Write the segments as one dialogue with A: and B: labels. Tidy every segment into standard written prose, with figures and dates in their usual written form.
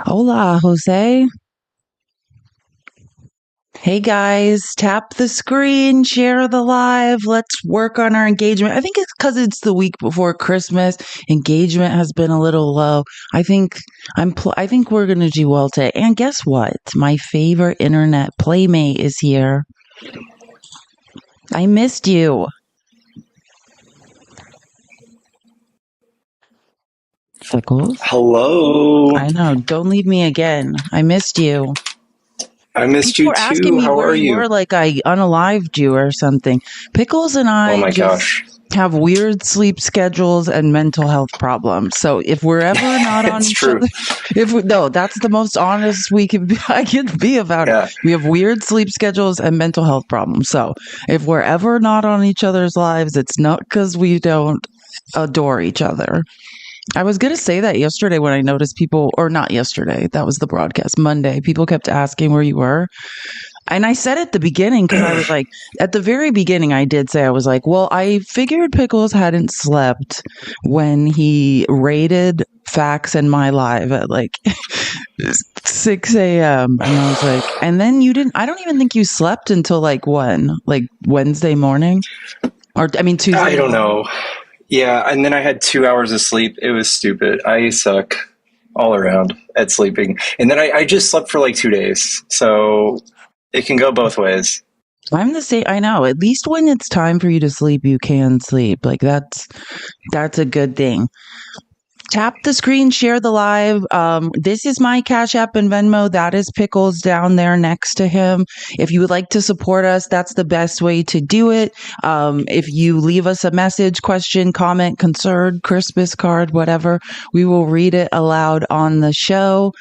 A: Hola, Jose. Hey guys, tap the screen, share the live. Let's work on our engagement. I think it's because it's the week before Christmas. Engagement has been a little low. I think I think we're gonna do well today. And guess what? My favorite internet playmate is here. I missed you. Pickles.
B: Hello.
A: I know. Don't leave me again. I missed you.
B: I missed
A: People
B: you
A: were asking
B: too.
A: me
B: How
A: where
B: are
A: you
B: you?
A: were, like I unalived you or something. Pickles and
B: Oh
A: I
B: my
A: just
B: gosh.
A: have weird sleep schedules and mental health problems. So if we're ever not on
B: It's
A: each
B: true.
A: other, if we, no, that's the most honest we can be. I can be about it.
B: Yeah.
A: We have weird sleep schedules and mental health problems. So if we're ever not on each other's lives, it's not because we don't adore each other. I was going to say that yesterday when I noticed people, or not yesterday, that was the broadcast, Monday, people kept asking where you were. And I said at the beginning, because I was like, at the very beginning, I did say, I was like, well, I figured Pickles hadn't slept when he raided Facts and My Live at like 6 a.m. And I was like, and then you didn't, I don't even think you slept until like when? Like Wednesday morning? Or, I mean, Tuesday
B: I don't
A: morning?
B: know. Yeah, and then I had 2 hours of sleep. It was stupid. I suck all around at sleeping. And then I just slept for like 2 days. So it can go both ways.
A: I'm the same. I know. At least when it's time for you to sleep, you can sleep. Like that's a good thing. Tap the screen, share the live. This is my Cash App and Venmo. That is Pickles down there next to him. If you would like to support us, that's the best way to do it. If you leave us a message, question, comment, concern, Christmas card, whatever, we will read it aloud on the show.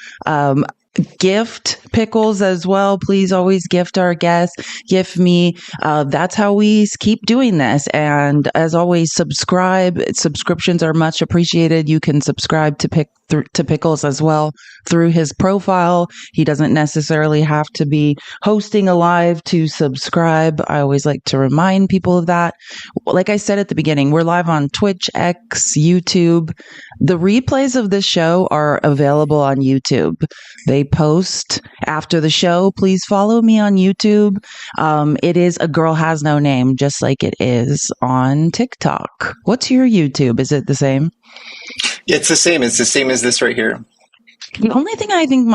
A: Gift Pickles as well. Please always gift our guests. Gift me. That's how we keep doing this. And as always, subscribe. Subscriptions are much appreciated. You can subscribe to Pickles as well through his profile. He doesn't necessarily have to be hosting a live to subscribe. I always like to remind people of that. Like I said at the beginning, we're live on Twitch, X, YouTube. The replays of this show are available on YouTube. They post after the show. Please follow me on YouTube. It is A Girl Has No Name, just like it is on TikTok. What's your YouTube? Is it the same?
B: It's the same. It's the same as this right here.
A: The only thing I think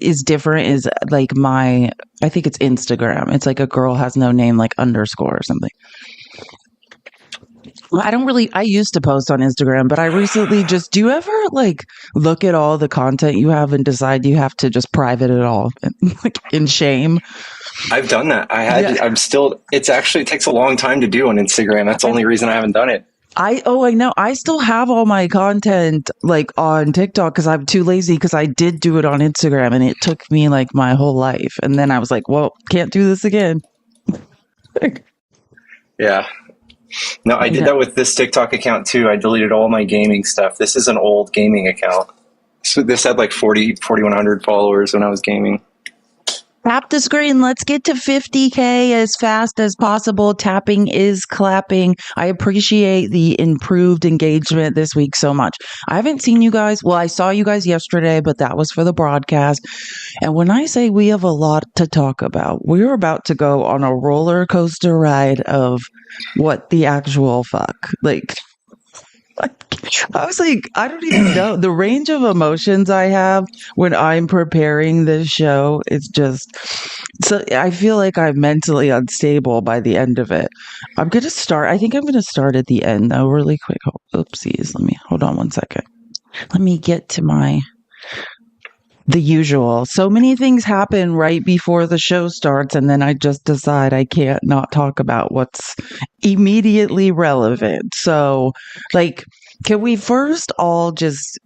A: is different is like I think it's Instagram. It's like A Girl Has No Name, like underscore or something. Well, I used to post on Instagram, but I recently do you ever like look at all the content you have and decide you have to just private it all like in shame?
B: I've done that. I'm still, it takes a long time to do on Instagram. That's the only reason I haven't done it.
A: I know. I still have all my content like on TikTok because I'm too lazy because I did do it on Instagram and it took me like my whole life. And then I was like, well, can't do this again.
B: Yeah. No, I did that with this TikTok account too. I deleted all my gaming stuff. This is an old gaming account. So this had like 4,100 followers when I was gaming.
A: Tap the screen. Let's get to 50K as fast as possible. Tapping is clapping. I appreciate the improved engagement this week so much. I haven't seen you guys. Well, I saw you guys yesterday, but that was for the broadcast. And when I say we have a lot to talk about, we're about to go on a roller coaster ride of what the actual fuck. Like, I was like, I don't even know. The range of emotions I have when I'm preparing this show is just so I feel like I'm mentally unstable by the end of it. I think I'm gonna start at the end though, really quick. Oopsies. Let me hold on one second. Let me get to the usual. So many things happen right before the show starts, and then I just decide I can't not talk about what's immediately relevant. So, like, can we first all just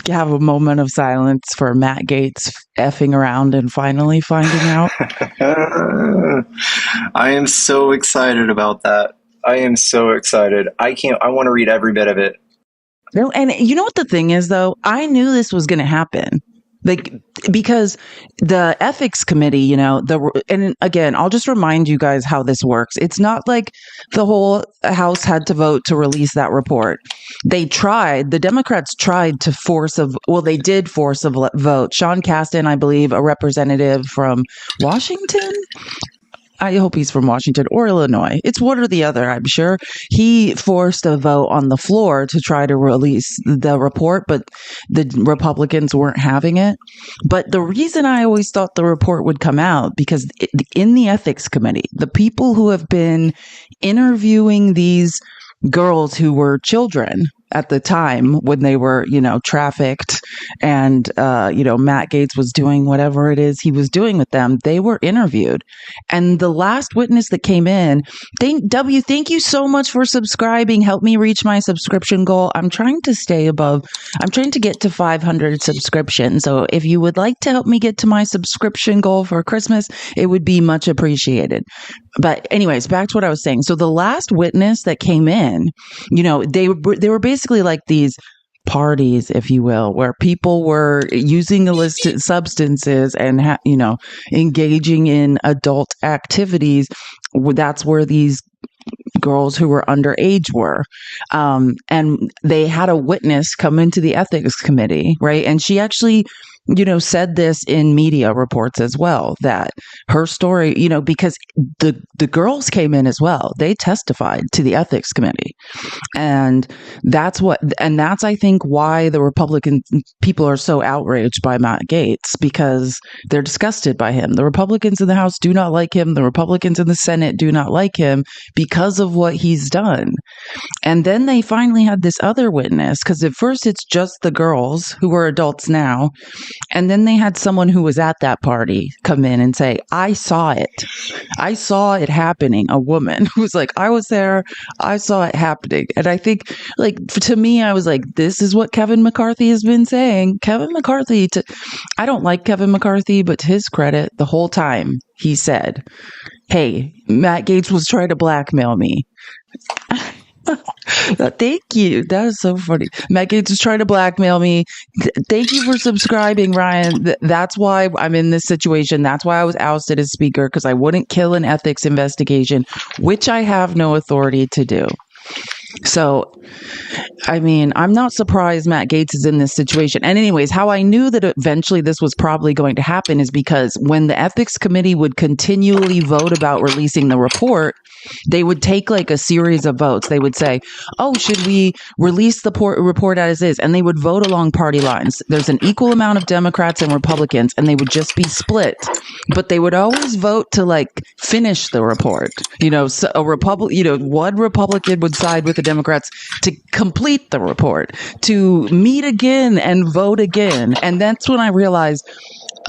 A: have a moment of silence for Matt Gaetz effing around and finally finding out?
B: I am so excited about that. I am so excited. I want to read every bit of it.
A: No, and you know what the thing is, though? I knew this was going to happen. Like, because the ethics committee, and again, I'll just remind you guys how this works. It's not like the whole House had to vote to release that report. The Democrats tried to they did force a vote. Sean Casten, I believe, a representative from Washington. I hope he's from Washington or Illinois. It's one or the other, I'm sure. He forced a vote on the floor to try to release the report, but the Republicans weren't having it. But the reason I always thought the report would come out, because in the ethics committee, the people who have been interviewing these girls who were children at the time when they were, trafficked and, Matt Gaetz was doing whatever it is he was doing with them. They were interviewed. And the last witness that came in, thank you so much for subscribing. Help me reach my subscription goal. I'm trying to get to 500 subscriptions. So if you would like to help me get to my subscription goal for Christmas, it would be much appreciated. But anyways, back to what I was saying. So the last witness that came in, they were basically like these parties, if you will, where people were using illicit substances and, engaging in adult activities. That's where these girls who were underage were. And they had a witness come into the ethics committee, right? And she actually, said this in media reports as well, that her story, because the girls came in as well. They testified to the ethics committee. And that's I think why the Republican people are so outraged by Matt Gaetz, because they're disgusted by him. The Republicans in the House do not like him. The Republicans in the Senate do not like him because of what he's done. And then they finally had this other witness, because at first it's just the girls who are adults now. And then they had someone who was at that party come in and say, I saw it. I saw it happening. A woman who was like, I was there. I saw it happening. And I think, to me, I was like, this is what Kevin McCarthy has been saying. I don't like Kevin McCarthy, but to his credit, the whole time he said, hey, Matt Gaetz was trying to blackmail me. Thank you. That is so funny. Matt Gaetz is trying to blackmail me. Thank you for subscribing, Ryan. That's why I'm in this situation. That's why I was ousted as speaker, because I wouldn't kill an ethics investigation, which I have no authority to do. So, I'm not surprised Matt Gaetz is in this situation. And anyways, how I knew that eventually this was probably going to happen is because when the ethics committee would continually vote about releasing the report, they would take a series of votes. They would say, oh, should we release the report as is? And they would vote along party lines. There's an equal amount of Democrats and Republicans, and they would just be split. But they would always vote to finish the report. So one Republican would side with the Democrats to complete the report, to meet again and vote again. And that's when I realized,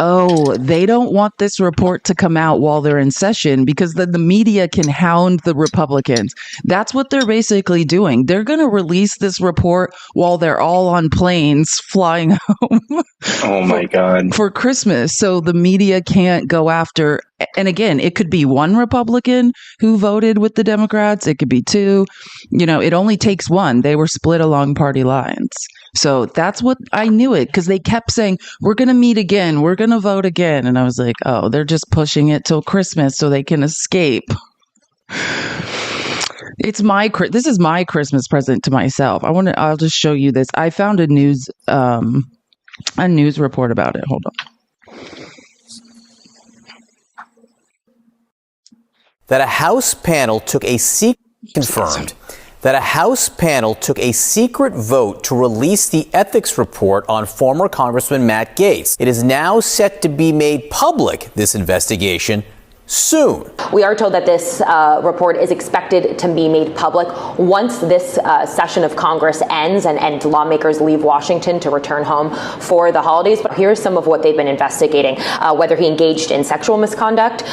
A: oh, they don't want this report to come out while they're in session, because then the media can hound the Republicans. That's what they're basically doing. They're going to release this report while they're all on planes flying home.
B: Oh my God.
A: For Christmas. So the media can't go after. And again, it could be one Republican who voted with the Democrats. It could be two. It only takes one. They were split along party lines. So that's what I knew it, because they kept saying, we're going to meet again. We're going to vote again. And I was like, oh, they're just pushing it till Christmas so they can escape. This is my Christmas present to myself. I'll just show you this. I found a news report about it. Hold on.
C: That a House panel took a secret vote to release the ethics report on former Congressman Matt Gaetz. It is now set to be made public, this investigation, soon.
D: We are told that this report is expected to be made public once this session of Congress ends and lawmakers leave Washington to return home for the holidays. But here's some of what they've been investigating: whether he engaged in sexual misconduct,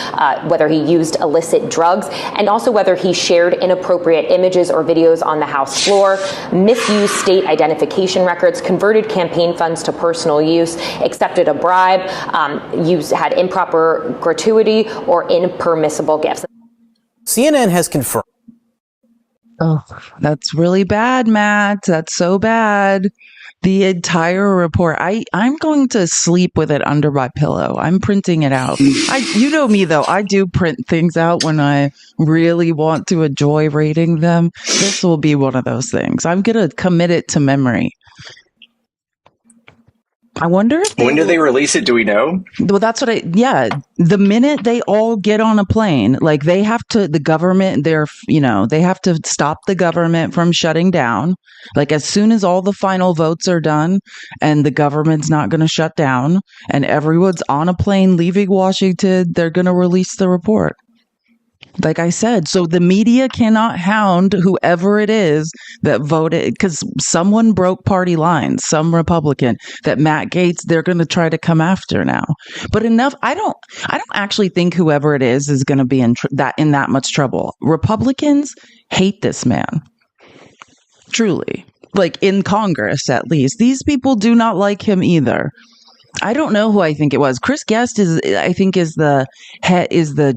D: whether he used illicit drugs, and also whether he shared inappropriate images or videos on the House floor, misused state identification records, converted campaign funds to personal use, accepted a bribe, had improper gratuity or impermissible gifts.
C: CNN has confirmed.
A: Oh, that's really bad, Matt. That's so bad. The entire report. I'm going to sleep with it under my pillow. I'm printing it out. You know me though. I do print things out when I really want to enjoy reading them. This will be one of those things. I'm going to commit it to memory. I wonder if
B: when do they release it? Do we know?
A: Well, that's what the minute they all get on a plane, like they have to, the government, they have to stop the government from shutting down. Like as soon as all the final votes are done and the government's not going to shut down and everyone's on a plane leaving Washington, they're going to release the report. Like I said, so the media cannot hound whoever it is that voted, because someone broke party lines, some Republican, that Matt Gaetz, they're going to try to come after now. But enough, I don't actually think whoever it is going to be in that much trouble. Republicans hate this man. Truly. Like in Congress, at least. These people do not like him either. I don't know who I think it was. Chris Guest is the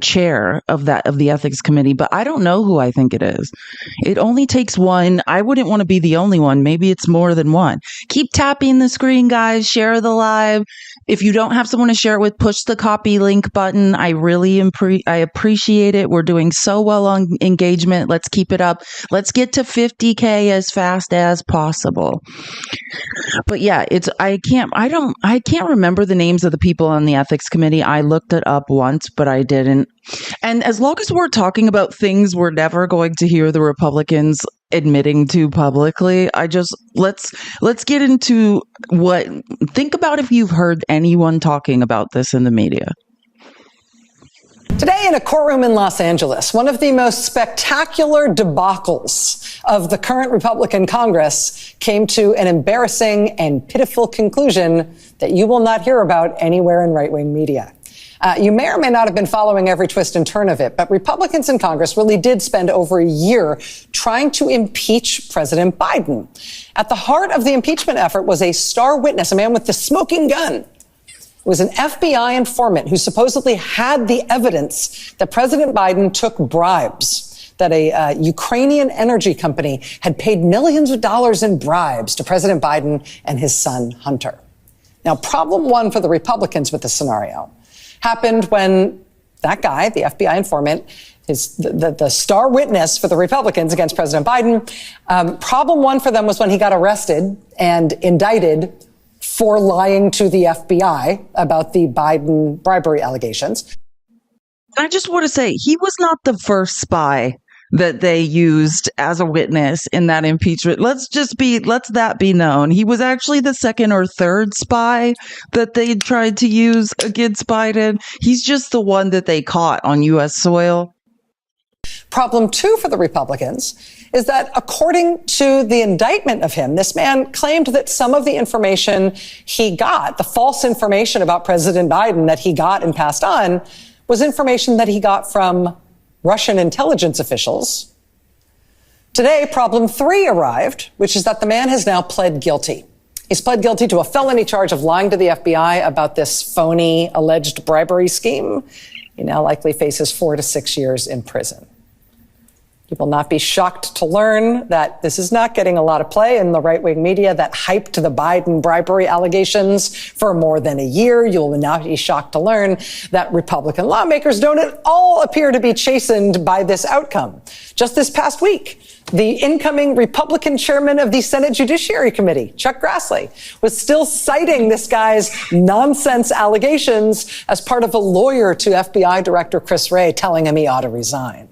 A: chair of the ethics committee, but I don't know who I think it is. It only takes one. I wouldn't want to be the only one. Maybe it's more than one. Keep tapping the screen, guys. Share the live. If you don't have someone to share it with, push the copy link button. I really I appreciate it. We're doing so well on engagement. Let's keep it up. Let's get to 50K as fast as possible. But yeah, I can't remember the names of the people on the ethics committee. I looked it up once, but I didn't. And as long as we're talking about things we're never going to hear the Republicans admitting to publicly, let's get into think about if you've heard anyone talking about this in the media.
E: Today in a courtroom in Los Angeles, one of the most spectacular debacles of the current Republican Congress came to an embarrassing and pitiful conclusion that you will not hear about anywhere in right-wing media. You may or may not have been following every twist and turn of it, but Republicans in Congress really did spend over a year trying to impeach President Biden. At the heart of the impeachment effort was a star witness, a man with the smoking gun. It was an FBI informant who supposedly had the evidence that President Biden took bribes, that a Ukrainian energy company had paid millions of dollars in bribes to President Biden and his son, Hunter. Now, problem one for the Republicans with the scenario happened when that guy, the FBI informant, the star witness for the Republicans against President Biden, problem one for them was when he got arrested and indicted for lying to the FBI about the Biden bribery allegations.
A: I just want to say he was not the first spy that they used as a witness in that impeachment. Let's that be known. He was actually the second or third spy that they tried to use against Biden. He's just the one that they caught on U.S. soil.
E: Problem two for the Republicans is that according to the indictment of him, this man claimed that some of the information he got, the false information about President Biden that he got and passed on, was information that he got from Russian intelligence officials. Today, problem three arrived, which is that the man has now pled guilty. He's pled guilty to a felony charge of lying to the FBI about this phony alleged bribery scheme. He now likely faces 4 to 6 years in prison. You will not be shocked to learn that this is not getting a lot of play in the right-wing media that hyped the Biden bribery allegations for more than a year. You will not be shocked to learn that Republican lawmakers don't at all appear to be chastened by this outcome. Just this past week, the incoming Republican chairman of the Senate Judiciary Committee, Chuck Grassley, was still citing this guy's nonsense allegations as part of a lawyer to FBI Director Chris Wray telling him he ought to resign.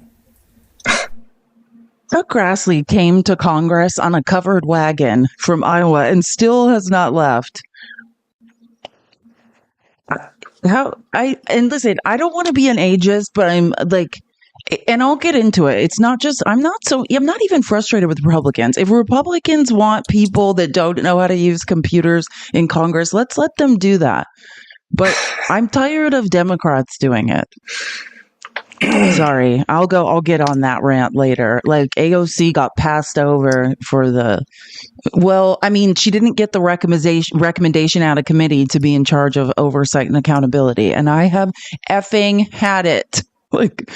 A: Chuck Grassley came to Congress on a covered wagon from Iowa and still has not left. And listen, I don't want to be an ageist, but I'm like, and I'll get into it. It's not just, I'm not even frustrated with Republicans. If Republicans want people that don't know how to use computers in Congress, let's let them do that. But I'm tired of Democrats doing it. Sorry, I'll get on that rant later. Like AOC got passed over for she didn't get the recommendation out of committee to be in charge of oversight and accountability. And I have effing had it. Like,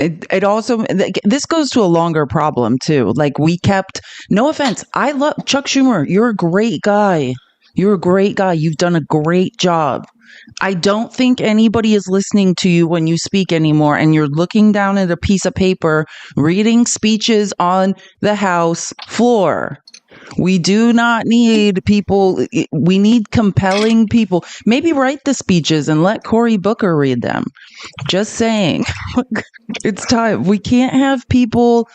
A: It also, this goes to a longer problem too. Like we kept, no offense, I love Chuck Schumer. You're a great guy. You're a great guy. You've done a great job. I don't think anybody is listening to you when you speak anymore, and you're looking down at a piece of paper, reading speeches on the House floor. We do not need people. We need compelling people. Maybe write the speeches and let Cory Booker read them. Just saying. It's time. We can't have people.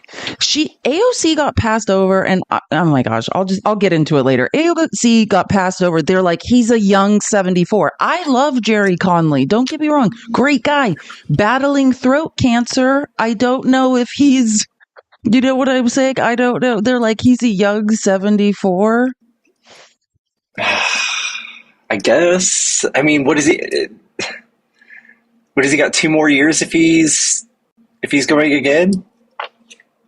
A: AOC got passed over, and oh my gosh, I'll get into it later. AOC got passed over. They're like, he's a young 74. I love Jerry Conley. Don't get me wrong. Great guy. Battling throat cancer. I don't know if he's, you know what I'm saying? I don't know. They're like, he's a young 74.
B: I guess. I mean, what is he? What has he got? 2 more years if he's going again?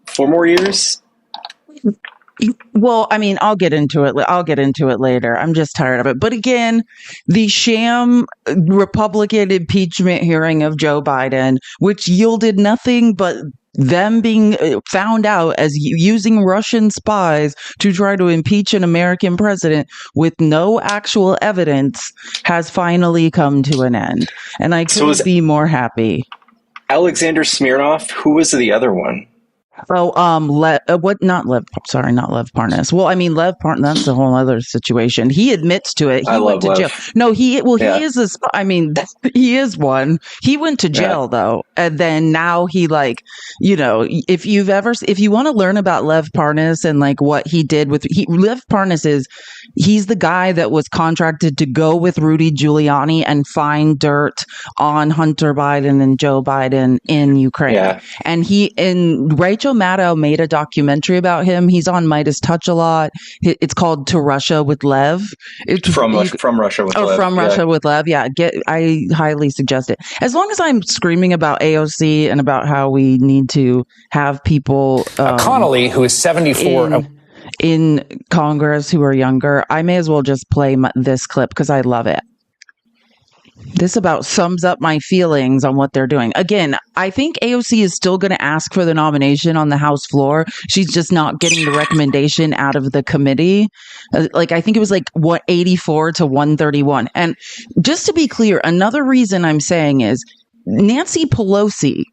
B: 4 more years?
A: Well, I mean, I'll get into it later. I'm just tired of it. But again, the sham Republican impeachment hearing of Joe Biden, which yielded nothing but them being found out as using Russian spies to try to impeach an American president with no actual evidence, has finally come to an end. And I couldn't be more happy.
B: Alexander Smirnov, who was the other one?
A: Oh, not Lev Parnas. Well, I mean, Lev Parnas, that's a whole other situation. He admits to it. He went to jail. No, he is a spy. I mean, he is one. He went to jail though. And then now he, like, you know, if you want to learn about Lev Parnas and like what he did Lev Parnas he's the guy that was contracted to go with Rudy Giuliani and find dirt on Hunter Biden and Joe Biden in Ukraine. Yeah. And Rachel Maddow made a documentary about him. He's on Midas Touch a lot. It's called To Russia with Lev.
B: From Russia with Lev.
A: From Russia with Lev. Yeah. I highly suggest it. As long as I'm screaming about AOC and about how we need to have people.
C: Connolly, who is 74.
A: In Congress who are younger, I may as well just play this clip because I love it. This about sums up my feelings on what they're doing. Again, I think AOC is still going to ask for the nomination on the House floor. She's just not getting the recommendation out of the committee. I think it was 84 to 131. And just to be clear, another reason I'm saying is Nancy Pelosi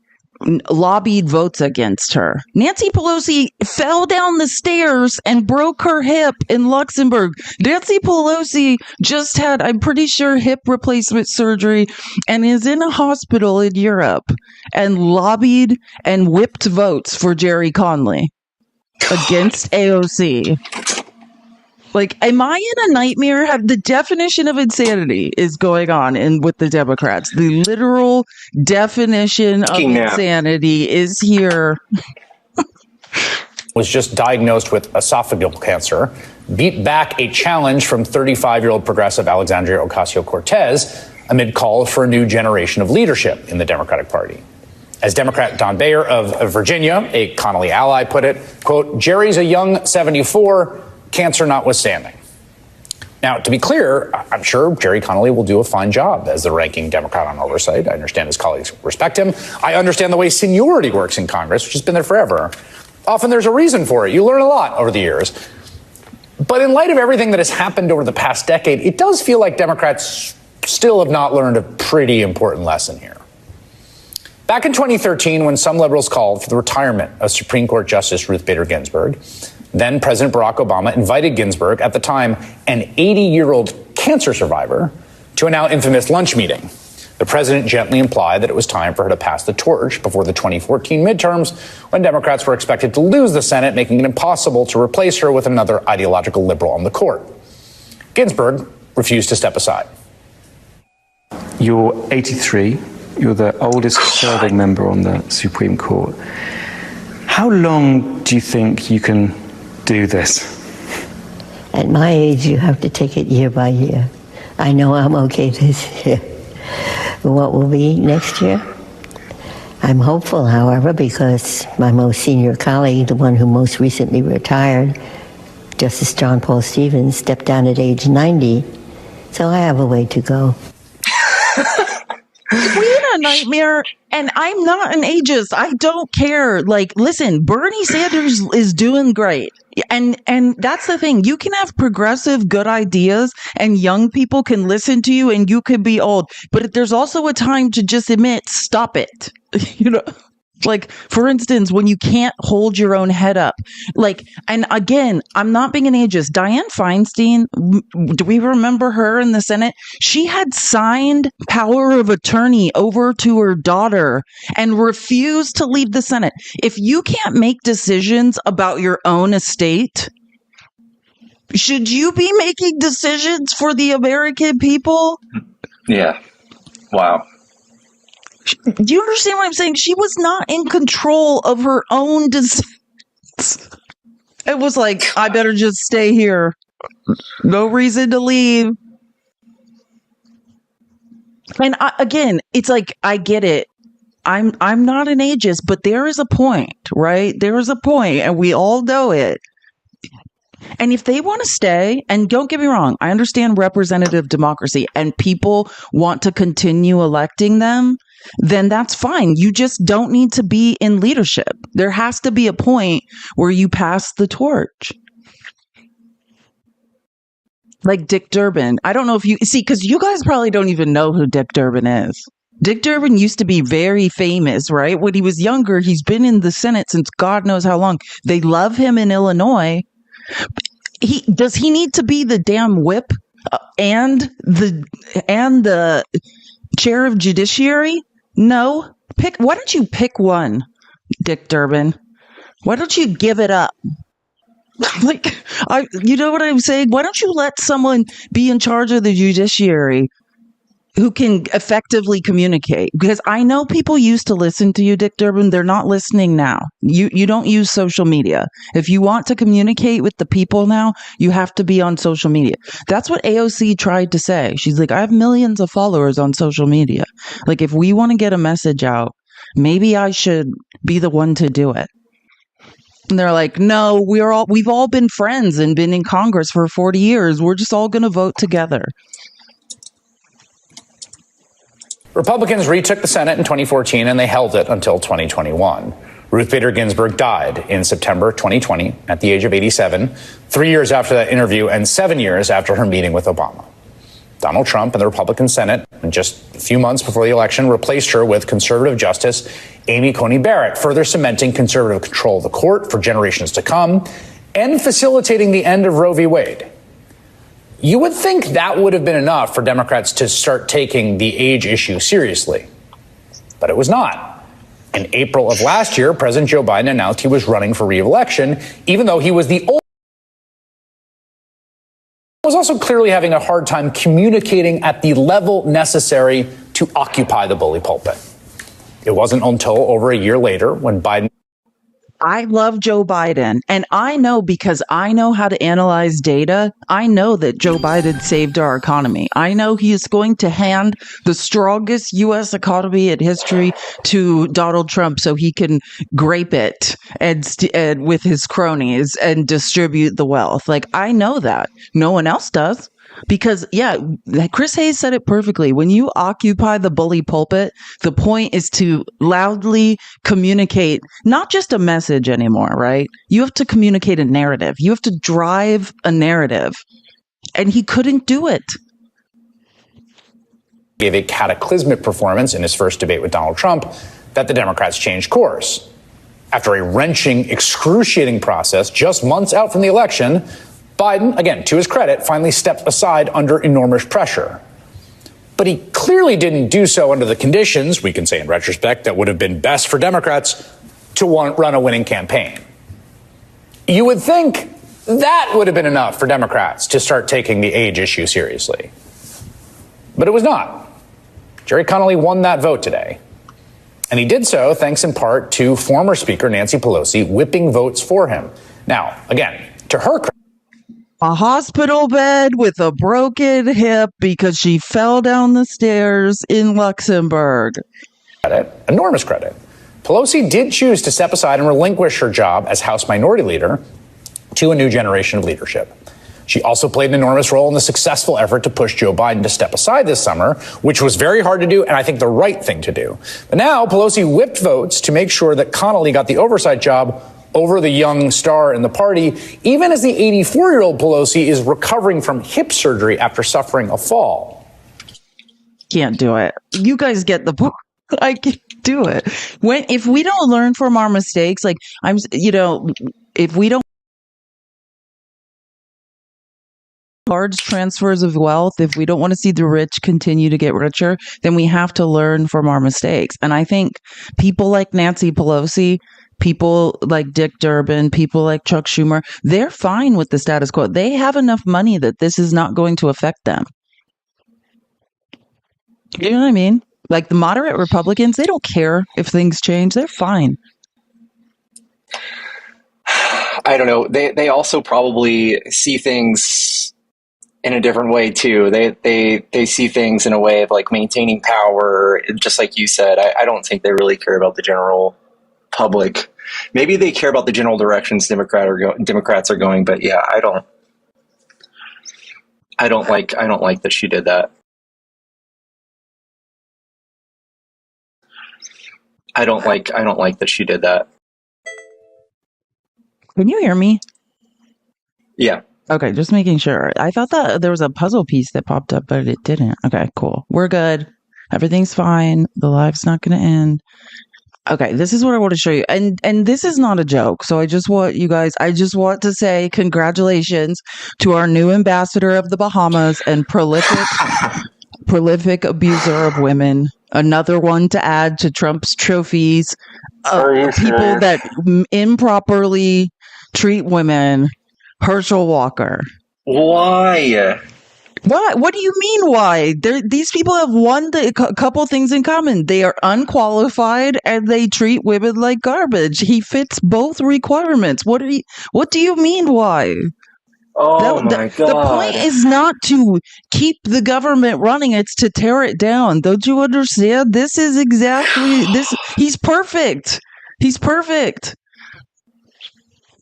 A: lobbied votes against her. Nancy Pelosi fell down the stairs and broke her hip in Luxembourg. Nancy Pelosi just had, I'm pretty sure, hip replacement surgery and is in a hospital in Europe and lobbied and whipped votes for Jerry Conley against AOC. Am I in a nightmare? The definition of insanity is going on with the Democrats. The literal definition of insanity is here.
C: Was just diagnosed with esophageal cancer, beat back a challenge from 35-year-old progressive Alexandria Ocasio-Cortez amid calls for a new generation of leadership in the Democratic Party. As Democrat Don Bayer of Virginia, a Connolly ally, put it, quote, Jerry's a young 74, cancer notwithstanding. Now, to be clear, I'm sure Jerry Connolly will do a fine job as the ranking Democrat on oversight. I understand his colleagues respect him. I understand the way seniority works in Congress, which has been there forever. Often there's a reason for it. You learn a lot over the years. But in light of everything that has happened over the past decade, it does feel like Democrats still have not learned a pretty important lesson here. Back in 2013, when some liberals called for the retirement of Supreme Court Justice Ruth Bader Ginsburg, then President Barack Obama invited Ginsburg, at the time an 80-year-old cancer survivor, to a now infamous lunch meeting. The president gently implied that it was time for her to pass the torch before the 2014 midterms, when Democrats were expected to lose the Senate, making it impossible to replace her with another ideological liberal on the court. Ginsburg refused to step aside.
F: You're 83. You're the oldest serving member on the Supreme Court. How long do you think you can do this?
G: At my age, you have to take it year by year. I know I'm okay this year. What will be next year? I'm hopeful, however, because my most senior colleague, the one who most recently retired, Justice John Paul Stevens, stepped down at age 90. So I have a way to go.
A: We're in a nightmare. And I'm not an ageist. I don't care. Like, listen, Bernie Sanders is doing great. And that's the thing. You can have progressive good ideas and young people can listen to you and you could be old. But there's also a time to just admit, stop it. You know? Like, for instance, when you can't hold your own head up, like, and again, I'm not being an ageist. Dianne Feinstein, do we remember her in the Senate? She had signed power of attorney over to her daughter and refused to leave the Senate. If you can't make decisions about your own estate, should you be making decisions for the American people?
B: Yeah. Wow.
A: Do you understand what I'm saying? She was not in control of her own decisions. It was like, I better just stay here. No reason to leave. And again, it's like, I get it. I'm not an ageist, but there is a point, right? There is a point, and we all know it. And if they want to stay, and don't get me wrong, I understand representative democracy and people want to continue electing them, then that's fine. You just don't need to be in leadership. There has to be a point where you pass the torch. Like Dick Durbin. I don't know if you see, because you guys probably don't even know who Dick Durbin is. Dick Durbin used to be very famous, right? When he was younger, he's been in the Senate since God knows how long. They love him in Illinois. Does he need to be the damn whip and the chair of judiciary? No. Why don't you pick one, Dick Durbin? Why don't you give it up? Like, you know what I'm saying? Why don't you let someone be in charge of the judiciary who can effectively communicate? Because I know people used to listen to you, Dick Durbin. They're not listening now. You don't use social media. If you want to communicate with the people now, you have to be on social media. That's what AOC tried to say. She's like, I have millions of followers on social media. Like, if we want to get a message out, maybe I should be the one to do it. And they're like, no, we've all been friends and been in Congress for 40 years. We're just all going to vote together.
C: Republicans retook the Senate in 2014 and they held it until 2021. Ruth Bader Ginsburg died in September 2020 at the age of 87, 3 years after that interview and 7 years after her meeting with Obama. Donald Trump and the Republican Senate, just a few months before the election, replaced her with conservative Justice Amy Coney Barrett, further cementing conservative control of the court for generations to come and facilitating the end of Roe v. Wade. You would think that would have been enough for Democrats to start taking the age issue seriously, but it was not. In April of last year, President Joe Biden announced he was running for re-election, even though he was the oldest. Was also clearly having a hard time communicating at the level necessary to occupy the bully pulpit. It wasn't until over a year later when Biden...
A: I love Joe Biden, and I know, because I know how to analyze data, I know that Joe Biden saved our economy. I know he is going to hand the strongest U.S. economy in history to Donald Trump so he can grape it and with his cronies and distribute the wealth. Like, I know that. No one else does. Because, yeah, Chris Hayes said it perfectly. When you occupy the bully pulpit, the point is to loudly communicate not just a message anymore, right? You have to communicate a narrative. You have to drive a narrative. And he couldn't do it.
C: Gave a cataclysmic performance in his first debate with Donald Trump that the Democrats changed course. After a wrenching, excruciating process just months out from the election, Biden, again, to his credit, finally stepped aside under enormous pressure. But he clearly didn't do so under the conditions, we can say in retrospect, that would have been best for Democrats to run a winning campaign. You would think that would have been enough for Democrats to start taking the age issue seriously. But it was not. Jerry Connolly won that vote today. And he did so thanks in part to former Speaker Nancy Pelosi whipping votes for him. Now, again, to her credit,
A: a hospital bed with a broken hip because she fell down the stairs in Luxembourg.
C: Enormous credit. Pelosi did choose to step aside and relinquish her job as House Minority Leader to a new generation of leadership. She also played an enormous role in the successful effort to push Joe Biden to step aside this summer, which was very hard to do and I think the right thing to do. But now Pelosi whipped votes to make sure that Connolly got the oversight job over the young star in the party, even as the 84-year-old Pelosi is recovering from hip surgery after suffering a fall.
A: Can't do it. You guys get the point. I can't do it. If we don't learn from our mistakes, like if we don't large transfers of wealth, if we don't want to see the rich continue to get richer, then we have to learn from our mistakes. And I think people like Nancy Pelosi, people like Dick Durbin, people like Chuck Schumer, they're fine with the status quo. They have enough money that this is not going to affect them. You know what I mean? Like the moderate Republicans, they don't care if things change. They're fine.
B: I don't know. They also probably see things in a different way too. They see things in a way of like maintaining power. Just like you said, I don't think they really care about the general public. Maybe they care about the general directions Democrats are going, but yeah, I don't like that she did that. I don't like that she did that.
A: Can you hear me?
B: Yeah.
A: Okay, just making sure. I thought that there was a puzzle piece that popped up, but it didn't. Okay, cool. We're good. Everything's fine. The live's not going to end. Okay, this is what I want to show you. And this is not a joke. So I just want to say congratulations to our new ambassador of the Bahamas and prolific abuser of women. Another one to add to Trump's trophies of people that improperly treat women. Herschel Walker.
B: Why?
A: What do you mean why? These people have couple things in common. They are unqualified and they treat women like garbage. He fits both requirements. What do you mean why?
B: Oh my God.
A: The point is not to keep the government running, it's to tear it down. Don't you understand? This is exactly this. He's perfect. He's perfect.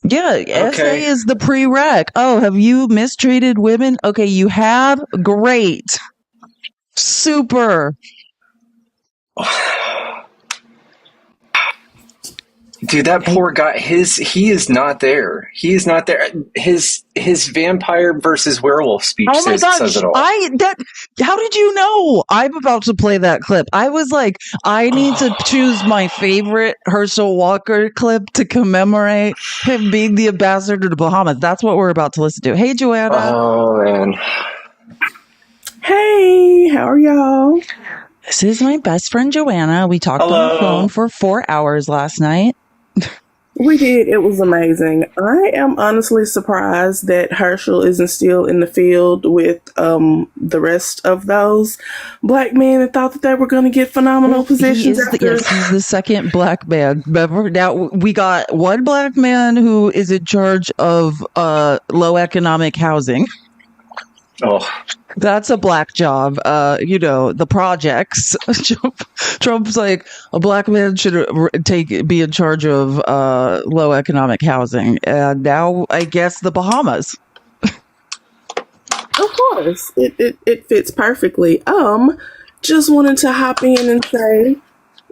A: Yeah,
B: okay.
A: SA is the prereq. Oh, have you mistreated women? Okay, you have? Great. Super.
B: Dude, that poor guy, he is not there. He is not there. His vampire versus werewolf speech says it all.
A: How did you know? I'm about to play that clip. I was like, I need to choose my favorite Herschel Walker clip to commemorate him being the ambassador to the Bahamas. That's what we're about to listen to. Hey, Joanna.
B: Oh, man.
H: Hey, how are y'all?
A: This is my best friend, Joanna. We talked on the phone for 4 hours last night.
H: We did. It was amazing. I am honestly surprised that Herschel isn't still in the field with the rest of those black men that thought that they were going to get phenomenal positions.
A: He's the second black man. Remember, now we got one black man who is in charge of low economic housing.
B: Oh,
A: that's a black job. The projects. Trump's like, a black man should be in charge of low economic housing. And now I guess the Bahamas.
H: Of course, it fits perfectly. Just wanted to hop in and say,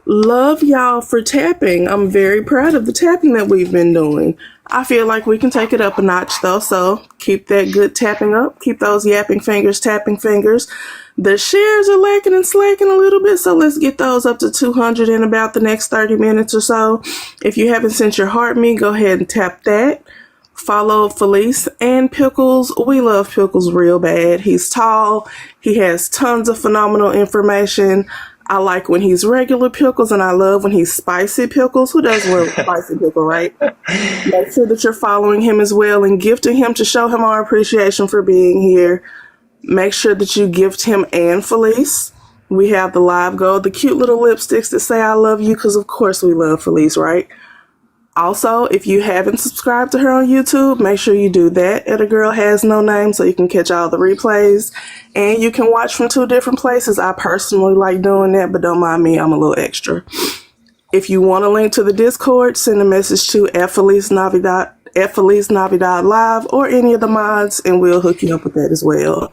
H: love y'all for tapping. I'm very proud of the tapping that we've been doing. I feel like we can take it up a notch though, so keep that good tapping up. Keep those yapping fingers, tapping fingers. The shares are lacking and slacking a little bit, so let's get those up to 200 in about the next 30 minutes or so. If you haven't sent your heart me, go ahead and tap that. Follow Felice and Pickles. We love Pickles real bad. He's tall. He has tons of phenomenal information. I like when he's regular Pickles, and I love when he's spicy Pickles. Who doesn't love spicy pickle, right? Make sure that you're following him as well and gifting him to show him our appreciation for being here. Make sure that you gift him and Felice. We have the live gold, the cute little lipsticks that say I love you, because of course we love Felice, right? Also, if you haven't subscribed to her on YouTube, make sure you do that at A Girl Has No Name so you can catch all the replays. And you can watch from 2 different places. I personally like doing that, but don't mind me, I'm a little extra. If you want a link to the Discord, send a message to at Feliz Navidad Live or any of the mods, and we'll hook you up with that as well.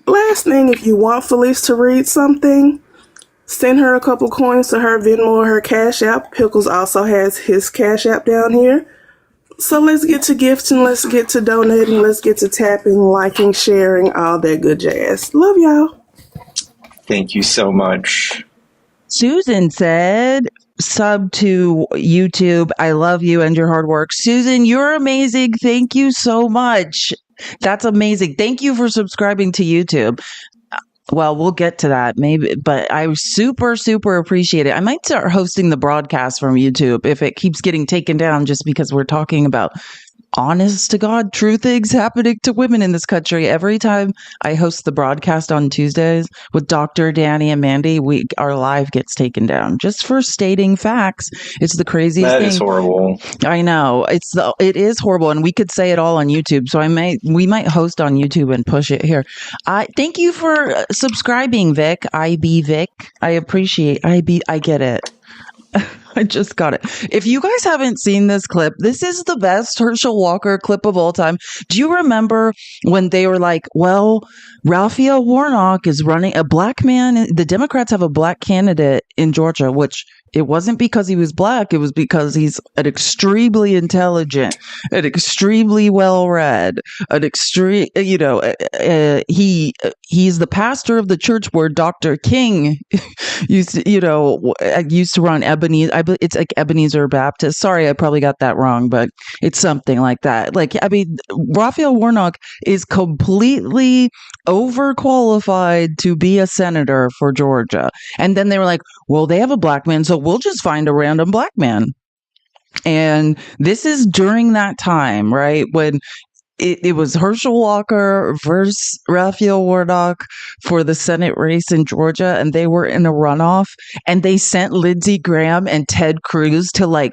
H: Last thing, if you want Felice to read something, send her a couple coins to her Venmo or her Cash App. Pickles also has his Cash App down here. So let's get to gifting, let's get to donating, let's get to tapping, liking, sharing, all that good jazz. Love y'all.
B: Thank you so much.
A: Susan said, sub to YouTube. I love you and your hard work. Susan, you're amazing. Thank you so much. That's amazing. Thank you for subscribing to YouTube. Well, we'll get to that maybe, but I super appreciate it. I might start hosting the broadcast from YouTube if it keeps getting taken down just because we're talking about honest to God, true things happening to women in this country. Every time I host the broadcast on Tuesdays with Dr. Danny and Mandy, our live gets taken down just for stating facts. It's the craziest thing.
B: That is horrible.
A: I know it is horrible, and we could say it all on YouTube. So we might host on YouTube and push it here. Thank you for subscribing, Vic. IB Vic. I appreciate IB. I get it. I just got it. If you guys haven't seen this clip, this is the best Herschel Walker clip of all time. Do you remember when they were like, well, Raphael Warnock is running a black man. The Democrats have a black candidate in Georgia, which it wasn't because he was black. It was because he's an extremely intelligent, an extremely well-read, an extreme, he's the pastor of the church where Dr. King used to run it's like Ebenezer Baptist. Sorry, I probably got that wrong, but it's something like that. Raphael Warnock is completely overqualified to be a senator for Georgia. And then they were like, well, they have a black man, so we'll just find a random black man. And this is during that time, right? When it was Herschel Walker versus Raphael Warnock for the Senate race in Georgia, and they were in a runoff, and they sent Lindsey Graham and Ted Cruz to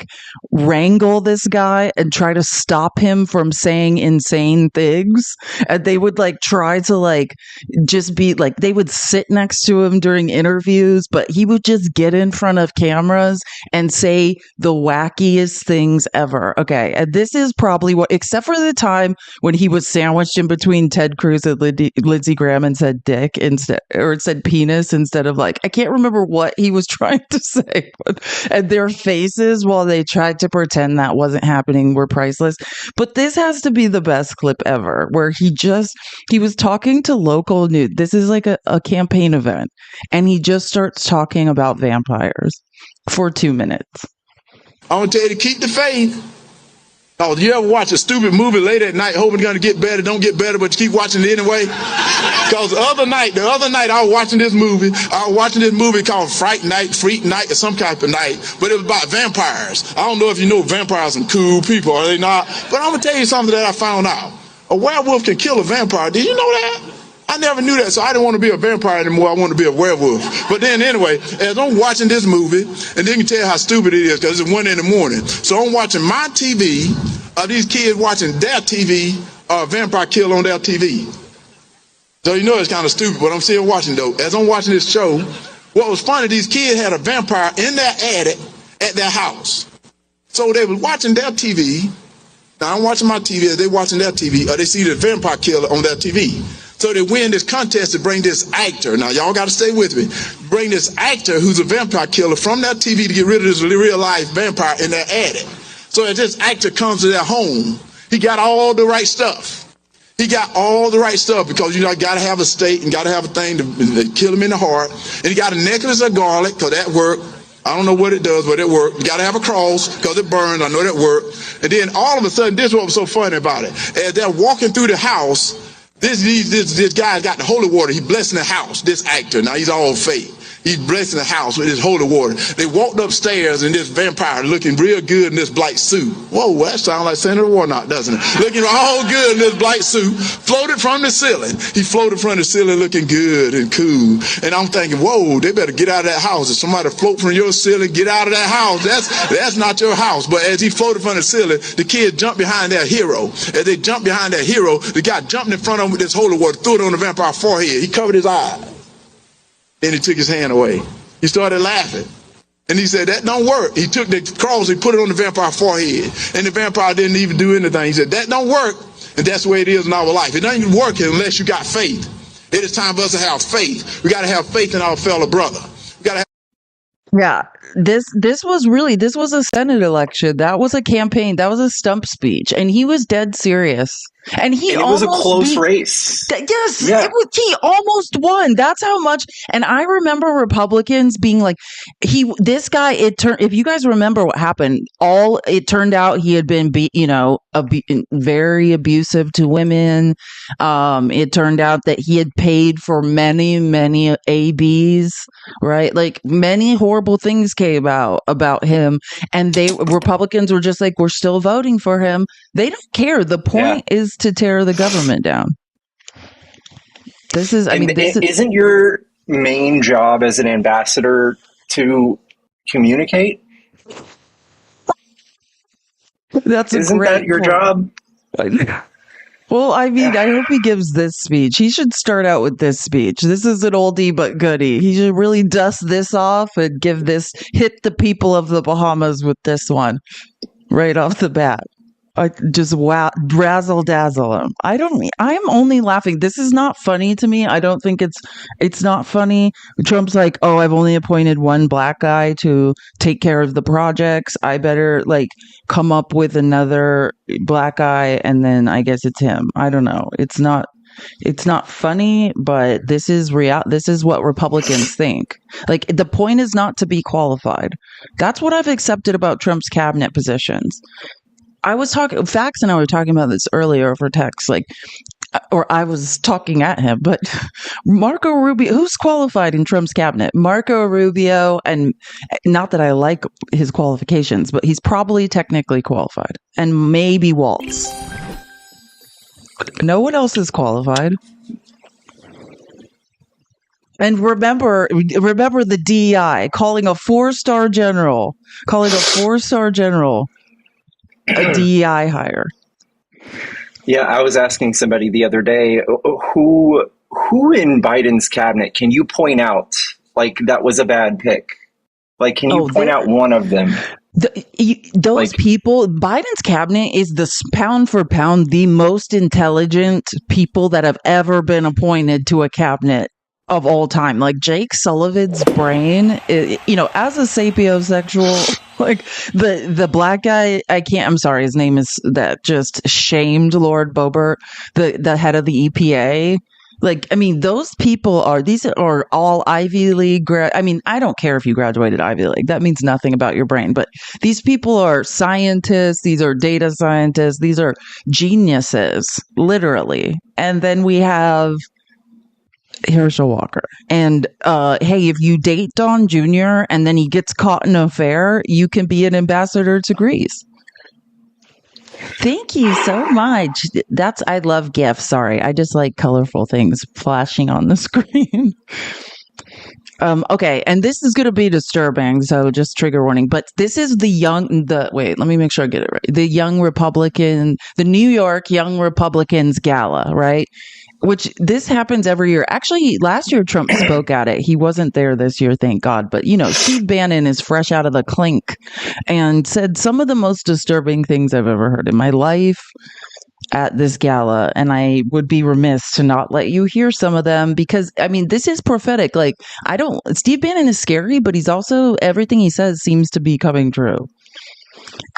A: wrangle this guy and try to stop him from saying insane things. And they would try to just be they would sit next to him during interviews, but he would just get in front of cameras and say the wackiest things ever. Okay. And this is probably except for the time when he was sandwiched in between Ted Cruz and Lindsey Graham and said dick instead, or said penis instead of I can't remember what he was trying to say, and their faces while they tried to pretend that wasn't happening were priceless. But this has to be the best clip ever, where he was talking to local news. This is a campaign event, and he just starts talking about vampires for 2 minutes.
I: I want to tell you to keep the faith. Oh, you ever watch a stupid movie late at night hoping it's going to get better, don't get better, but you keep watching it anyway? Because the other night I was watching this movie. I was watching this movie called Freak Night, or some type of night, but it was about vampires. I don't know if you know vampires are some cool people, are they not? But I'm going to tell you something that I found out. A werewolf can kill a vampire. Did you know that? I never knew that, so I didn't want to be a vampire anymore. I wanted to be a werewolf. But then anyway, as I'm watching this movie, and they can tell how stupid it is because it's 1 a.m. So I'm watching my TV, these kids watching their TV, vampire kill on their TV. So you know it's kind of stupid, but I'm still watching though. As I'm watching this show, what was funny, these kids had a vampire in their attic at their house. So they was watching their TV. Now I'm watching my TV, as they watching their TV, or they see the vampire killer on their TV. So they win this contest to bring this actor. Now, y'all got to stay with me. Bring this actor who's a vampire killer from that TV to get rid of this real-life vampire in their attic. So as this actor comes to their home, he got all the right stuff. He got all the right stuff because, got to have a stake and got to have a thing to kill him in the heart. And he got a necklace of garlic because that worked. I don't know what it does, but it worked. You got to have a cross because it burns. I know that worked. And then all of a sudden, this is what was so funny about it. As they're walking through the house, this guy got the holy water. He's blessing the house, this actor. Now, he's all fake. He's blessing the house with his holy water. They walked upstairs and this vampire looking real good in this black suit. Whoa, that sounds like Senator Warnock, doesn't it? Looking all good in this black suit, floated from the ceiling. He floated from the ceiling looking good and cool. And I'm thinking, whoa, they better get out of that house. If somebody float from your ceiling, get out of that house. That's not your house. But as he floated from the ceiling, the kids jumped behind their hero. As they jumped behind their hero, the guy jumped in front of him with this holy water, threw it on the vampire's forehead. He covered his eyes. Then he took his hand away. He started laughing. And he said, that don't work. He took the cross, he put it on the vampire's forehead. And the vampire didn't even do anything. He said, that don't work. And that's the way it is in our life. It doesn't work unless you got faith. It is time for us to have faith. We got to have faith in our fellow brother. We got to have
A: Yeah, this was a Senate election. That was a campaign. That was a stump speech, and he was dead serious. And
B: it was a close race.
A: Yes, he almost won. That's how much. And I remember Republicans being like, this guy. If you guys remember what happened, it turned out he had been, very abusive to women. It turned out that he had paid for many ABs, right? Like many horrible things came out about him, and Republicans were just like, we're still voting for him. They don't care. The point is to tear the government down. Isn't
B: your main job as an ambassador to communicate? Isn't that your job?
A: Well, I mean, I hope he gives this speech. He should start out with this speech. This is an oldie but goodie. He should really dust this off and hit the people of the Bahamas with this one right off the bat. Razzle dazzle him. I'm only laughing. This is not funny to me. I don't think it's not funny. Trump's like, oh, I've only appointed one black guy to take care of the projects. I better come up with another black guy, and then I guess it's him. I don't know. It's not funny, but this is this is what Republicans think. The point is not to be qualified. That's what I've accepted about Trump's cabinet positions. Fax and I were talking about this earlier over text, or I was talking at him, but Marco Rubio, who's qualified in Trump's cabinet? Marco Rubio, and not that I like his qualifications, but he's probably technically qualified, and maybe Waltz. No one else is qualified. And remember the DEI calling a four-star general a DEI hire.
B: Yeah, I was asking somebody the other day, who in Biden's cabinet can you point out that was a bad pick? Can you point out one of them?
A: Those people, Biden's cabinet is pound for pound the most intelligent people that have ever been appointed to a cabinet of all time. Jake Sullivan's brain, as a sapiosexual, the black guy, I'm sorry, his name is that just shamed Lord Boebert, the head of the EPA. Those people these are all Ivy League I don't care if you graduated Ivy League. That means nothing about your brain. But these people are scientists. These are data scientists. These are geniuses, literally. And then we have Herschel Walker. And hey, if you date Don Jr. and then he gets caught in an affair, you can be an ambassador to Greece. Thank you so much. I love GIFs. Sorry, I just like colorful things flashing on the screen. Okay, and this is going to be disturbing, so just trigger warning. But this is wait, let me make sure I get it right. The New York Young Republicans Gala, right? Which this happens every year. Actually, last year Trump spoke at it. He wasn't there this year, thank God. But, Steve Bannon is fresh out of the clink and said some of the most disturbing things I've ever heard in my life at this gala. And I would be remiss to not let you hear some of them because, this is prophetic. Steve Bannon is scary, but he's also, everything he says seems to be coming true.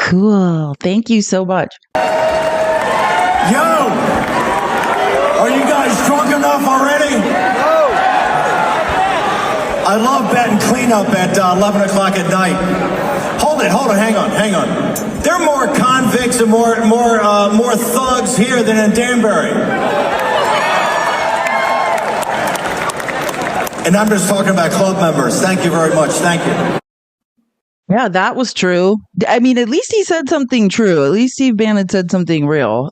A: Cool. Thank you so much.
J: Yo! Are you guys drunk enough already? No. I love betting cleanup at 11 o'clock at night. Hold it, hang on. There are more convicts and more thugs here than in Danbury. And I'm just talking about club members. Thank you very much. Thank you.
A: Yeah, that was true. At least he said something true. At least Steve Bannon said something real.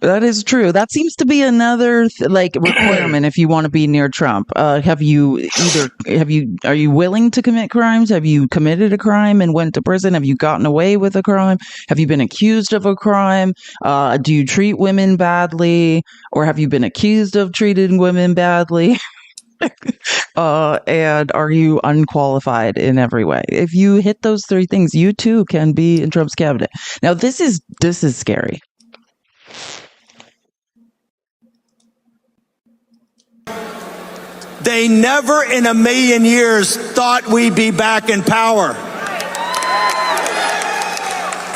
A: That is true. That seems to be another requirement if you want to be near Trump. Are you willing to commit crimes? Have you committed a crime and went to prison? Have you gotten away with a crime? Have you been accused of a crime? Do you treat women badly? Or have you been accused of treating women badly? And are you unqualified in every way? If you hit those three things, you too can be in Trump's cabinet. Now, this is scary.
J: They never in a million years thought we'd be back in power.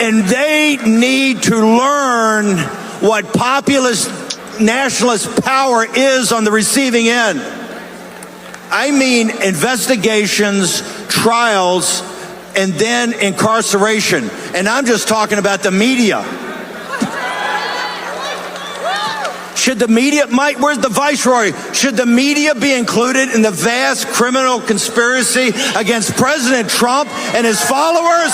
J: And they need to learn what populist nationalist power is on the receiving end. I mean investigations, trials, and then incarceration. And I'm just talking about the media. Should the media, Mike, where's the viceroy? Should the media be included in the vast criminal conspiracy against President Trump and his followers?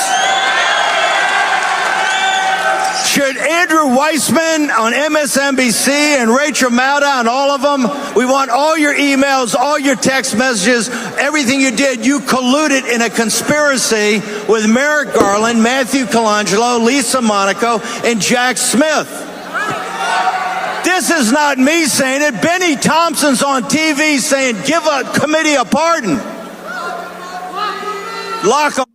J: Should Andrew Weissman on MSNBC and Rachel Maddow and all of them, we want all your emails, all your text messages, everything you did, you colluded in a conspiracy with Merrick Garland, Matthew Colangelo, Lisa Monaco, and Jack Smith. This is not me saying it. Benny Thompson's on TV saying, give a committee a pardon. Lock up.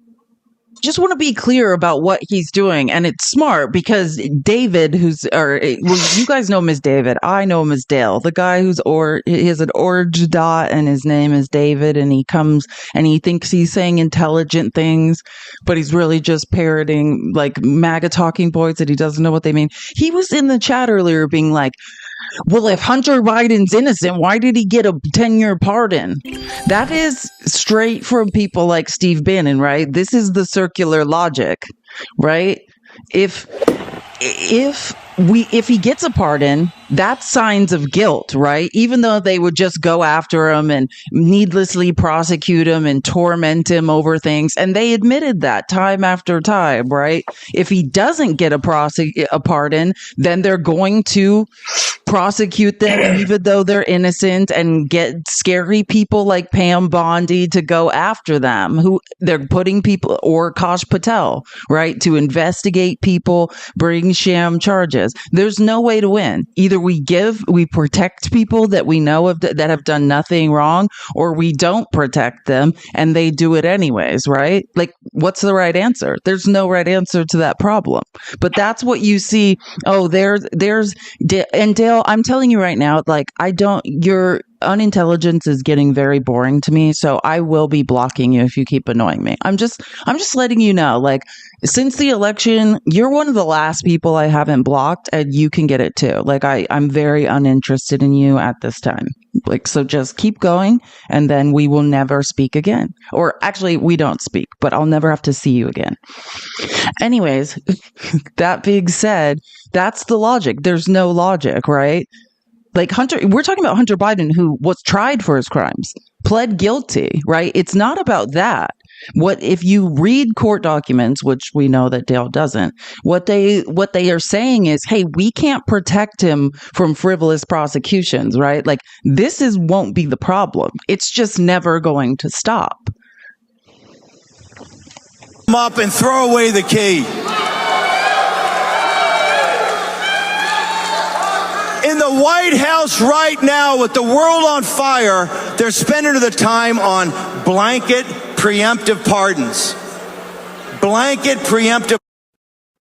A: Just want to be clear about what he's doing, and it's smart because David, you guys know him as David. I know him as Dale, the guy he has an orange dot and his name is David, and he comes and he thinks he's saying intelligent things, but he's really just parroting like MAGA talking points that he doesn't know what they mean. He was in the chat earlier being like, well, if Hunter Biden's innocent, why did he get a 10-year pardon? That is straight from people like Steve Bannon, right? This is the circular logic, right? If he gets a pardon, that's signs of guilt, right? Even though they would just go after him and needlessly prosecute him and torment him over things. And they admitted that time after time, right? If he doesn't get a pardon, then they're going to prosecute them even though they're innocent and get scary people like Pam Bondi to go after them, who they're putting people, or Kash Patel, right, to investigate people, bring sham charges. There's no way to win. Either we protect people that we know of that have done nothing wrong, or we don't protect them and they do it anyways, right? Like, what's the right answer? There's no right answer to that problem. But that's what you see. Oh, and Dale, I'm telling you right now, like, your unintelligence is getting very boring to me, so I will be blocking you if you keep annoying me. I'm just letting you know, like, since the election, you're one of the last people I haven't blocked, and you can get it too. Like, I'm very uninterested in you at this time. Like, so just keep going, and then we will never speak again. Or actually, we don't speak, but I'll never have to see you again. Anyways, that being said, that's the logic. There's no logic, right? Like we're talking about Hunter Biden, who was tried for his crimes, pled guilty, right? It's not about that. If you read court documents, which we know that Dale doesn't, what they are saying is, hey, we can't protect him from frivolous prosecutions, right? Like, won't be the problem. It's just never going to stop.
J: Come up and throw away the key. In the White House right now, with the world on fire, they're spending the time on blanket preemptive pardons. Blanket preemptive.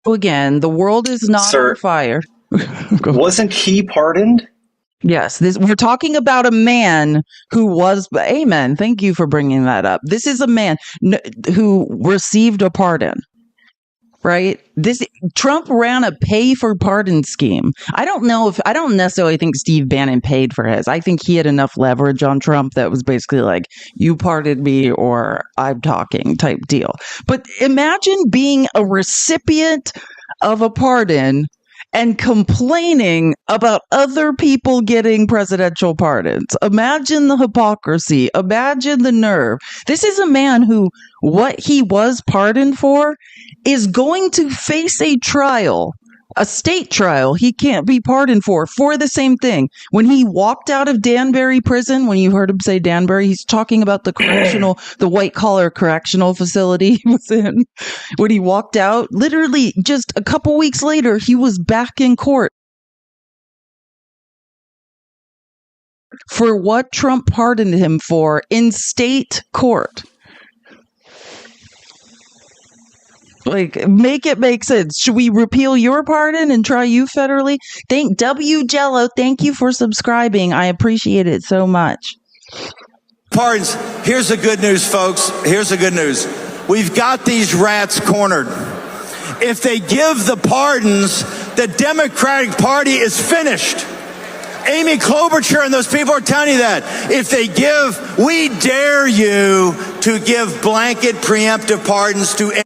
A: Again, the world is not on fire.
B: Wasn't he pardoned?
A: Yes, we're talking about a man who was. Amen. Thank you for bringing that up. This is a man who received a pardon. Right? Trump ran a pay for pardon scheme. I don't necessarily think Steve Bannon paid for his. I think he had enough leverage on Trump that was basically like, you pardon me or I'm talking type deal. But imagine being a recipient of a pardon and complaining about other people getting presidential pardons. Imagine the hypocrisy. Imagine the nerve. This is a man who, what he was pardoned for is going to face a trial, a state trial he can't be pardoned for the same thing. When he walked out of Danbury prison, when you heard him say Danbury, he's talking about the white collar correctional facility he was in. When he walked out, literally just a couple weeks later, he was back in court. for what Trump pardoned him for in state court. Like, make it make sense. Should we repeal your pardon and try you federally? Thank W Jello. Thank you for subscribing. I appreciate it so much.
J: Pardons. Here's the good news, folks. Here's the good news. We've got these rats cornered. If they give the pardons, the Democratic Party is finished. Amy Klobuchar and those people are telling you that. If they give, we dare you to give blanket preemptive pardons to.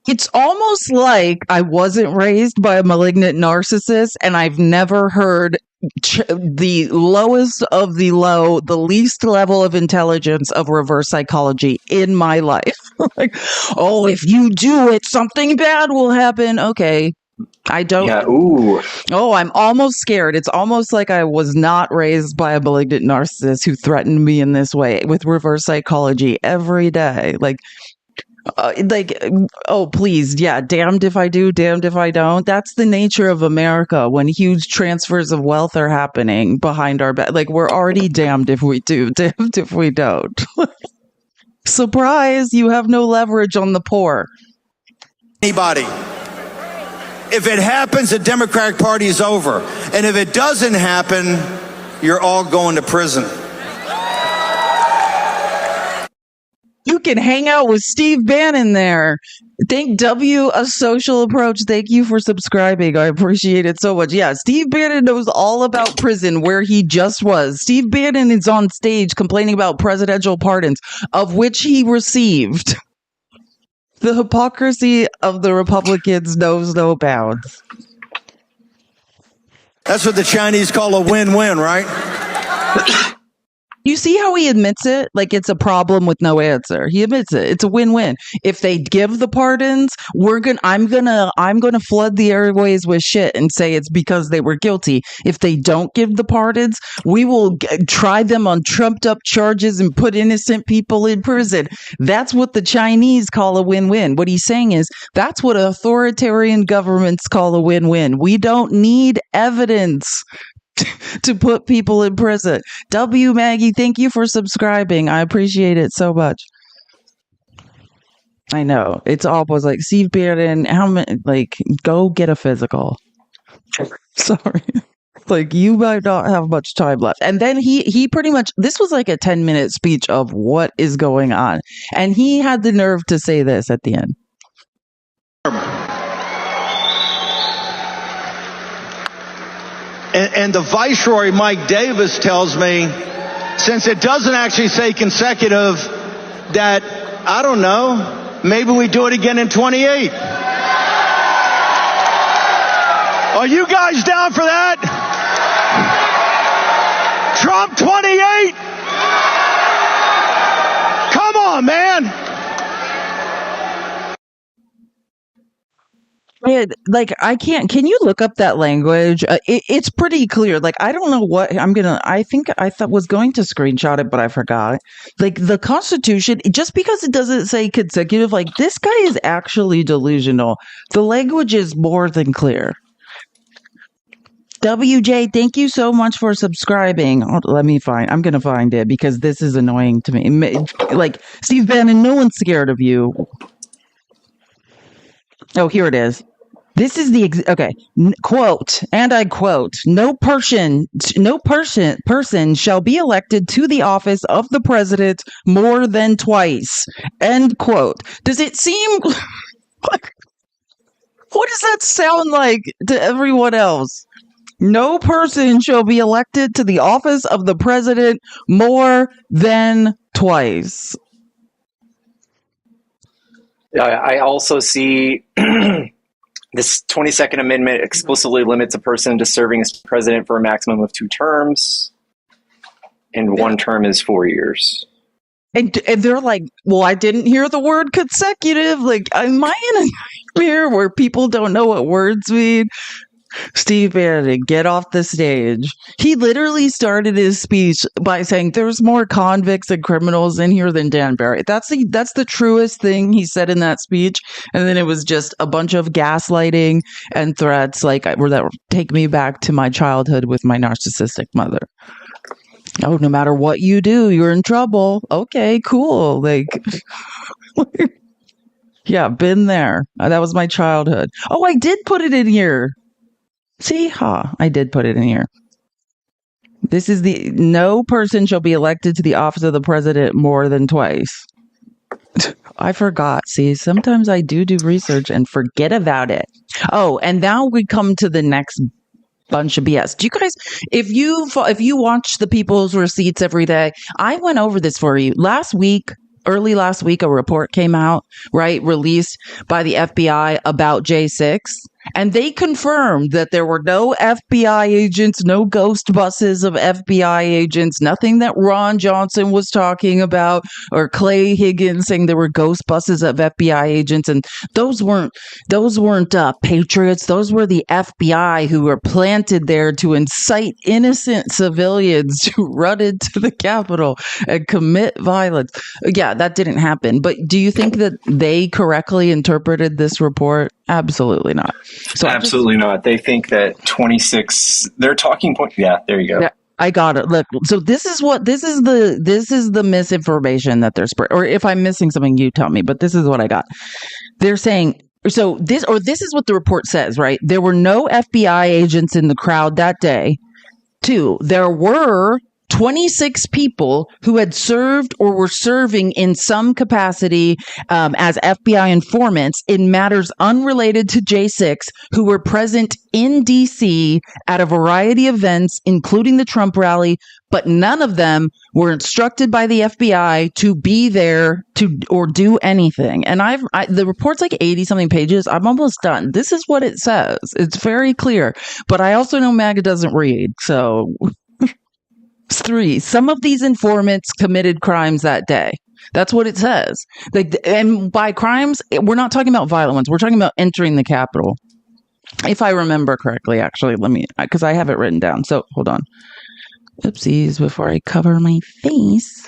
A: It's almost like I wasn't raised by a malignant narcissist, and I've never heard the lowest of the low, the least level of intelligence of reverse psychology in my life. Like, oh, if you do it, something bad will happen. Okay. I don't.
B: Yeah, ooh.
A: Oh, I'm almost scared. It's almost like I was not raised by a malignant narcissist who threatened me in this way with reverse psychology every day. Oh, please. Yeah. Damned if I do, damned if I don't. That's the nature of America when huge transfers of wealth are happening behind our back. Like, we're already damned if we do, damned if we don't. Surprise. You have no leverage on the poor.
J: Anybody. If it happens, the Democratic Party is over. And if it doesn't happen, you're all going to prison.
A: You can hang out with Steve Bannon there. Thank W, A Social Approach. Thank you for subscribing. I appreciate it so much. Yeah, Steve Bannon knows all about prison where he just was. Steve Bannon is on stage complaining about presidential pardons, of which he received. The hypocrisy of the Republicans knows no bounds.
J: That's what the Chinese call a win-win, right?
A: You see how he admits it? Like, it's a problem with no answer. He admits it. It's a win-win. If they give the pardons, I'm gonna flood the airways with shit and say it's because they were guilty. If they don't give the pardons, we will try them on trumped up charges and put innocent people in prison. That's what the Chinese call a win-win. What he's saying is that's what authoritarian governments call a win-win. We don't need evidence to put people in prison. W Maggie, thank you for subscribing. I appreciate it so much. I know it's almost like Steve Bannon. How many? Like, go get a physical. Sorry, like you might not have much time left. And then he pretty much, this was like a 10-minute speech of what is going on, and he had the nerve to say this at the end.
J: And the Viceroy, Mike Davis, tells me, since it doesn't actually say consecutive, that, I don't know, maybe we do it again in 28. Are you guys down for that? Trump 28? Come on, man.
A: Yeah, like I can't. Can you look up that language? It's pretty clear. Like, I don't know what I think I thought was going to screenshot it, but I forgot. Like, the Constitution, just because it doesn't say consecutive, like, this guy is actually delusional. The language is more than clear. WJ, thank you so much for subscribing. Let me find. I'm gonna find it because this is annoying to me. Like, Steve Bannon, no one's scared of you. Oh, here it is. This is the okay quote, and I quote: "No person shall be elected to the office of the president more than twice." End quote. Does it seem like, what does that sound like to everyone else? No person shall be elected to the office of the president more than twice.
B: I also see this 22nd Amendment explicitly limits a person to serving as president for a maximum of 2 terms, and 1 term is 4 years.
A: And they're like, well, I didn't hear the word consecutive. Like, am I in a nightmare where people don't know what words mean? Steve Bannon, get off the stage. He literally started his speech by saying there's more convicts and criminals in here than Dan Barry. That's the truest thing he said in that speech. And then it was just a bunch of gaslighting and threats like that take me back to my childhood with my narcissistic mother. Oh, no matter what you do, you're in trouble. Okay, cool. Like, yeah, been there. That was my childhood. Oh, I did put it in here. See, I did put it in here. This is no person shall be elected to the office of the president more than twice. I forgot. See, sometimes I do research and forget about it. Oh, and now we come to the next bunch of BS. Do you guys, if you watch the People's Receipts every day, I went over this for you early last week, a report came out, right, released by the FBI about J6. And they confirmed that there were no FBI agents, no ghost buses of FBI agents, nothing that Ron Johnson was talking about, or Clay Higgins saying there were ghost buses of FBI agents. And those weren't patriots. Those were the FBI who were planted there to incite innocent civilians to run into the Capitol and commit violence. Yeah, that didn't happen. But do you think that they correctly interpreted this report? Absolutely not. So
B: absolutely not. They think that 26, their talking point. Yeah, there you go.
A: Yeah, I got it. Look, so this is the misinformation that they're spreading. Or if I'm missing something, you tell me. But this is what I got. They're saying, so this is what the report says, right? There were no FBI agents in the crowd that day. 2, there were 26 people who had served or were serving in some capacity as FBI informants in matters unrelated to J6 who were present in D.C. at a variety of events, including the Trump rally, but none of them were instructed by the FBI to be there or do anything. And the report's like 80-something pages. I'm almost done. This is what it says. It's very clear. But I also know MAGA doesn't read, so... 3, some of these informants committed crimes that day. That's what it says. And by crimes, we're not talking about violent ones. We're talking about entering the Capitol. If I remember correctly, actually, because I have it written down. So hold on. Oopsies, before I cover my face.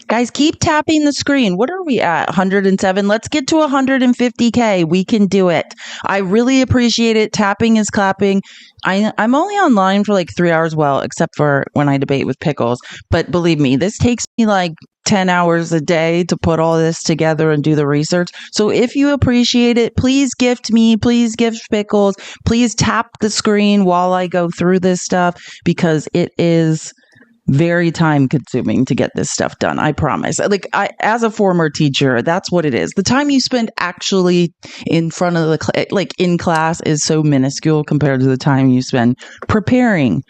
A: Guys, keep tapping the screen. What are we at? 107. Let's get to 150K. We can do it. I really appreciate it. Tapping is clapping. I'm only online for like 3 hours, well, except for when I debate with Pickles. But believe me, this takes me like 10 hours a day to put all this together and do the research. So if you appreciate it, please gift me, please gift Pickles, please tap the screen while I go through this stuff, because it is very time consuming to get this stuff done. I promise. As a former teacher, that's what it is. The time you spend actually in front of in class is so minuscule compared to the time you spend preparing.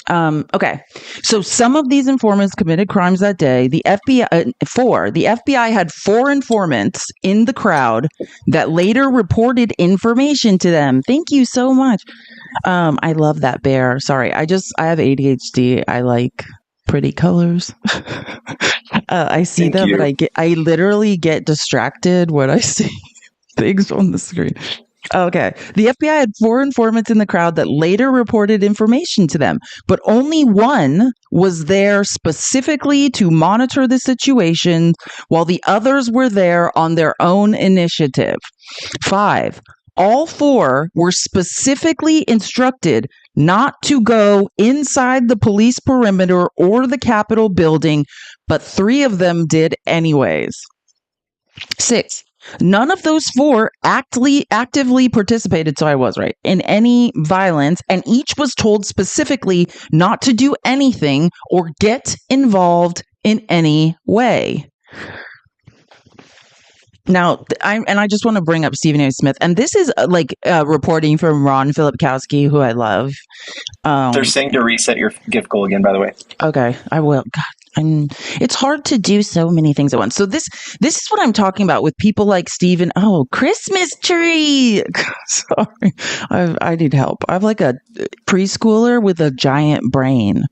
A: Okay. So some of these informants committed crimes that day. The FBI had 4 informants in the crowd that later reported information to them. Thank you so much. I love that bear. Sorry. I have ADHD. I like pretty colors. I see
B: Thank
A: them,
B: you.
A: but I literally get distracted when I see things on the screen. Okay. The FBI had 4 informants in the crowd that later reported information to them, but only one was there specifically to monitor the situation, while the others were there on their own initiative. 5. All 4 were specifically instructed not to go inside the police perimeter or the Capitol building, but 3 of them did anyways. 6. None of those 4 actively participated, so I was right, in any violence, and each was told specifically not to do anything or get involved in any way. Now, I just want to bring up Stephen A. Smith, and this is reporting from Ron Filipkowski, who I love.
B: They're saying to reset your gift goal again, by the way.
A: Okay, I will. God, it's hard to do so many things at once. So this is what I'm talking about with people like Stephen. Oh, Christmas tree. Sorry, I need help. I'm like a preschooler with a giant brain.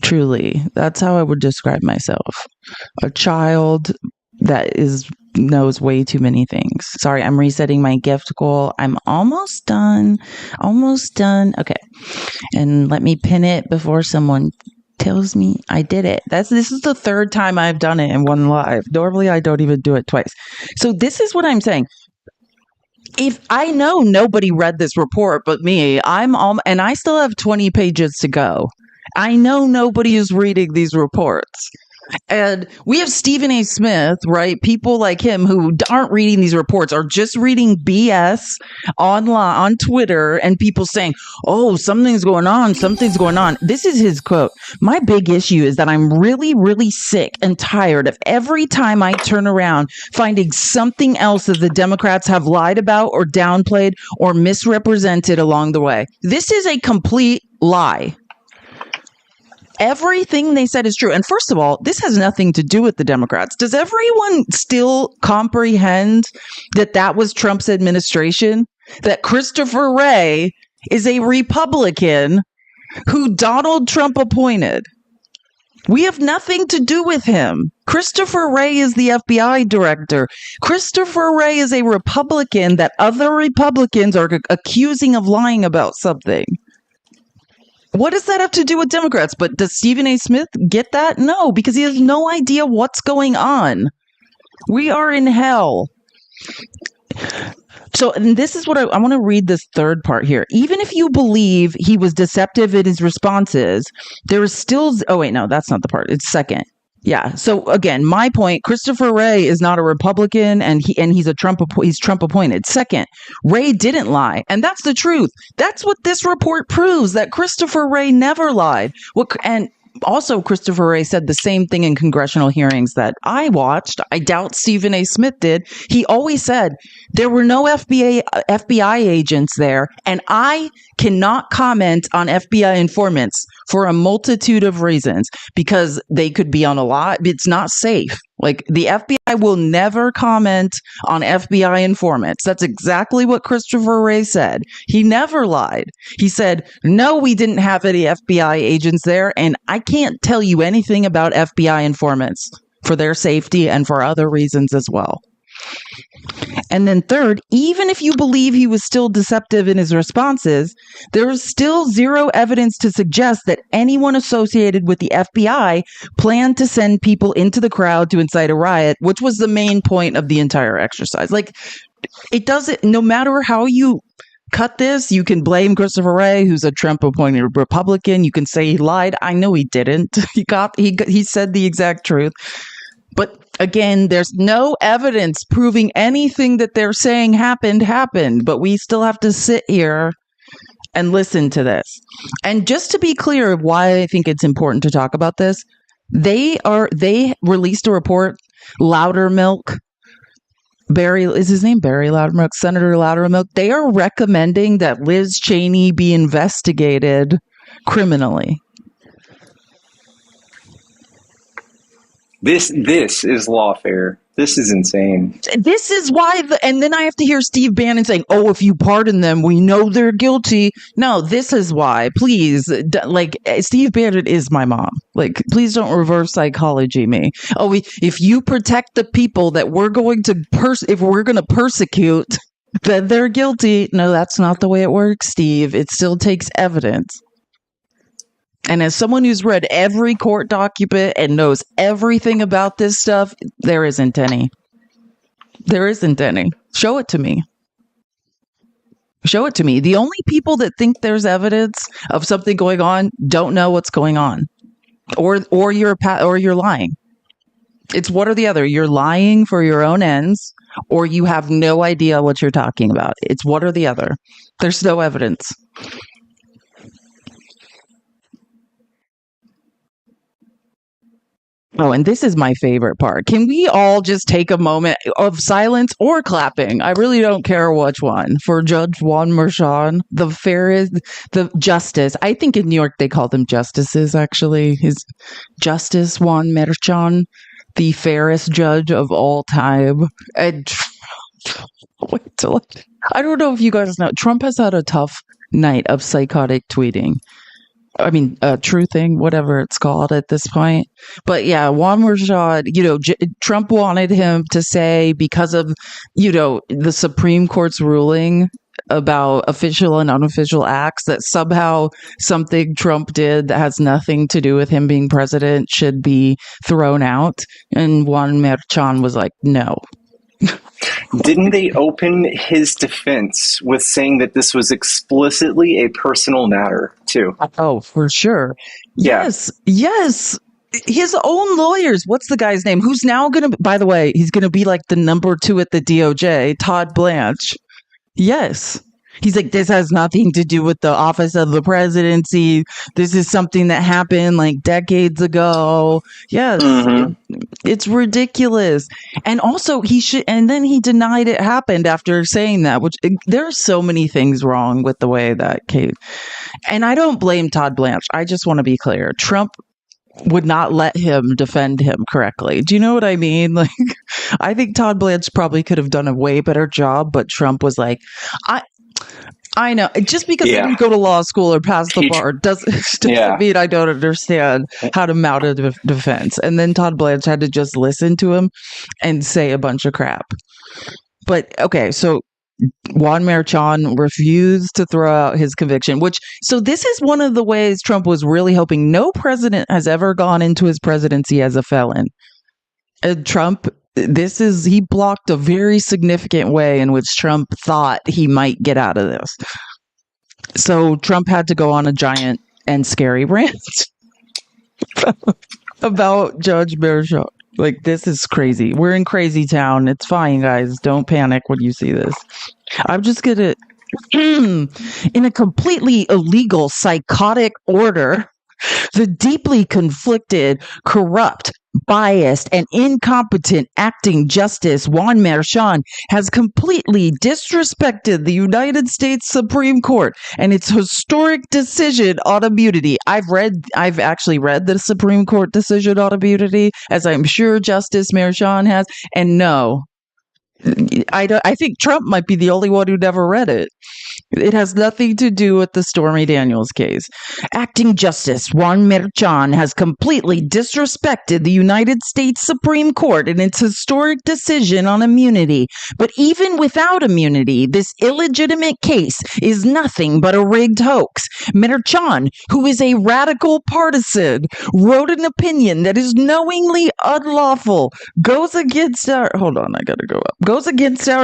A: Truly, that's how I would describe myself. A child that knows way too many things. Sorry, I'm resetting my gift goal. I'm almost done. Okay. And let me pin it before someone tells me I did it. This is the 3rd time I've done it in one live. Normally I don't even do it twice. So this is what I'm saying. If I know nobody read this report but me, and I still have 20 pages to go. I know nobody is reading these reports. And we have Stephen A. Smith, right? People like him who aren't reading these reports, are just reading BS online on Twitter, and people saying, oh, something's going on. Something's going on. This is his quote. My big issue is that I'm really, really sick and tired of every time I turn around finding something else that the Democrats have lied about or downplayed or misrepresented along the way. This is a complete lie. Everything they said is true. And first of all, this has nothing to do with the Democrats. Does everyone still comprehend that that was Trump's administration? That Christopher Wray is a Republican who Donald Trump appointed? We have nothing to do with him. Christopher Wray is the FBI director. Christopher Wray is a Republican that other Republicans are accusing of lying about something. What does that have to do with Democrats? But does Stephen A. Smith get that? No, because he has no idea what's going on. We are in hell. So, and this is what I want to read this third part here. Even if you believe he was deceptive in his responses, there is still, oh wait, no, that's not the part. It's second. Yeah. So again, my point, Christopher Wray is not a Republican, and he's he's Trump appointed. Second, Wray didn't lie. And that's the truth. That's what this report proves, that Christopher Wray never lied. And also, Christopher Wray said the same thing in congressional hearings that I watched. I doubt Stephen A. Smith did. He always said there were no FBI agents there, and I cannot comment on FBI informants for a multitude of reasons, because they could be on a lot. It's not safe. Like, the FBI will never comment on FBI informants. That's exactly what Christopher Wray said. He never lied. He said, no, we didn't have any FBI agents there, and I can't tell you anything about FBI informants for their safety and for other reasons as well. And then third, even if you believe he was still deceptive in his responses, there is still zero evidence to suggest that anyone associated with the FBI planned to send people into the crowd to incite a riot, which was the main point of the entire exercise. Like, it doesn't, no matter how you cut this, you can blame Christopher Wray, who's a Trump-appointed Republican. You can say he lied. I know he didn't. He said the exact truth. But again, there's no evidence proving anything that they're saying happened. But we still have to sit here and listen to this. And just to be clear why I think it's important to talk about this, they released a report, Loudermilk. Is his name Barry Loudermilk? Senator Loudermilk. They are recommending that Liz Cheney be investigated criminally.
B: This is lawfare. This is insane.
A: This is why, and then I have to hear Steve Bannon saying, oh, if you pardon them, we know they're guilty. No, this is why. Please, like, Steve Bannon is my mom. Like, please don't reverse psychology me. Oh, if you protect the people that we're going to if we're going to persecute, then they're guilty. No, that's not the way it works, Steve. It still takes evidence. And as someone who's read every court document and knows everything about this stuff, there isn't any. There isn't any. Show it to me. Show it to me. The only people that think there's evidence of something going on don't know what's going on, or you're lying. It's one or the other. You're lying for your own ends, or you have no idea what you're talking about. It's one or the other. There's no evidence. Oh, and this is my favorite part. Can we all just take a moment of silence or clapping? I really don't care which one. For Judge Juan Merchan, the justice. I think in New York they call them justices, actually. His Justice Juan Merchan, the fairest judge of all time. And wait till I don't know if you guys know, Trump has had a tough night of psychotic tweeting. I mean, truthing, whatever it's called at this point. But yeah, Juan Merchan, Trump wanted him to say, because of, the Supreme Court's ruling about official and unofficial acts, that somehow something Trump did that has nothing to do with him being president should be thrown out. And Juan Merchan was like, no.
B: Didn't they open his defense with saying that this was explicitly a personal matter, too?
A: Oh, for sure. Yes. Yes. His own lawyers. What's the guy's name? Who's now going to, by the way, he's going to be like the number 2 at the DOJ, Todd Blanche. Yes. He's like, this has nothing to do with the office of the presidency. This is something that happened like decades ago. Yes. It's ridiculous. And also and then he denied it happened after saying that, which there are so many things wrong with the way that case. And I don't blame Todd Blanche. I just want to be clear. Trump would not let him defend him correctly. Do you know what I mean? Like, I think Todd Blanche probably could have done a way better job, but Trump was like, I know. Just because I didn't go to law school or pass the bar doesn't mean I don't understand how to mount a defense. And then Todd Blanche had to just listen to him and say a bunch of crap. But okay, so Juan Merchan refused to throw out his conviction, so this is one of the ways Trump was really hoping. No president has ever gone into his presidency as a felon. Trump, he blocked a very significant way in which Trump thought he might get out of this. So Trump had to go on a giant and scary rant about Judge Merchan. Like, this is crazy. We're in crazy town. It's fine, guys. Don't panic when you see this. I'm just gonna, in a completely illegal, psychotic order, the deeply conflicted, corrupt, biased, and incompetent acting justice Juan Merchan has completely disrespected the United States Supreme Court and its historic decision on immunity. I've actually read the Supreme Court decision on immunity, as I'm sure Justice Merchan has, and no, I think Trump might be the only one who never read it. It has nothing to do with the Stormy Daniels case. Acting Justice Juan Merchan has completely disrespected the United States Supreme Court in its historic decision on immunity. But even without immunity, this illegitimate case is nothing but a rigged hoax. Merchan, who is a radical partisan, wrote an opinion that is knowingly unlawful, goes against our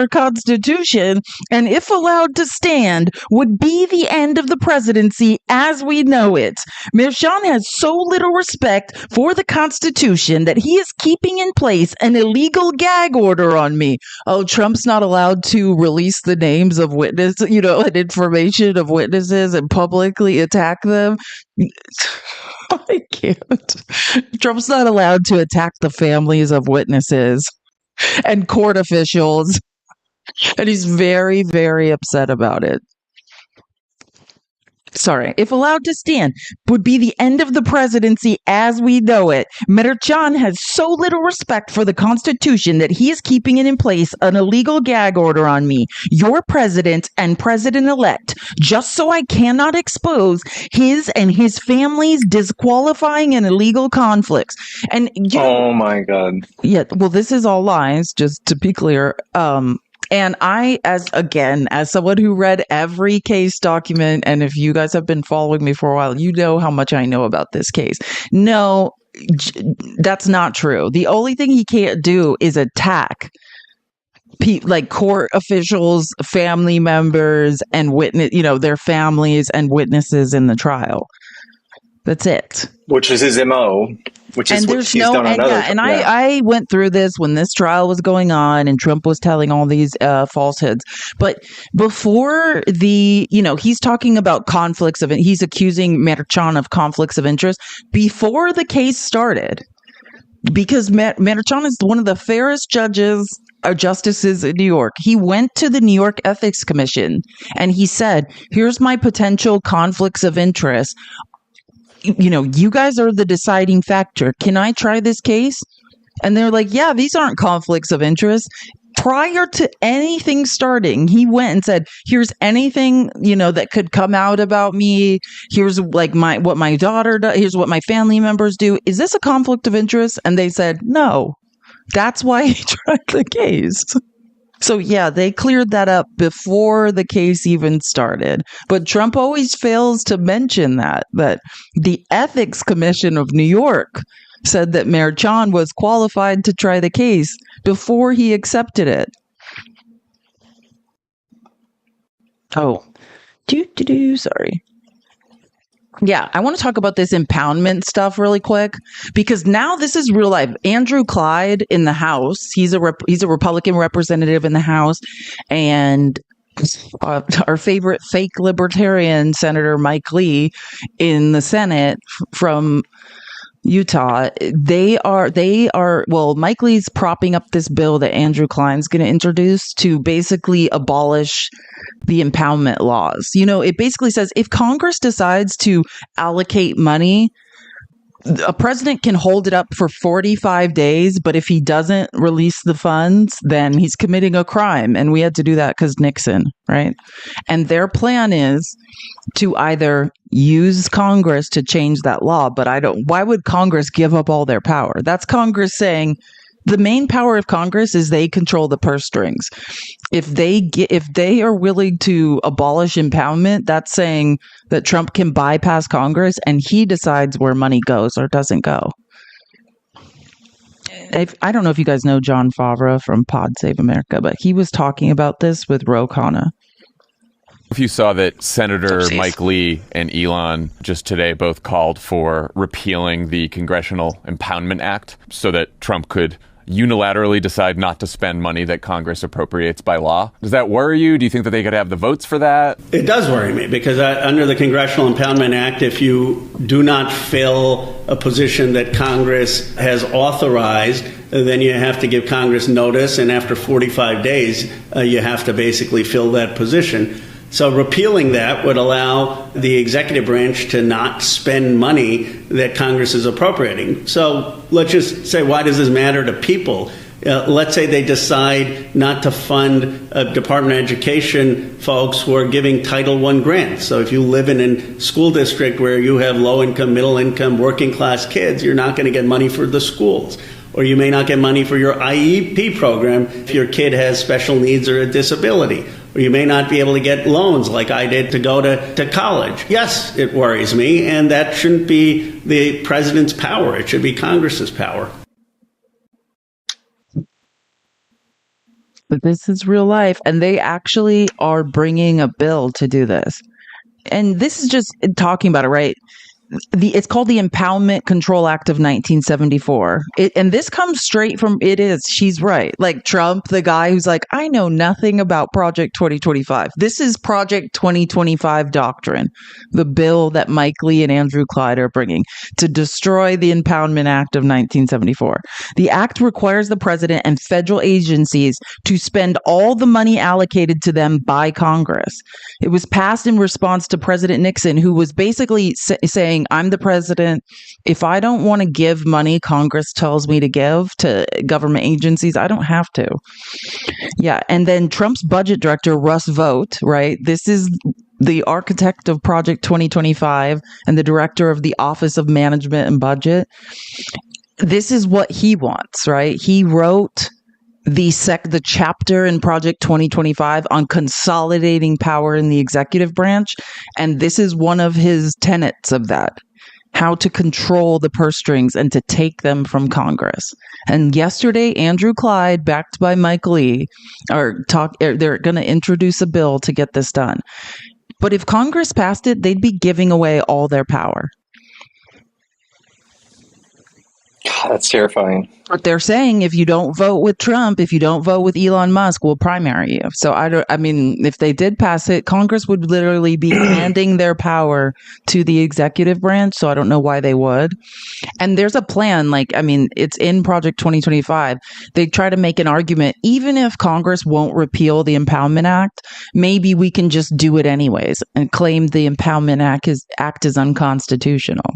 A: Constitution, and if allowed to stand, would be the end of the presidency as we know it. Merchan has so little respect for the Constitution that he is keeping in place an illegal gag order on me. Oh, Trump's not allowed to release the names of witnesses, and information of witnesses and publicly attack them. I can't. Trump's not allowed to attack the families of witnesses and court officials. And he's very, very upset about it. Sorry, if allowed to stand, would be the end of the presidency as we know it. Merchan has so little respect for the Constitution that he is keeping it in place an illegal gag order on me, your president and president-elect, just so I cannot expose his and his family's disqualifying and illegal conflicts. And
B: oh my God.
A: Yeah, well, this is all lies, just to be clear. And I, as someone who read every case document, and if you guys have been following me for a while, you know how much I know about this case. No, that's not true. The only thing he can't do is attack like court officials, family members, and their families and witnesses in the trial. That's it.
B: Which is his MO. Which is what he's done on other.
A: I went through this when this trial was going on and Trump was telling all these falsehoods. But before he's talking about conflicts of, he's accusing Merchan of conflicts of interest before the case started. Because Merchan is one of the fairest justices in New York. He went to the New York Ethics Commission and he said, here's my potential conflicts of interest. You guys are the deciding factor. Can I try this case? And they're like, yeah, these aren't conflicts of interest. Prior to anything starting, he went and said, here's anything, that could come out about me. Here's like what my daughter does. Here's what my family members do. Is this a conflict of interest? And they said, no. That's why he tried the case. So yeah, they cleared that up before the case even started. But Trump always fails to mention that the Ethics Commission of New York said that Merchan was qualified to try the case before he accepted it. Oh, sorry. Yeah, I want to talk about this impoundment stuff really quick because now this is real life. Andrew Clyde in the House, he's a Republican representative in the House, and our favorite fake libertarian Senator Mike Lee in the Senate from Utah. Well, Mike Lee's propping up this bill that Andrew Klein's going to introduce to basically abolish the impoundment laws. It basically says if Congress decides to allocate money, a president can hold it up for 45 days, but if he doesn't release the funds, then he's committing a crime. And we had to do that because Nixon, right? And their plan is to either use Congress to change that law, but why would Congress give up all their power? That's Congress saying the main power of Congress is they control the purse strings. If they are willing to abolish impoundment, that's saying that Trump can bypass Congress and he decides where money goes or doesn't go. I don't know if you guys know John Favreau from Pod Save America, but he was talking about this with Ro Khanna.
K: If you saw that Senator Mike Lee and Elon just today both called for repealing the Congressional Impoundment Act so that Trump could unilaterally decide not to spend money that Congress appropriates by law. Does that worry you? Do you think that they could have the votes for that?
L: It does worry me because under the Congressional Impoundment Act, if you do not fill a position that Congress has authorized, then you have to give Congress notice, and after 45 days, you have to basically fill that position. So repealing that would allow the executive branch to not spend money that Congress is appropriating. So let's just say, why does this matter to people? Let's say they decide not to fund Department of Education folks who are giving Title I grants. So if you live in a school district where you have low income, middle income, working class kids, you're not going to get money for the schools. Or you may not get money for your IEP program if your kid has special needs or a disability. Or you may not be able to get loans like I did to go to college. Yes, it worries me, and that shouldn't be the president's power. It should be Congress's power.
A: But this is real life, and they actually are bringing a bill to do this. And this is just talking about it, right? It's called the Impoundment Control Act of 1974. And this comes straight from, she's right. Like Trump, the guy who's like, I know nothing about Project 2025. This is Project 2025 doctrine, the bill that Mike Lee and Andrew Clyde are bringing to destroy the Impoundment Act of 1974. The act requires the president and federal agencies to spend all the money allocated to them by Congress. It was passed in response to President Nixon, who was basically saying, I'm the president. If I don't want to give money Congress tells me to give to government agencies, I don't have to. Yeah. And then Trump's budget director, Russ Vought, right? This is the architect of Project 2025 and the director of the Office of Management and Budget. This is what he wants, right? He wrote the chapter in Project 2025 on consolidating power in the executive branch. And this is one of his tenets of that, how to control the purse strings and to take them from Congress. And yesterday, Andrew Clyde, backed by Mike Lee, they're going to introduce a bill to get this done. But if Congress passed it, they'd be giving away all their power.
B: God, that's terrifying.
A: But they're saying if you don't vote with Trump, if you don't vote with Elon Musk, we'll primary you. So if they did pass it, Congress would literally be handing their power to the executive branch. So I don't know why they would. And there's a plan, it's in Project 2025. They try to make an argument, even if Congress won't repeal the Impoundment Act, maybe we can just do it anyways and claim the Impoundment Act is unconstitutional.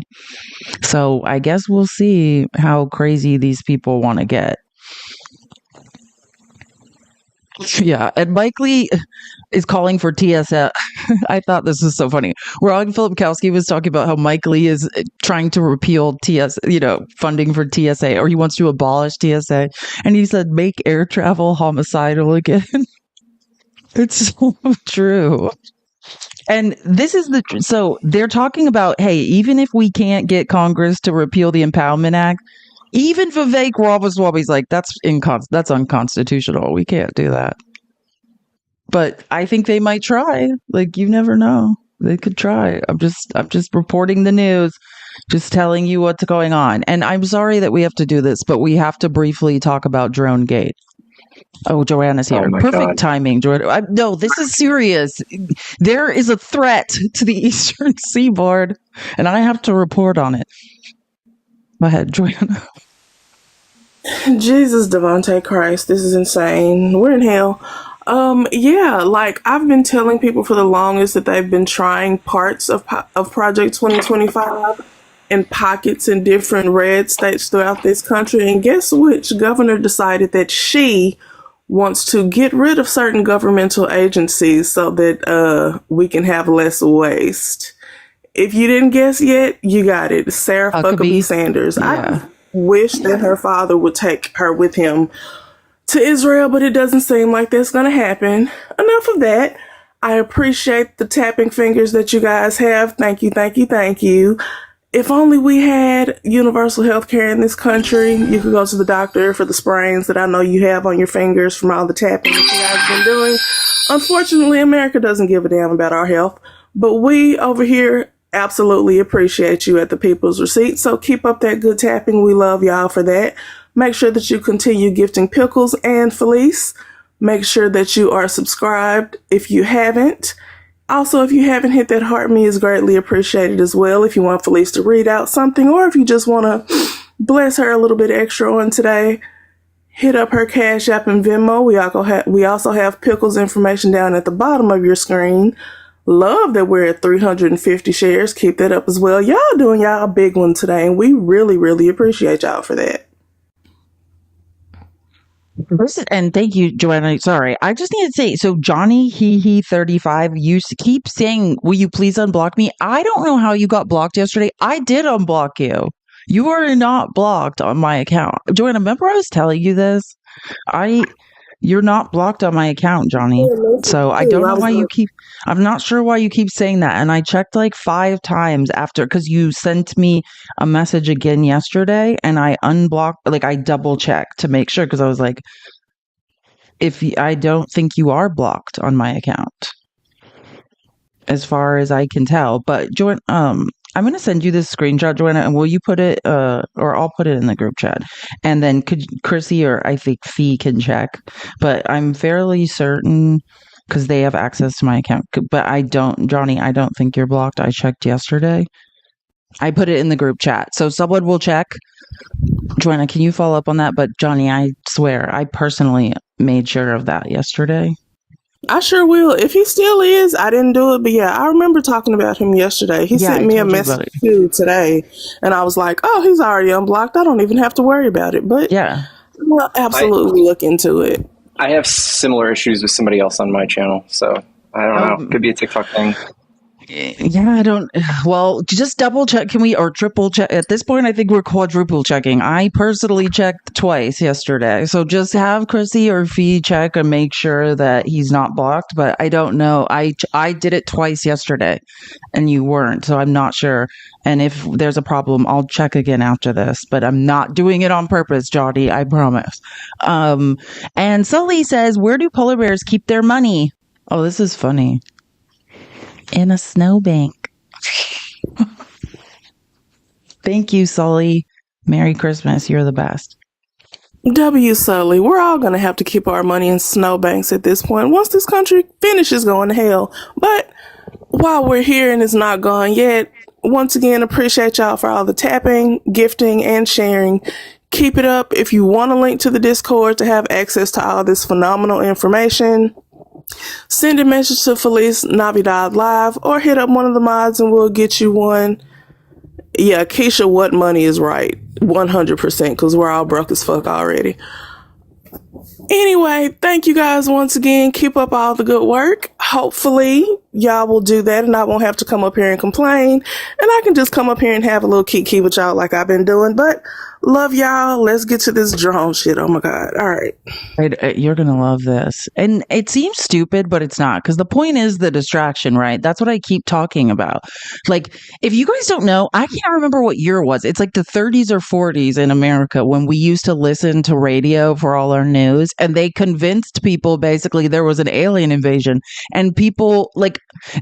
A: So I guess we'll see how crazy these people want to get. Yeah, and Mike Lee is calling for TSA. I thought this was so funny. Ron Filipkowski was talking about how Mike Lee is trying to repeal funding for TSA, or he wants to abolish TSA. And he said, make air travel homicidal again. It's so true. And this is so they're talking about, hey, even if we can't get Congress to repeal the Impoundment Act, even Vivek Ramaswamy's like, that's unconstitutional. We can't do that. But I think they might try. You never know. They could try. I'm just reporting the news, just telling you what's going on. And I'm sorry that we have to do this, but we have to briefly talk about Drone Gate. Oh, Joanna's here.
B: Oh
A: Perfect
B: God.
A: timing, Joanna. No, this is serious. There is a threat to the eastern seaboard, and I have to report on it. Go ahead, Joanna.
H: Jesus, Devontae Christ, this is insane. We're in hell. Yeah, like I've been telling people for the longest that they've been trying parts of Project 2025 in pockets in different red states throughout this country. And guess which governor decided that she wants to get rid of certain governmental agencies so that we can have less waste. If you didn't guess yet, you got it. Sarah Huckabee Sanders.
A: Yeah.
H: I wish that her father would take her with him to Israel, but it doesn't seem like that's going to happen. Enough of that. I appreciate the tapping fingers that you guys have. Thank you, thank you, thank you. If only we had universal health care in this country, you could go to the doctor for the sprains that I know you have on your fingers from all the tapping that you guys have been doing. Unfortunately, America doesn't give a damn about our health, but we over here absolutely appreciate you at the People's Receipt. So keep up that good tapping. We love y'all for that. Make sure that you continue gifting Pickles and Felice. Make sure that you are subscribed if you haven't. Also, if you haven't hit that heart, me is greatly appreciated as well. If you want Felice to read out something, or if you just want to bless her a little bit extra on today, hit up her Cash App and Venmo. We also have Pickles information down at the bottom of your screen. Love that we're at 350 shares. Keep that up as well. Y'all doing y'all a big one today, and we really, really appreciate y'all for that.
A: And thank you, Joanna. Sorry, I just need to say, so Johnny he 35, you keep saying, will you please unblock me? I don't know how you got blocked yesterday. I did unblock you. You are not blocked on my account. Joanna, remember I was telling you this? You're not blocked on my account, Johnny. So I don't know why you keep, I'm not sure why you keep saying that. And I checked like 5 times after, because you sent me a message again yesterday and I unblocked, like I double checked to make sure, because I was like, I don't think you are blocked on my account, as far as I can tell. But Joanna, I'm going to send you this screenshot, Joanna, and will you put it, or I'll put it in the group chat. And then could Chrissy or I think Fee can check. But I'm fairly certain, because they have access to my account. But Johnny, I don't think you're blocked. I checked yesterday. I put it in the group chat. So someone will check. Joanna, can you follow up on that? But Johnny, I swear, I personally made sure of that yesterday.
H: I sure will. If he still is, I didn't do it. But yeah, I remember talking about him yesterday. He sent me a message too today. And I was like, oh, he's already unblocked. I don't even have to worry about it. But yeah, we'll absolutely look into it.
B: I have similar issues with somebody else on my channel. So I don't know. Could be a TikTok thing.
A: Yeah, I don't. Well, just double check. Can we, or triple check? At this point, I think we're quadruple checking. I personally checked twice yesterday. So just have Chrissy or Fee check and make sure that he's not blocked. But I don't know. I did it twice yesterday and you weren't. So I'm not sure. And if there's a problem, I'll check again after this. But I'm not doing it on purpose, Johnny. I promise. And Sully says, where do polar bears keep their money? Oh, this is funny. In a snowbank. Thank you, Sully. Merry Christmas. You're the best.
H: W. Sully, we're all going to have to keep our money in snowbanks at this point once this country finishes going to hell. But while we're here and it's not gone yet, once again, appreciate y'all for all the tapping, gifting, and sharing. Keep it up. If you want a link to the Discord to have access to all this phenomenal information, send a message to Felice Navidad Live or hit up one of the mods and we'll get you one. Yeah, Keisha, what money is right? 100%, because we're all broke as fuck already. Anyway, thank you guys once again. Keep up all the good work. Hopefully, y'all will do that and I won't have to come up here and complain. And I can just come up here and have a little kiki with y'all like I've been doing. But Love y'all. Let's get to this drone shit. Oh my God. All right.
A: You're going to love this. And it seems stupid, but it's not. Because the point is the distraction, right? That's what I keep talking about. Like, if you guys don't know, I can't remember what year it was. It's like the 30s or 40s in America when we used to listen to radio for all our news. And they convinced people basically there was an alien invasion. And people, like,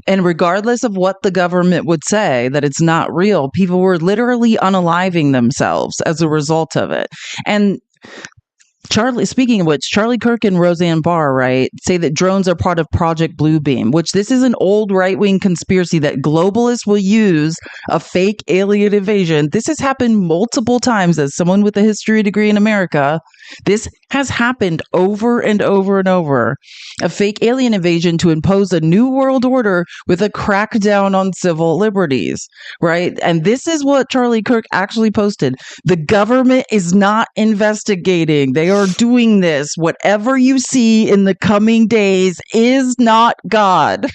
A: and regardless of what the government would say, that it's not real, people were literally unaliving themselves as a result of it. And speaking of which, Charlie Kirk and Roseanne Barr, right, say that drones are part of Project Bluebeam, which this is an old right-wing conspiracy that globalists will use a fake alien invasion. This has happened multiple times. As someone with a history degree in America, this has happened over and over and over. A fake alien invasion to impose a new world order with a crackdown on civil liberties, right? And this is what Charlie Kirk actually posted. The government is not investigating. They are doing this. Whatever you see in the coming days is not God.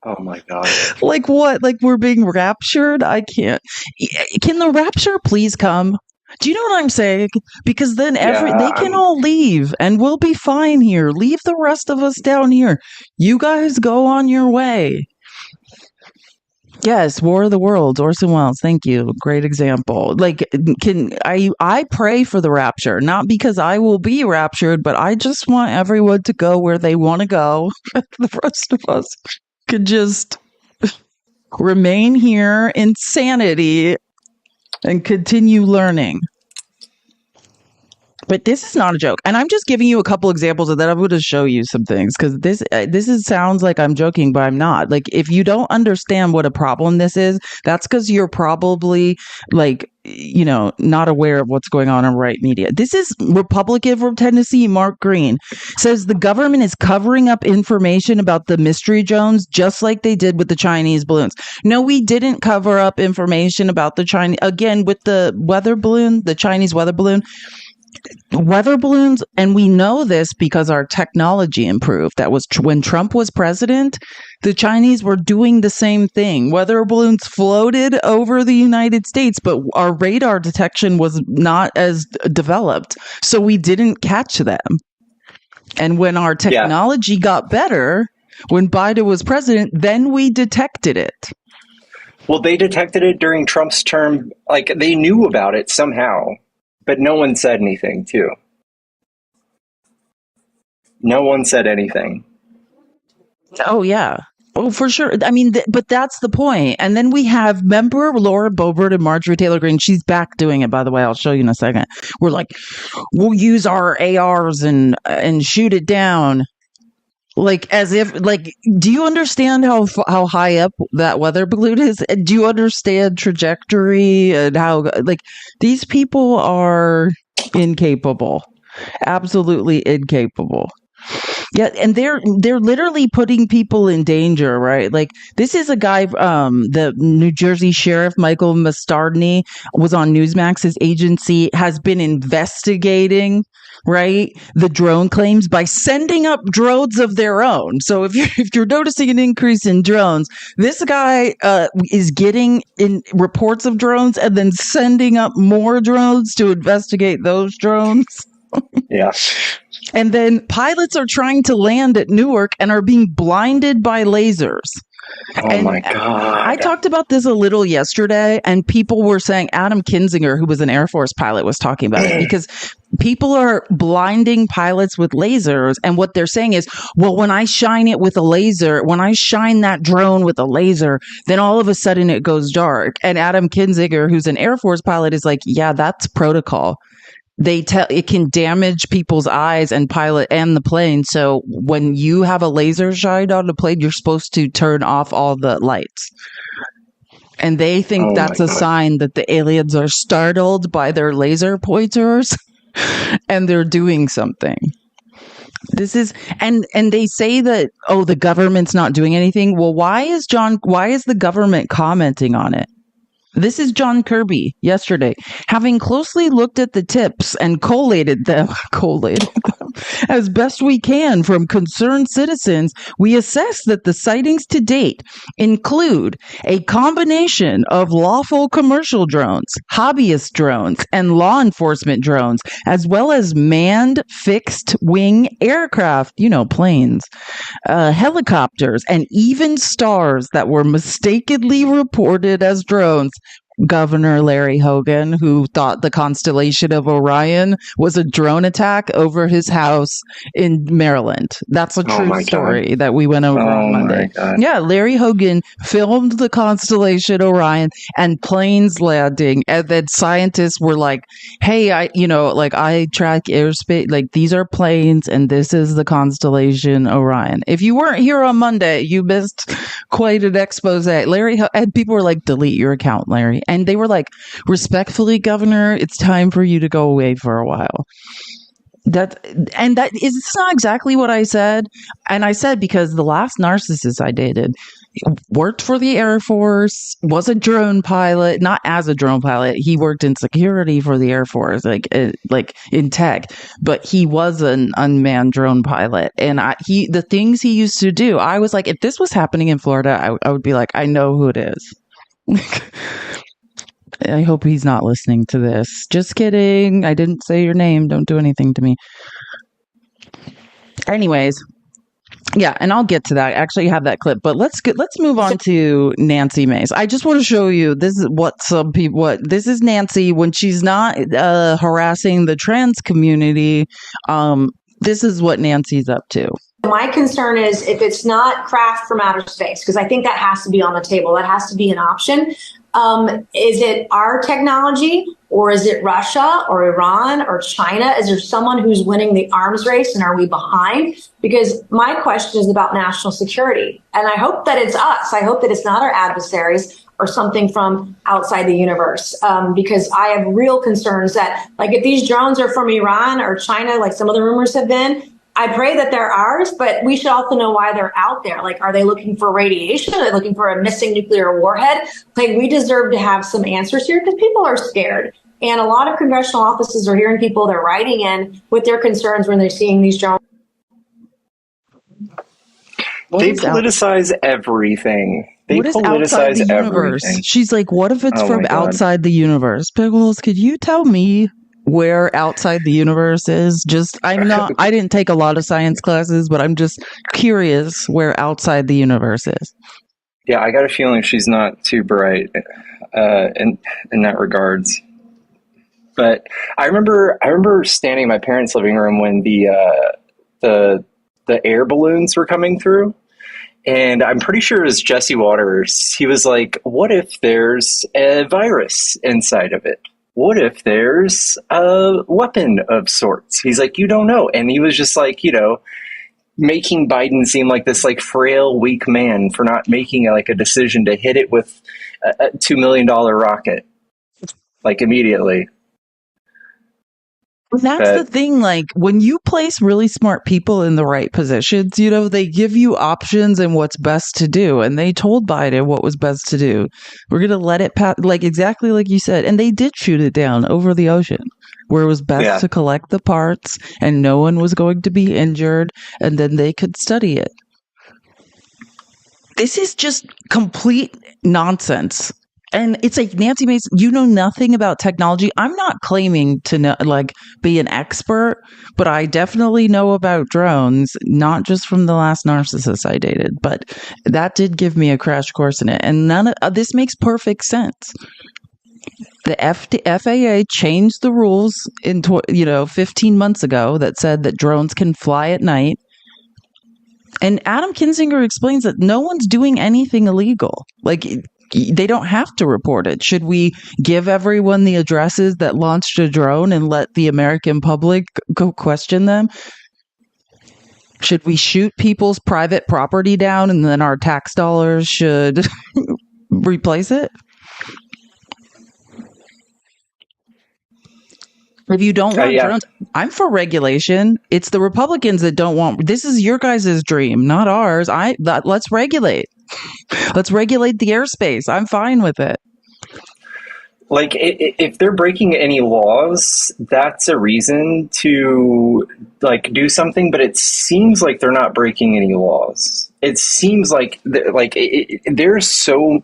B: Oh my God.
A: Like what? Like we're being raptured? I can't. Can the rapture please come? Do you know what I'm saying? Because then they can all leave and we'll be fine here. Leave the rest of us down here. You guys go on your way. Yes, War of the Worlds, Orson Welles. Thank you. Great example. Like, I pray for the rapture, not because I will be raptured, but I just want everyone to go where they want to go. The rest of us could just remain here in sanity and continue learning. But this is not a joke. And I'm just giving you a couple examples of that. I'm going to show you some things because this sounds like I'm joking, but I'm not. Like, if you don't understand what a problem this is, that's because you're probably like, you know, not aware of what's going on in right media. This is Republican from Tennessee, Mark Green, says the government is covering up information about the mystery drones just like they did with the Chinese balloons. No, we didn't cover up information about the Chinese, again, with the weather balloon, the Chinese weather balloons, and we know this because our technology improved. That was when Trump was president. The Chinese were doing the same thing. Weather balloons floated over the United States, but our radar detection was not as developed, so we didn't catch them. And when our technology got better, when Biden was president, then we detected it.
B: Well, they detected it during Trump's term. Like, they knew about it somehow. But no one said anything, too. No one said anything.
A: Oh, yeah. Oh, for sure. I mean, but that's the point. And then we have, remember Laura Boebert and Marjorie Taylor Greene? She's back doing it, by the way. I'll show you in a second. We're like, we'll use our ARs and shoot it down. Like, as if, like, do you understand how high up that weather balloon is? Do you understand trajectory and how, like, these people are incapable, absolutely incapable. Yeah, and they're literally putting people in danger, right? Like, this is a guy, the New Jersey sheriff, Michael Mastardny, was on Newsmax. His agency has been investigating, right, the drone claims by sending up drones of their own. So if you're noticing an increase in drones, this guy is getting in reports of drones and then sending up more drones to investigate those drones.
B: Yeah.
A: And then pilots are trying to land at Newark and are being blinded by lasers.
B: Oh my God.
A: I talked about this a little yesterday, and people were saying, Adam Kinzinger, who was an Air Force pilot, was talking about it because people are blinding pilots with lasers. And what they're saying is, well, when I shine it with a laser, when I shine that drone with a laser, then all of a sudden it goes dark. And Adam Kinzinger, who's an Air Force pilot, is like, yeah, that's protocol. It can damage people's eyes and pilot and the plane. So when you have a laser shined on a plane, you're supposed to turn off all the lights. And they think that's a sign that the aliens are startled by their laser pointers and they're doing something. This is, and they say that, oh, the government's not doing anything. Well, why is the government commenting on it? This is John Kirby yesterday, having closely looked at the tips and collated them As best we can from concerned citizens, we assess that the sightings to date include a combination of lawful commercial drones, hobbyist drones, and law enforcement drones, as well as manned fixed-wing aircraft, planes, helicopters, and even stars that were mistakenly reported as drones. Governor Larry Hogan, who thought the constellation of Orion was a drone attack over his house in Maryland. That's a true story that we went over on Monday. Yeah, Larry Hogan filmed the constellation Orion and planes landing, and then scientists were like, hey, I track airspace, like these are planes and this is the constellation Orion. If you weren't here on Monday, you missed quite an expose. And people were like, delete your account, Larry. And they were like, respectfully, Governor, it's time for you to go away for a while. It's not exactly what I said. And I said, because the last narcissist I dated worked for the Air Force, was a drone pilot, not as a drone pilot. He worked in security for the Air Force, like in tech, but he was an unmanned drone pilot. And the things he used to do, I was like, if this was happening in Florida, I would be like, I know who it is. I hope he's not listening to this. Just kidding. I didn't say your name. Don't do anything to me. Anyways, yeah, and I'll get to that. Actually, you have that clip, but let's move on to Nancy Mace. I just want to show you this is this is Nancy when she's not harassing the trans community. This is what Nancy's up to.
M: My concern is if it's not craft from outer space, because I think that has to be on the table. That has to be an option. Is it our technology, or is it Russia or Iran or China? Is there someone who's winning the arms race, and are we behind? Because my question is about national security. And I hope that it's us. I hope that it's not our adversaries or something from outside the universe, because I have real concerns that, like, if these drones are from Iran or China, like some of the rumors have been, I pray that they're ours, but we should also know why they're out there. Like, are they looking for radiation? Are they looking for a missing nuclear warhead? Like, we deserve to have some answers here because people are scared. And a lot of congressional offices are hearing people, they're writing in with their concerns when they're seeing these drones.
B: They politicize everything. They politicize everything.
A: She's like, what if it's from outside the universe? Pickles, could you tell me where outside the universe is? I didn't take a lot of science classes, but I'm just curious where outside the universe is.
B: Yeah, I got a feeling she's not too bright in that regards. But I remember standing in my parents' living room when the air balloons were coming through. And I'm pretty sure it was Jesse Waters. He was like, what if there's a virus inside of it? What if there's a weapon of sorts? He's like, you don't know. And he was just like, making Biden seem like this like frail, weak man for not making a decision to hit it with a $2 million rocket, like immediately.
A: That's the thing, like when you place really smart people in the right positions, they give you options and what's best to do. And they told Biden what was best to do. We're going to let it pass, like exactly like you said. And they did shoot it down over the ocean where it was best to collect the parts and no one was going to be injured. And then they could study it. This is just complete nonsense. And it's like, Nancy Mace, you know nothing about technology. I'm not claiming to know, be an expert, but I definitely know about drones, not just from the last narcissist I dated, but that did give me a crash course in it. And none of this makes perfect sense. The FAA changed the rules in 15 months ago that said that drones can fly at night. And Adam Kinzinger explains that no one's doing anything illegal. They don't have to report it. Should we give everyone the addresses that launched a drone and let the American public go question them? Should we shoot people's private property down and then our tax dollars should replace it? If you don't want drones, I'm for regulation. It's the Republicans that don't want. This is your guys' dream, not ours. Let's regulate. Let's regulate the airspace. I'm fine with it.
B: Like, if they're breaking any laws, that's a reason to like do something. But it seems like they're not breaking any laws. It seems like there's so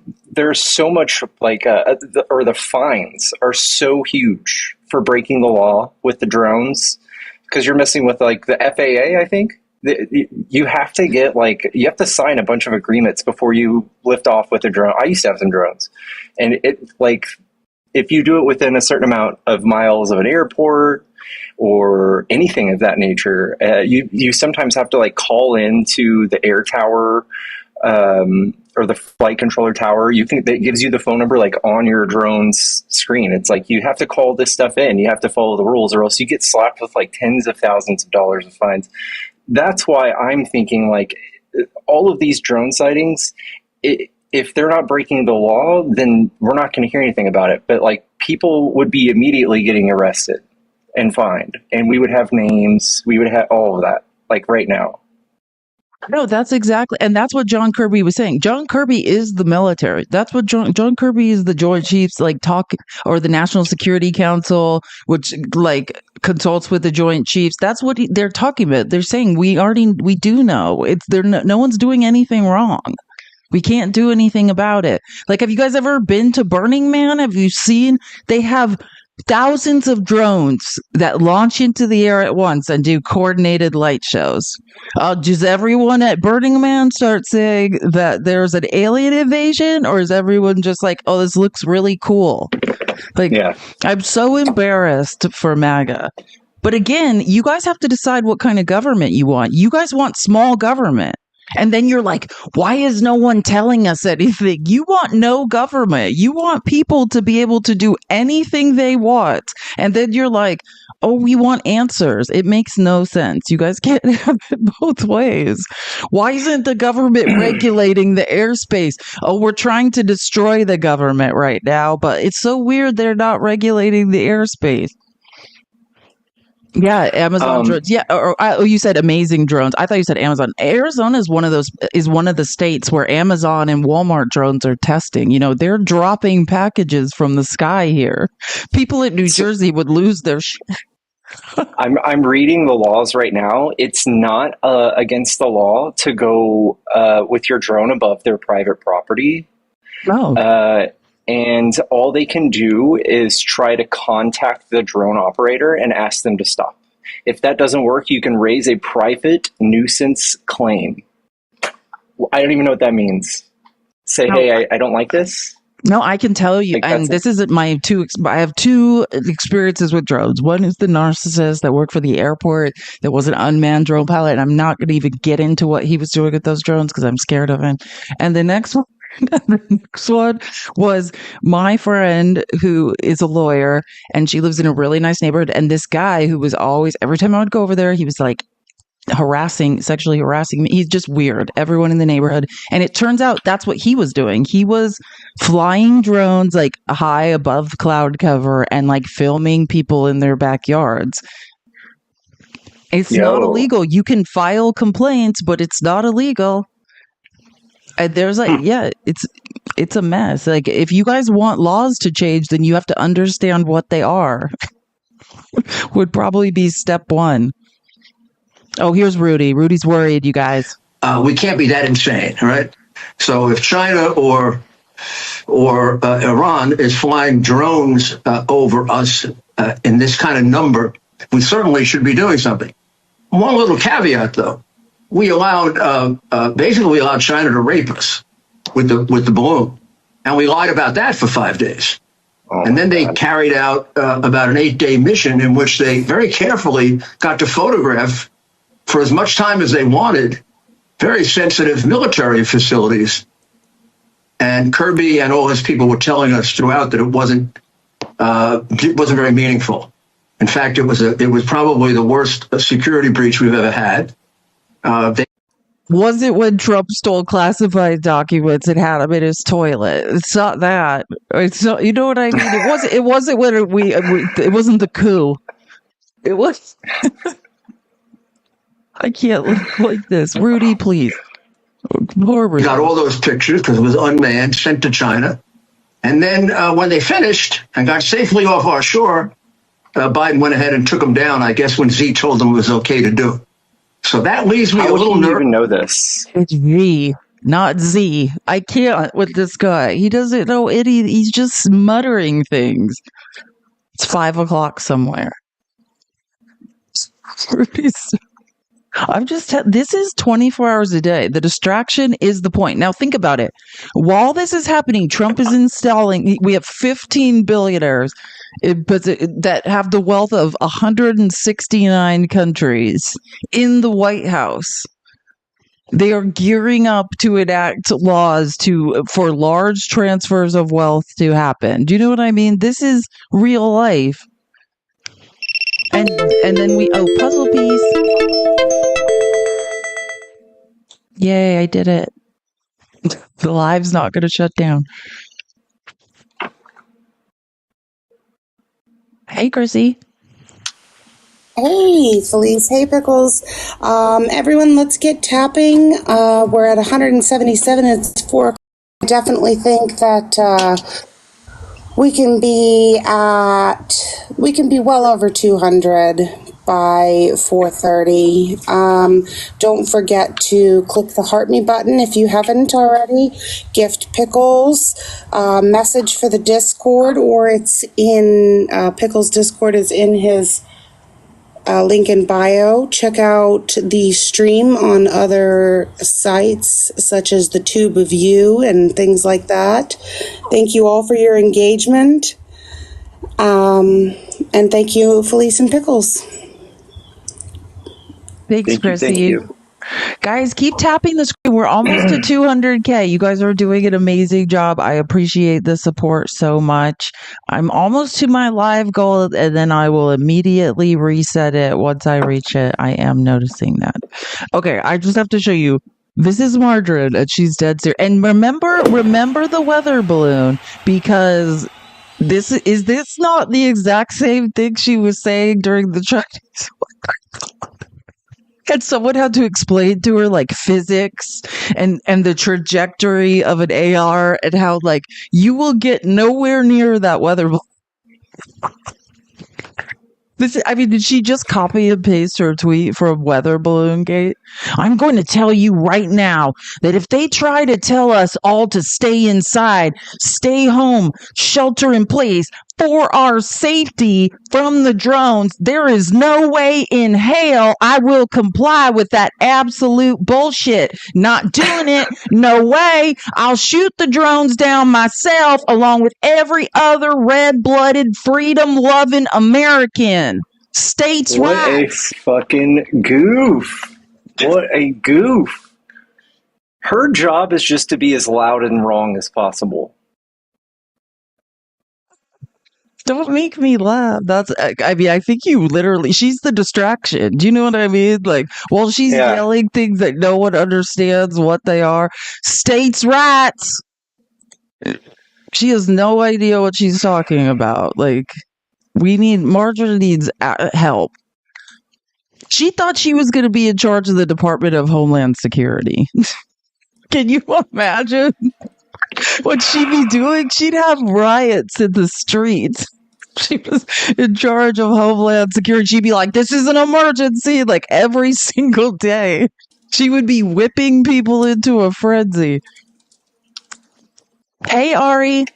B: much like or the fines are so huge for breaking the law with the drones, because you're messing with like the FAA. I think you have to get you have to sign a bunch of agreements before you lift off with a drone. I used to have some drones, and if you do it within a certain amount of miles of an airport or anything of that nature, you sometimes have to like call into the air tower or the flight controller tower. That gives you the phone number like on your drone's screen. It's like you have to call this stuff in. You have to follow the rules, or else you get slapped with like tens of thousands of dollars of fines. That's why I'm thinking like all of these drone sightings, if they're not breaking the law, then we're not going to hear anything about it. But like people would be immediately getting arrested and fined, and we would have names. We would have all of that like right now.
A: No, that's exactly, and that's what John Kirby was saying. John Kirby is the military. That's what John Kirby is, the Joint Chiefs or the National Security Council, which like consults with the Joint Chiefs. That's what they're talking about. They're saying we do know no one's doing anything wrong. We can't do anything about it. Like, have you guys ever been to Burning Man? Have you seen they have thousands of drones that launch into the air at once and do coordinated light shows? Does everyone at Burning Man start saying that there's an alien invasion, or is everyone just like, oh, this looks really cool? Like, yeah. I'm so embarrassed for MAGA. But again, you guys have to decide what kind of government you want. You guys want small government. And then you're like, why is no one telling us anything? You want no government. You want people to be able to do anything they want. And then you're like, oh, we want answers. It makes no sense. You guys can't have it both ways. Why isn't the government regulating the airspace? Oh, we're trying to destroy the government right now, but it's so weird they're not regulating the airspace. Yeah, Amazon drones. Yeah, or you said amazing drones. I thought you said Amazon. Arizona is one of the states where Amazon and Walmart drones are testing. You know, they're dropping packages from the sky here. People in New Jersey would lose their shit.
B: I'm reading the laws right now. It's not against the law to go with your drone above their private property.
A: Oh.
B: And all they can do is try to contact the drone operator and ask them to stop. If that doesn't work, you can raise a private nuisance claim. I don't even know what that means. Say, hey, I don't like this.
A: No, I can tell you, and this isn't I have two experiences with drones. One is the narcissist that worked for the airport that was an unmanned drone pilot, and I'm not going to even get into what he was doing with those drones because I'm scared of him. And the next one was my friend who is a lawyer, and she lives in a really nice neighborhood. And this guy who was always, every time I would go over there, he was like sexually harassing me. He's just weird. Everyone in the neighborhood. And it turns out that's what he was doing. He was flying drones like high above the cloud cover and like filming people in their backyards. It's not illegal. You can file complaints, but it's not illegal. And there's like, it's a mess. Like, if you guys want laws to change, then you have to understand what they are. Would probably be step one. Oh, here's Rudy. Rudy's worried, you guys.
N: We can't be that insane, right? So if China or Iran is flying drones over us in this kind of number, we certainly should be doing something. One little caveat, though. We allowed China to rape us with the balloon, and we lied about that for 5 days. And then they carried out about an 8-day mission in which they very carefully got to photograph for as much time as they wanted very sensitive military facilities. And Kirby and all his people were telling us throughout that it wasn't very meaningful. In fact, it was probably the worst security breach we've ever had.
A: Was it when Trump stole classified documents and had them in his toilet? It's not that. It's not, you know what I mean? It wasn't when it wasn't the coup. It was. I can't look like this, Rudy. Please.
N: We got all those pictures because it was unmanned, sent to China. And then when they finished and got safely off our shore, Biden went ahead and took them down, I guess, when Z told them it was okay to do it. So that leaves me
B: How
N: a
B: would
N: little
B: he
N: nervous.
B: even know this?
A: It's V, not Z. I can't with this guy. He doesn't know any. He's just muttering things. It's 5 o'clock somewhere. This is 24 hours a day. The distraction is the point. Now think about it. While this is happening, Trump is installing, we have 15 billionaires that have the wealth of 169 countries in the White House. They are gearing up to enact laws for large transfers of wealth to happen. Do you know what I mean? This is real life. And then puzzle piece. Yay, I did it. The live's not going to shut down. Hey, Chrissy.
O: Hey, Felice. Hey, Pickles. Everyone, let's get tapping. We're at 177. It's 4 o'clock. I definitely think that we can be well over 200 by 4:30. Don't forget to click the heart me button if you haven't already. Gift Pickles message for the Discord, or it's in Pickles Discord is in his link in bio. Check out the stream on other sites such as the Tube of You and things like that. Thank you all for your engagement. And thank you, Felice and Pickles.
A: Thanks, Chrissy.
B: Thank you.
A: Guys, keep tapping the screen. We're almost to 200K. You guys are doing an amazing job. I appreciate the support so much. I'm almost to my live goal, and then I will immediately reset it once I reach it. I am noticing that. Okay, I just have to show you. This is Margaret, and she's dead serious. And remember the weather balloon, because this not the exact same thing she was saying during the Chinese war? And someone had to explain to her like physics and the trajectory of an AR and how like you will get nowhere near that weather balloon. Did she just copy and paste her tweet from Weather Balloon Gate? I'm going to tell you right now that if they try to tell us all to stay inside, stay home, shelter in place for our safety from the drones, there is no way in hell I will comply with that absolute bullshit. Not doing it. No way. I'll shoot the drones down myself along with every other red-blooded, freedom-loving American. States'
B: What
A: rights.
B: a fucking goof. What a goof. Her job is just to be as loud and wrong as possible.
A: Don't make me laugh. I think you literally, she's the distraction. Do you know what I mean? Like, while she's yelling things that no one understands what they are. States' rights. She has no idea what she's talking about. Like, Marjorie needs help. She thought she was going to be in charge of the Department of Homeland Security. Can you imagine what she'd be doing? She'd have riots in the streets. She was in charge of Homeland Security. She'd be like, this is an emergency, like every single day. She would be whipping people into a frenzy. Hey, Ari.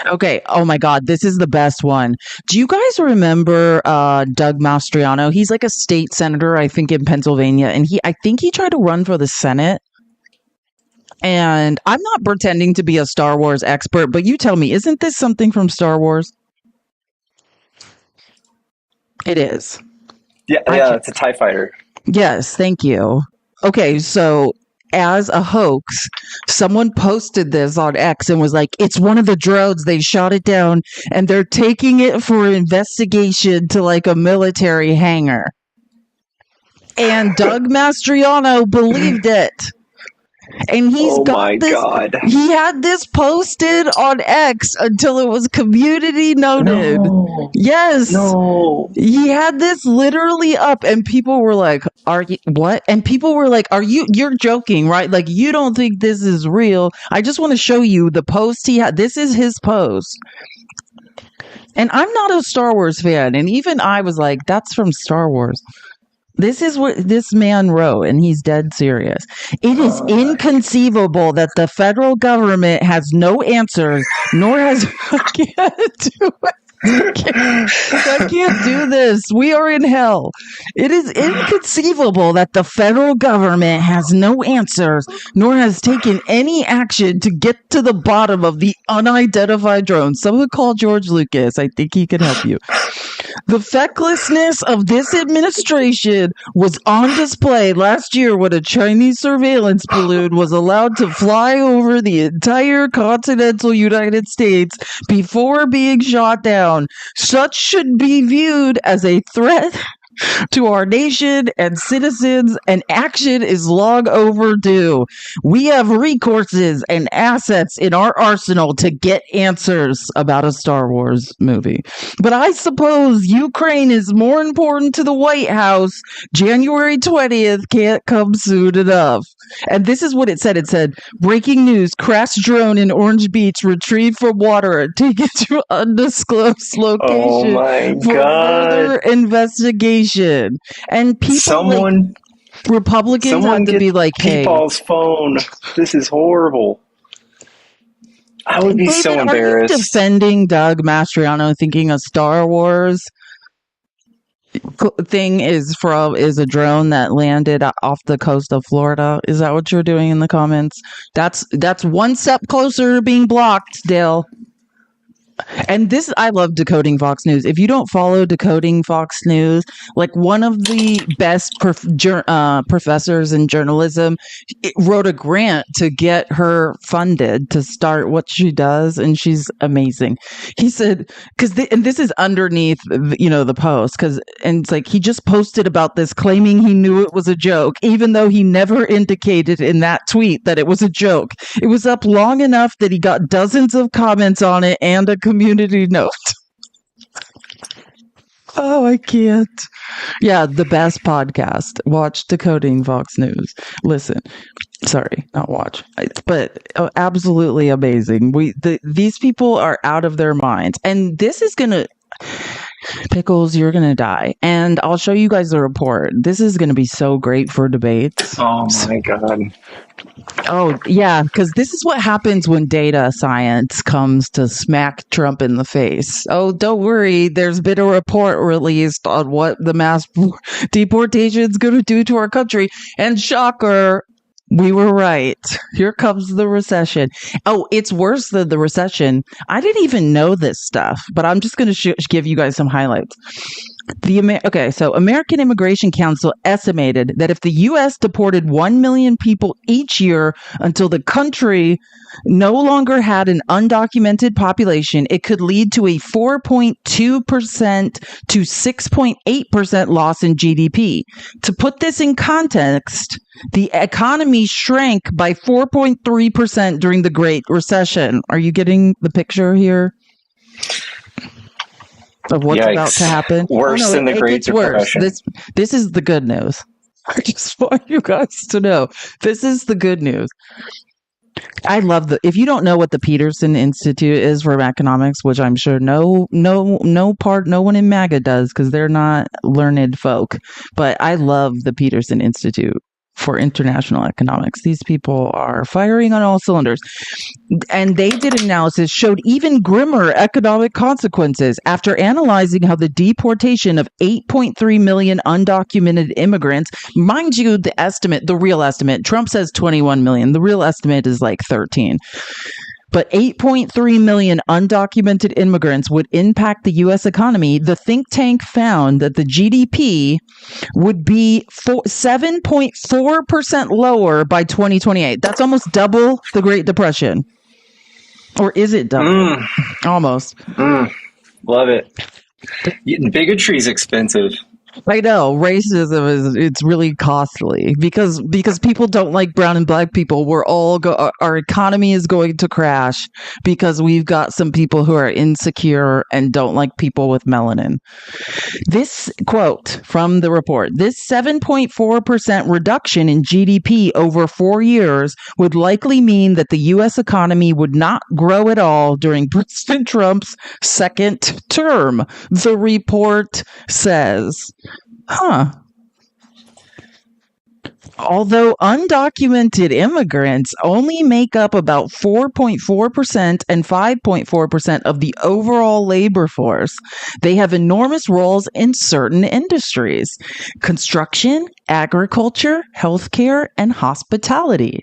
A: Okay. Oh my God. This is the best one. Do you guys remember Doug Mastriano? He's like a state senator, I think, in Pennsylvania. And I think he tried to run for the Senate. And I'm not pretending to be a Star Wars expert, but you tell me, isn't this something from Star Wars? It is.
B: Yeah, it's a TIE fighter.
A: Yes, thank you. Okay, so as a hoax, someone posted this on X and was like, it's one of the drones. They shot it down and they're taking it for investigation to like a military hangar. And Doug Mastriano believed it. And he's
B: Oh
A: got
B: my
A: this.
B: God.
A: He had this posted on X until it was community noted.
B: No.
A: Yes.
B: No.
A: He had this literally up, and people were like, "Are you what?" And people were like, You're joking, right? Like, you don't think this is real? I just want to show you the post he had. This is his post. And I'm not a Star Wars fan, and even I was like, "That's from Star Wars." This is what this man wrote, and he's dead serious. It is inconceivable that the federal government has no answers, nor has. I can't do it. I can't do this. We are in hell. It is inconceivable that the federal government has no answers, nor has taken any action to get to the bottom of the unidentified drone. Someone call George Lucas. I think he can help you. The fecklessness of this administration was on display last year when a Chinese surveillance balloon was allowed to fly over the entire continental United States before being shot down. Such should be viewed as a threat to our nation and citizens, and action is long overdue. We have recourses and assets in our arsenal to get answers about a Star Wars movie. But I suppose Ukraine is more important to the White House. January 20th can't come soon enough. And this is what it said. It said, breaking news, crashed drone in Orange Beach retrieved from water and taken to undisclosed location for further investigation. And people, Republicans had to be like, "Hey,
B: Peepaw's phone. This is horrible." I would be
A: David,
B: so embarrassed.
A: Are you defending Doug Mastriano, thinking a Star Wars thing is a drone that landed off the coast of Florida? Is that what you're doing in the comments? That's one step closer to being blocked, Dale. And this, I love Decoding Fox News. If you don't follow Decoding Fox News, like one of the best professors in journalism wrote a grant to get her funded to start what she does, and she's amazing. He said, and this is underneath, the post, and it's like he just posted about this, claiming he knew it was a joke, even though he never indicated in that tweet that it was a joke. It was up long enough that he got dozens of comments on it and a community note. Oh, I can't. Yeah, the best podcast. Watch Decoding Fox News. Listen. Sorry, not watch. But absolutely amazing. These people are out of their minds. And this is going to... Pickles, you're going to die. And I'll show you guys the report. This is going to be so great for debates.
B: Oh, my God.
A: Oh, yeah, because this is what happens when data science comes to smack Trump in the face. Oh, don't worry. There's been a report released on what the mass deportation is going to do to our country. And shocker, we were right. Here comes the recession. Oh, it's worse than the recession. I didn't even know this stuff, but I'm just going to give you guys some highlights. So American Immigration Council estimated that if the U.S. deported 1 million people each year until the country no longer had an undocumented population, it could lead to a 4.2% to 6.8% loss in GDP. To put this in context, the economy shrank by 4.3% during the Great Recession. Are you getting the picture here of what's about to happen?
B: Worse than the Great Depression.
A: This is the good news. I just want you guys to know. This is the good news. I love if you don't know what the Peterson Institute is for economics, which I'm sure no one in MAGA does, because they're not learned folk. But I love the Peterson Institute for international economics. These people are firing on all cylinders. And they did an analysis, showed even grimmer economic consequences after analyzing how the deportation of 8.3 million undocumented immigrants, mind you, the real estimate, Trump says 21 million. The real estimate is like 13. But 8.3 million undocumented immigrants would impact the U.S. economy. The think tank found that the GDP would be 7.4% lower by 2028. That's almost double the Great Depression. Or is it double? Almost.
B: Love it. Bigotry is expensive.
A: I know racism it's really costly because people don't like brown and black people. Our economy is going to crash because we've got some people who are insecure and don't like people with melanin. This quote from the report: this 7.4% reduction in GDP over 4 years would likely mean that the U.S. economy would not grow at all during President Trump's second term, the report says. Huh. Although undocumented immigrants only make up about 4.4% and 5.4% of the overall labor force, they have enormous roles in certain industries: construction, agriculture, healthcare, and hospitality.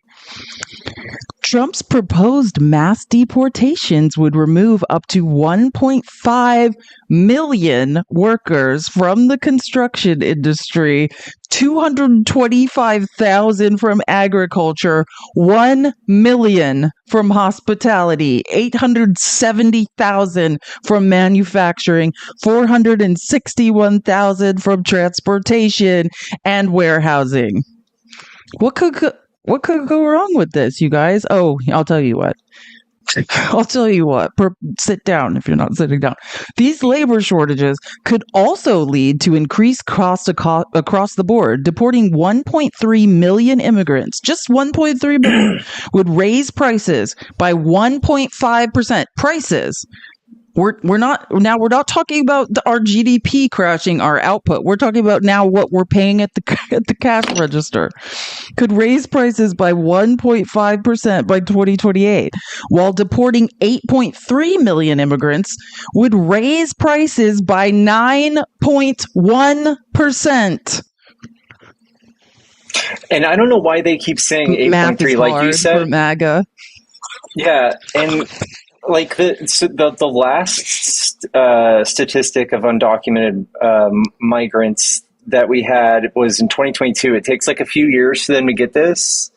A: Trump's proposed mass deportations would remove up to 1.5 million workers from the construction industry, 225,000 from agriculture, 1 million from hospitality, 870,000 from manufacturing, 461,000 from transportation and warehousing. What could go wrong with this, you guys? Oh, I'll tell you what. Sit down if you're not sitting down. These labor shortages could also lead to increased costs across the board. Deporting 1.3 million immigrants, just 1.3 million, would raise prices by 1.5%. Prices. We're not talking about our GDP crashing our output. We're talking about now what we're paying at the cash register. Could raise prices by 1.5% by 2028, while deporting 8.3 million immigrants would raise prices by 9.1%.
B: And I don't know why they keep saying 8.3, like you said.
A: For MAGA.
B: Yeah, and like the last statistic of undocumented migrants that we had was in 2022. It takes like a few years for them to get these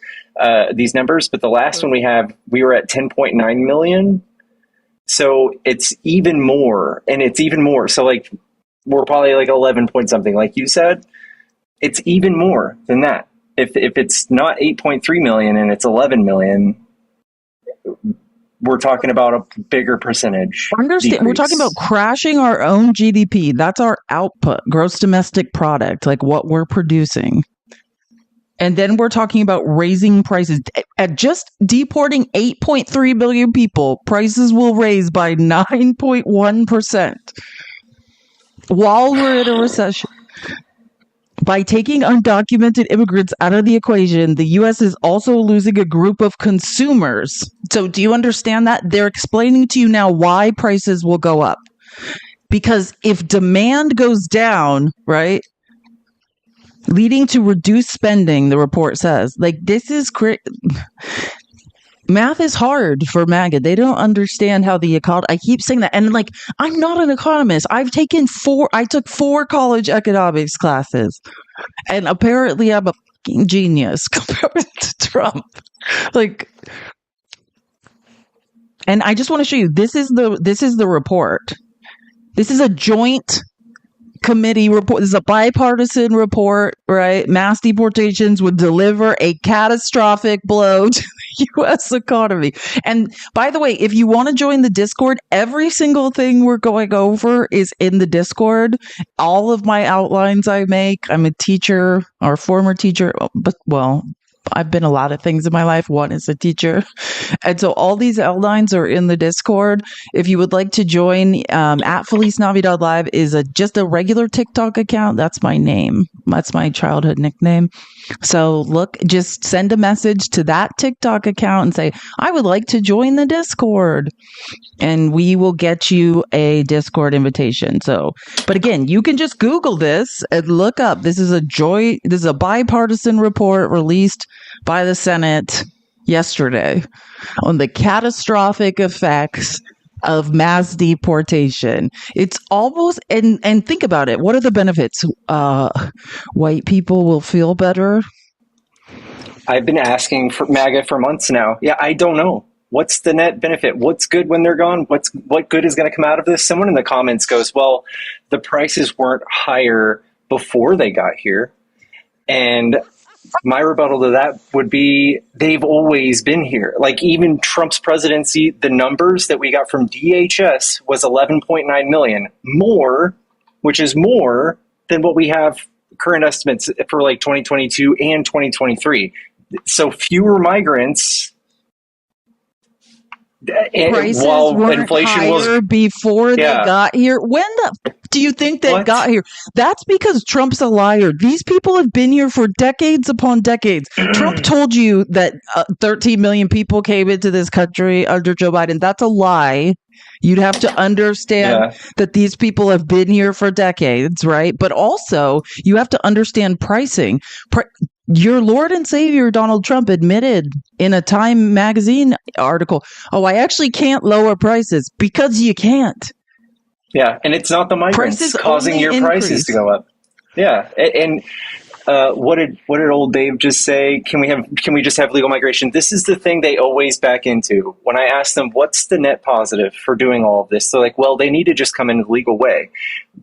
B: numbers, but the last one we were at 10.9 million. So it's even more, and it's even more. So like we're probably like 11 point something, like you said. It's even more than that. If it's not 8.3 million and it's 11 million, we're talking about a bigger percentage.
A: Understand? We're talking about crashing our own GDP. That's our output, gross domestic product, like what we're producing. And then we're talking about raising prices. At just deporting 8.3 million people, prices will raise by 9.1% while we're in a recession. By taking undocumented immigrants out of the equation, the U.S. is also losing a group of consumers. So do you understand that? They're explaining to you now why prices will go up. Because if demand goes down, right, leading to reduced spending, the report says, like, this is math is hard for MAGA. They don't understand how the economy. I keep saying that, and like, I'm not an economist. I took 4 college economics classes, and apparently I'm a fucking genius compared to Trump. Like, and I just want to show you. This is the report. This is a joint committee report. This is a bipartisan report, right? Mass deportations would deliver a catastrophic blow to the U.S. economy. And by the way, if you want to join the Discord, every single thing we're going over is in the Discord. All of my outlines I make. I'm a teacher or former teacher, but I've been a lot of things in my life. One is a teacher. And so all these outlines are in the Discord. If you would like to join, at Feliz Navidad Live is just a regular TikTok account. That's my name. That's my childhood nickname. So just send a message to that TikTok account and say, I would like to join the Discord. And we will get you a Discord invitation. So, but again, you can just Google this and look up. This is a bipartisan report released by the Senate yesterday on the catastrophic effects of mass deportation. It's almost, and think about it. What are the benefits? White people will feel better.
B: I've been asking for MAGA for months now. Yeah, I don't know. What's the net benefit? What's good when they're gone? What good is going to come out of this? Someone in the comments goes, well, the prices weren't higher before they got here. And my rebuttal to that would be they've always been here. Like even Trump's presidency, the numbers that we got from DHS was 11.9 million more, which is more than what we have current estimates for like 2022 and 2023. So fewer migrants.
A: Prices
B: while
A: weren't
B: inflation
A: higher
B: was
A: before they got here. When do you think they got here? That's because Trump's a liar. These people have been here for decades upon decades. Trump told you that 13 million people came into this country under Joe Biden. That's a lie. You'd have to understand that these people have been here for decades, right? But also, you have to understand pricing. Your Lord and Savior, Donald Trump, admitted in a Time magazine article, I actually can't lower prices because you can't.
B: Yeah, and it's not the migrants causing your prices to go up. Yeah, and what did old Dave just say? Can we just have legal migration? This is the thing they always back into. When I ask them, what's the net positive for doing all of this? They're like, well, they need to just come in the legal way.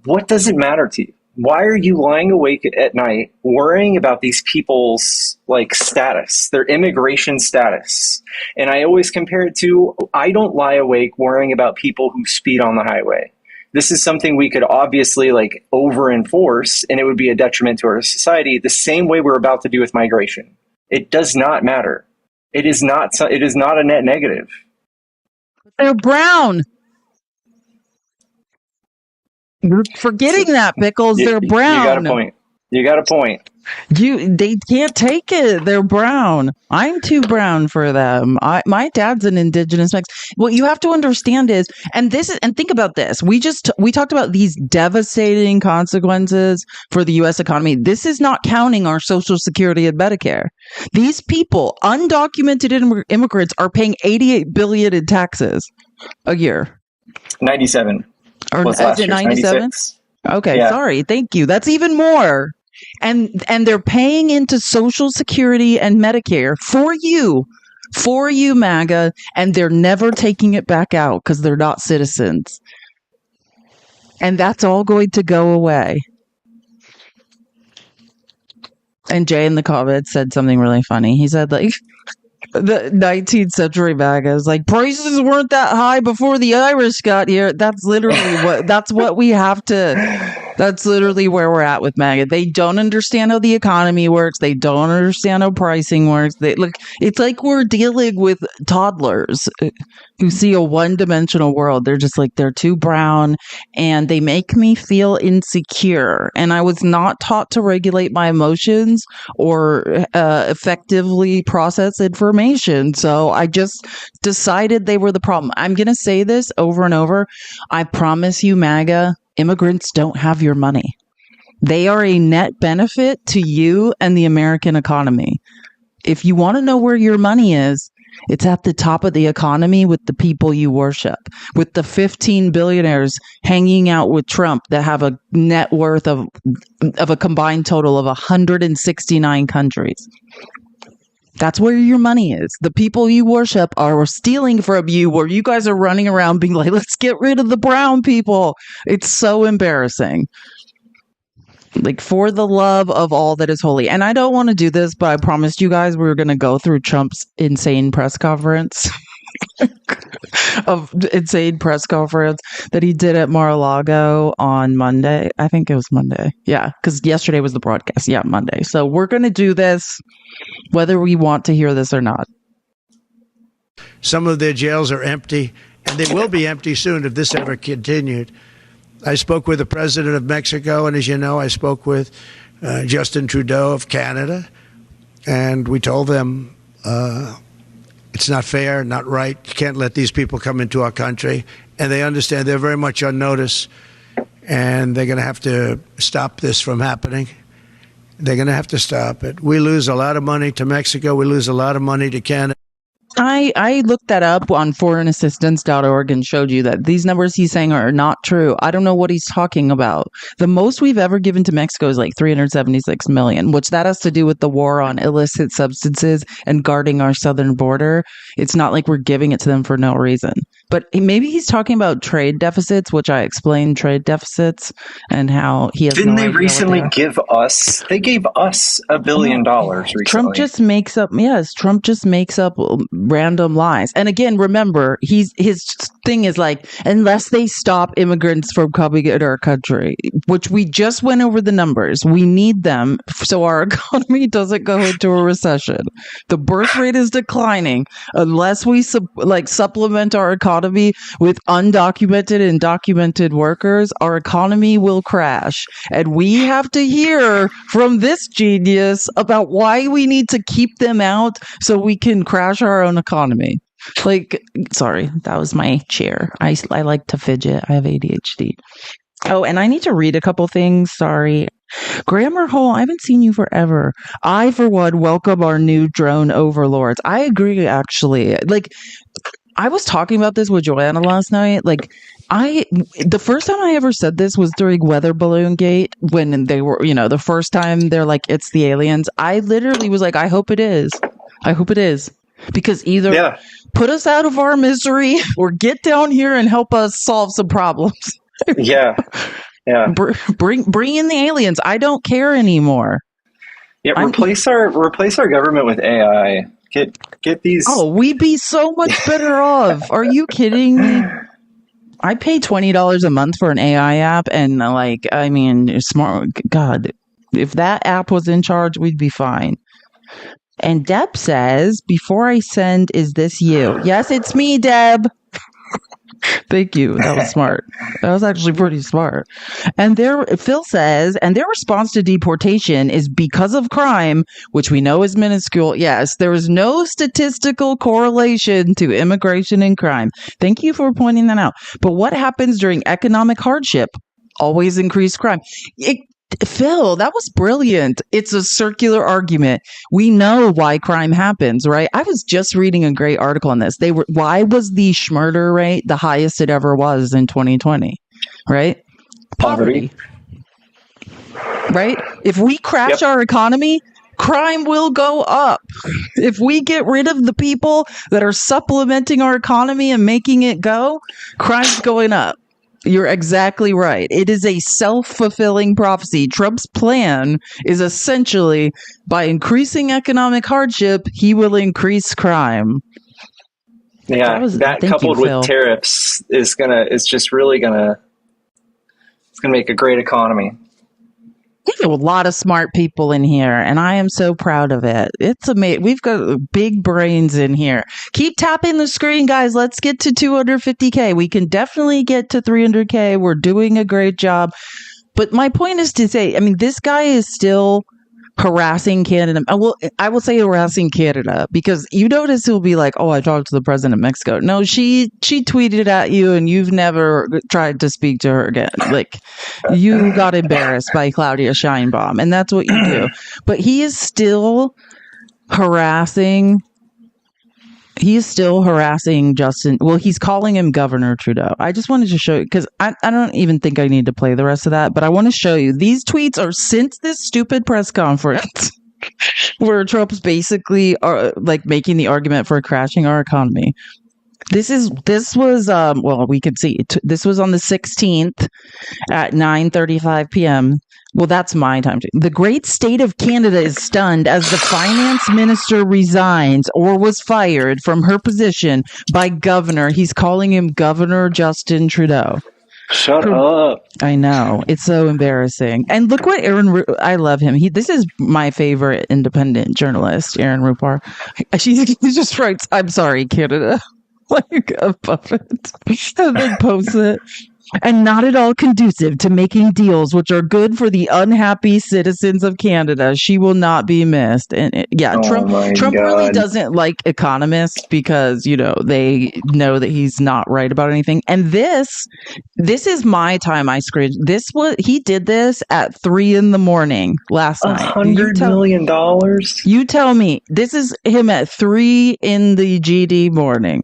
B: What does it matter to you? Why are you lying awake at night worrying about these people's like status, their immigration status? And I always compare it to, I don't lie awake worrying about people who speed on the highway. This is something we could obviously like over enforce, and it would be a detriment to our society the same way we're about to do with migration. It does not matter. It is not a net negative.
A: They're brown. You're forgetting that, Pickles. They're brown.
B: You got a point.
A: They can't take it. They're brown. I'm too brown for them. My dad's an indigenous mix. What you have to understand is, and think about this. We talked about these devastating consequences for the U.S. economy. This is not counting our Social Security and Medicare. These people, undocumented immigrants, are paying $88 billion in taxes a year.
B: 97.
A: Or is it 97? Okay, yeah. Sorry. Thank you. That's even more. And they're paying into Social Security and Medicare for you, MAGA, and they're never taking it back out because they're not citizens. And that's all going to go away. And Jay in the comments said something really funny. He said, like, the 19th century MAGA is like, prices weren't that high before the Irish got here. That's literally that's literally where we're at with MAGA. They don't understand how the economy works. They don't understand how pricing works. It's like we're dealing with toddlers who see a one-dimensional world. They're just like, they're too brown and they make me feel insecure. And I was not taught to regulate my emotions or effectively process information. So I just decided they were the problem. I'm going to say this over and over. I promise you, MAGA, immigrants don't have your money. They are a net benefit to you and the American economy. If you want to know where your money is, it's at the top of the economy with the people you worship, with the 15 billionaires hanging out with Trump that have a net worth of a combined total of 169 countries. That's where your money is. The people you worship are stealing from you, where you guys are running around being like, let's get rid of the brown people. It's so embarrassing. Like, for the love of all that is holy. And I don't want to do this, but I promised you guys we were going to go through Trump's insane press conference. That he did at Mar-a-Lago on Monday. I think it was Monday. Yeah, because yesterday was the broadcast. Yeah, Monday. So we're going to do this whether we want to hear this or not.
P: Some of their jails are empty, and they will be empty soon if this ever continued. I spoke with the president of Mexico, and as you know, I spoke with Justin Trudeau of Canada, and we told them it's not fair, not right. You can't let these people come into our country. And they understand. They're very much on notice, and they're going to have to stop this from happening. They're going to have to stop it. We lose a lot of money to Mexico. We lose a lot of money to Canada.
A: I looked that up on foreignassistance.org and showed you that these numbers he's saying are not true. I don't know what he's talking about. The most we've ever given to Mexico is like $376 million, which that has to do with the war on illicit substances and guarding our southern border. It's not like we're giving it to them for no reason. But maybe he's talking about trade deficits, which I explained trade deficits and how he has
B: Didn't
A: no
B: they
A: idea
B: recently
A: what
B: give us? They gave us $1 billion recently.
A: Trump just makes up. Yes, Trump just makes up random lies. And again, remember, his thing is like, unless they stop immigrants from coming into our country, which we just went over the numbers. We need them so our economy doesn't go into a recession. The birth rate is declining unless we supplement our economy with undocumented and documented workers. Our economy will crash, and we have to hear from this genius about why we need to keep them out so we can crash our own economy. Sorry, that was my chair. I like to fidget. I have ADHD. Oh, and I need to read a couple things. Sorry. Grammar Hole, I haven't seen you forever. I, for one, welcome our new drone overlords. I agree, actually. I was talking about this with Joanna last night. The first time I ever said this was during Weather Balloon Gate, when they were, the first time they're like, it's the aliens. I literally was like, I hope it is. I hope it is. Because either put us out of our misery or get down here and help us solve some problems.
B: Yeah.
A: Bring in the aliens. I don't care anymore.
B: Yeah, replace our government with AI. Get these.
A: Oh, we'd be so much better off. Are you kidding me? I pay $20 a month for an AI app, and smart. God, if that app was in charge, we'd be fine. And Deb says, before I send, is this you? Yes, it's me, Deb. Thank you. That was smart. That was actually pretty smart. And Phil says, and their response to deportation is because of crime, which we know is minuscule. Yes, there is no statistical correlation to immigration and crime. Thank you for pointing that out. But what happens during economic hardship? Always increased crime. Phil, that was brilliant. It's a circular argument. We know why crime happens, right? I was just reading a great article on this. Why was the murder rate the highest it ever was in 2020? Right? Poverty. Right? If we crash our economy, crime will go up. If we get rid of the people that are supplementing our economy and making it go, crime's going up. You're exactly right. It is a self-fulfilling prophecy. Trump's plan is essentially, by increasing economic hardship, he will increase crime.
B: Yeah, that coupled with tariffs is gonna make a great economy.
A: We have a lot of smart people in here, and I am so proud of it. It's amazing. We've got big brains in here. Keep tapping the screen, guys. Let's get to 250K. We can definitely get to 300K. We're doing a great job. But my point is to say, this guy is still harassing Canada. I will say harassing Canada, because you notice he'll be like, oh, I talked to the president of Mexico. No, she tweeted at you and you've never tried to speak to her again. You got embarrassed by Claudia Sheinbaum, and that's what you do. But he is still harassing Justin. Well, he's calling him Governor Trudeau. I just wanted to show you, because I don't even think I need to play the rest of that, but I want to show you. These tweets are since this stupid press conference where Trump's basically making the argument for crashing our economy. This was we can see this was on the 16th at 9:35 p.m. Well, that's my time. The great state of Canada is stunned as the finance minister resigns or was fired from her position by governor. He's calling him Governor Justin Trudeau.
B: Shut up.
A: I know. It's so embarrassing. And look what I love him. This is my favorite independent journalist, Aaron Rupar. He just writes, I'm sorry, Canada. Like a puppet. And then posts it. And not at all conducive to making deals which are good for the unhappy citizens of Canada. She will not be missed. And Trump really doesn't like economists because, they know that he's not right about anything. And this is my time I screwed. He did this at 3 a.m. last night.
B: $100 million?
A: You tell me. This is him at 3 in the GD morning.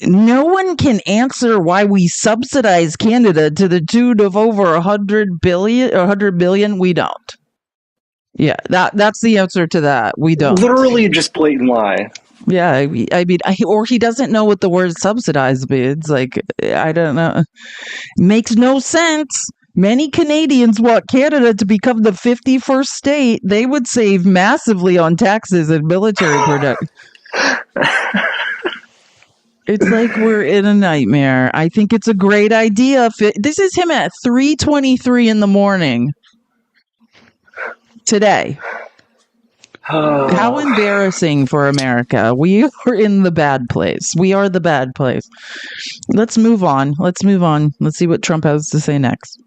A: No one can answer why we subsidize Canada to the tune of over 100 billion or 100 billion. We don't. Yeah, that's the answer to that. We don't.
B: Literally just blatant lie.
A: Yeah, or he doesn't know what the word subsidized means. Like, I don't know. Makes no sense. Many Canadians want Canada to become the 51st state. They would save massively on taxes and military production. It's like we're in a nightmare. I think it's a great idea. This is him at 3:23 in the morning today. How embarrassing for America. We are in the bad place. We are the bad place. Let's move on. Let's see what Trump has to say next.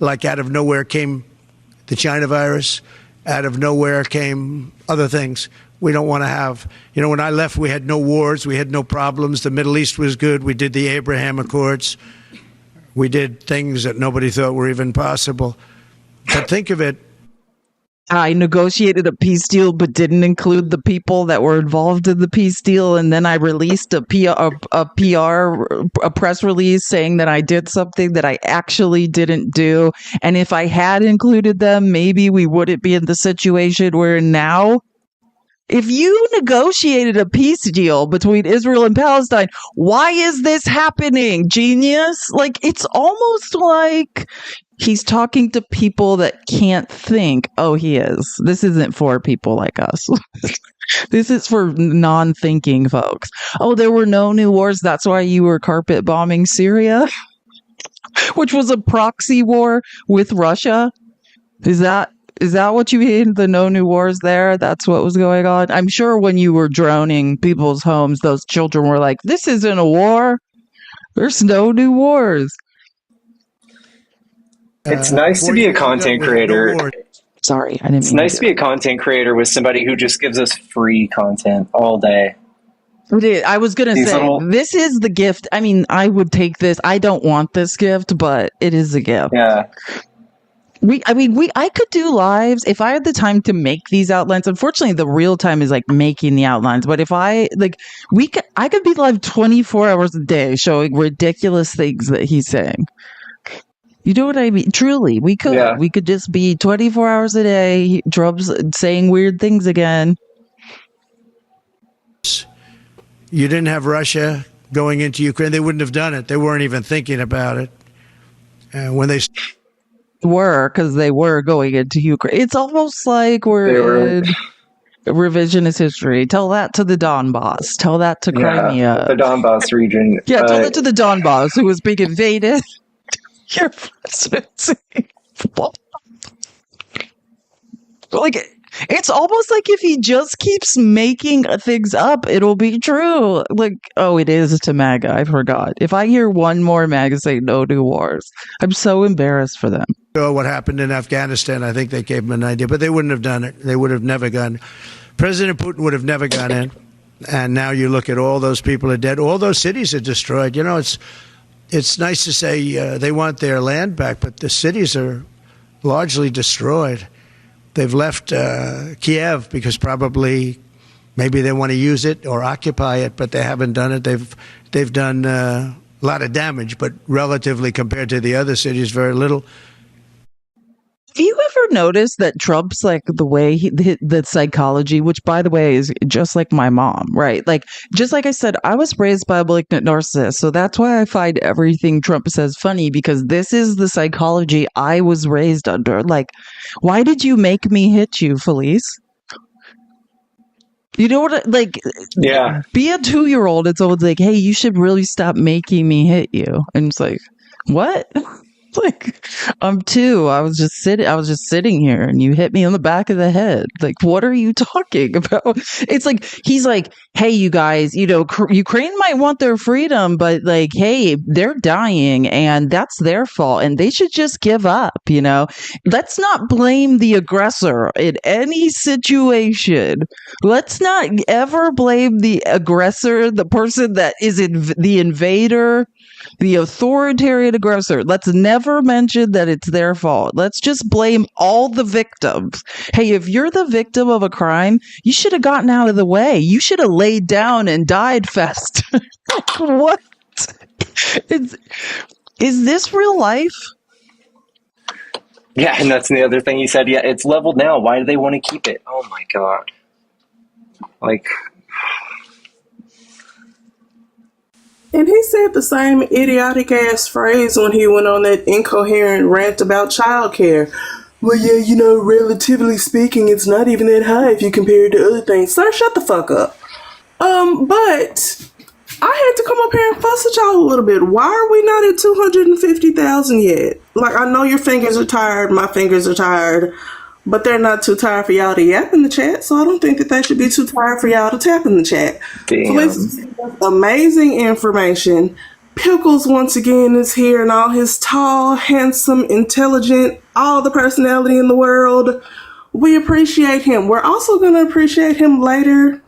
P: Like out of nowhere came the China virus. Out of nowhere came other things we don't want to have. You know, when I left, we had no wars. We had no problems. The Middle East was good. We did the Abraham Accords. We did things that nobody thought were even possible. But think of it.
A: I negotiated a peace deal, but didn't include the people that were involved in the peace deal. And then I released a press release saying that I did something that I actually didn't do. And if I had included them, maybe we wouldn't be in the situation we're in now. If you negotiated a peace deal between Israel and Palestine, why is this happening, genius? Like, it's almost like he's talking to people that can't think. Oh, he is. This isn't for people like us. This is for non-thinking folks. Oh, there were no new wars. That's why you were carpet bombing Syria, which was a proxy war with Russia. Is that what you mean? The no new wars there? That's what was going on? I'm sure when you were droning people's homes, those children were like, this isn't a war. There's no new wars.
B: It's nice to be a content creator.
A: Sorry, I didn't.
B: It's nice to be a content creator with somebody who just gives us free content all day.
A: I was going to say, this is the gift. I mean, I would take this. I don't want this gift, but it is a gift.
B: Yeah.
A: I could do lives if I had the time to make these outlines. Unfortunately, the real time is like making the outlines. But if I could be live 24 hours a day showing ridiculous things that he's saying. You know what I mean? Truly, we could. Yeah. We could just be 24 hours a day, Trump's saying weird things again.
P: You didn't have Russia going into Ukraine. They wouldn't have done it. They weren't even thinking about it. When they
A: were, because they were going into Ukraine. It's almost like we're in revisionist history. Tell that to the Donbass. Tell that to Crimea.
B: The Donbass region.
A: Yeah, tell that to the Donbass, who was being invaded. Your presidency. Like, it's almost like if he just keeps making things up, it'll be true. Like, oh, it is to MAGA. I forgot. If I hear one more MAGA say no new wars, I'm so embarrassed for them.
P: What happened in Afghanistan, I think they gave them an idea, but they wouldn't have done it. They would have never gone. President Putin would have never gone in. And now you look at all those people are dead. All those cities are destroyed. You know, it's nice to say they want their land back, but the cities are largely destroyed. They've left Kiev because probably maybe they want to use it or occupy it, but they haven't done it. They've done a lot of damage, but relatively compared to the other cities, very little.
A: Have you ever noticed that Trump's like the way the psychology, which by the way is just like my mom, right? Like, just like I said, I was raised by a malignant narcissist. So that's why I find everything Trump says funny, because this is the psychology I was raised under. Like, why did you make me hit you, Felice? You know what? Like,
B: yeah.
A: Be a 2-year-old and someone's like, hey, you should really stop making me hit you. And it's like, what? Like, I'm 2. I was just sitting here and you hit me on the back of the head. Like, what are you talking about? It's like, he's like, hey, you guys, you know, Ukraine might want their freedom, but like, hey, they're dying and that's their fault and they should just give up, you know? Let's not blame the aggressor in any situation. Let's not ever blame the aggressor, the person that is the invader, the authoritarian aggressor. Let's never mention that it's their fault. Let's just blame all the victims. Hey, if you're the victim of a crime, you should have gotten out of the way. You should have laid down and died fast. What? Is this real life?
B: Yeah, and that's the other thing he said. Yeah, it's leveled now. Why do they want to keep it? Oh my God. Like,
H: And he said the same idiotic ass phrase when he went on that incoherent rant about childcare. Well, yeah, you know, relatively speaking, it's not even that high if you compare it to other things. Sir, shut the fuck up. But I had to come up here and fuss at y'all a little bit. Why are we not at 250,000 yet? Like, I know your fingers are tired, my fingers are tired, but they're not too tired for y'all to yap in the chat, so I don't think that they should be too tired for y'all to tap in the chat.
B: Damn.
H: So amazing information. Pickles once again is here in all his tall, handsome, intelligent, all the personality in the world. We appreciate him. We're also going to appreciate him later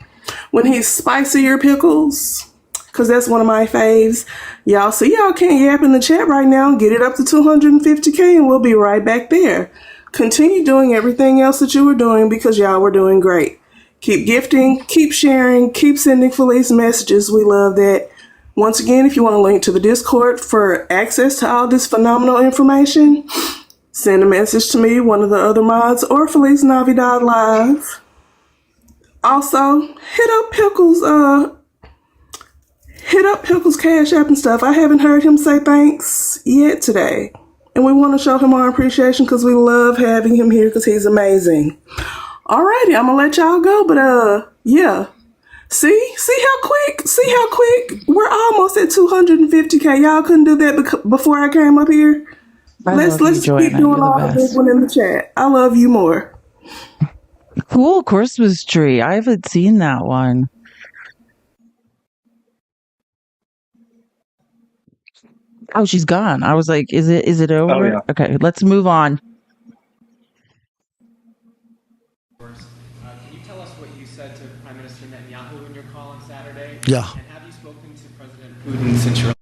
H: when he's spicier pickles, because that's one of my faves. Y'all see, y'all can't yap in the chat right now. Get it up to 250K and we'll be right back there. Continue doing everything else that you were doing because y'all were doing great. Keep gifting, keep sharing, keep sending Felice messages. We love that. Once again, if you want to link to the Discord for access to all this phenomenal information, send a message to me, one of the other mods, or Felice Navidad Live. Also, hit up Pickles Cash App and stuff. I haven't heard him say thanks yet today. And we want to show him our appreciation because we love having him here because he's amazing. Alrighty, I'm going to let y'all go, but yeah. See how quick? We're almost at 250K. Y'all couldn't do that before I came up here. Let's keep doing all the big one in the chat. I love you more.
A: Cool Christmas tree. I haven't seen that one. Oh, she's gone. I was like, is it over?
B: Oh, yeah.
A: Okay, let's move on.
Q: Can you tell us what you said to Prime Minister Netanyahu in your call on Saturday?
P: Yeah.
Q: And have you spoken to President Putin since your...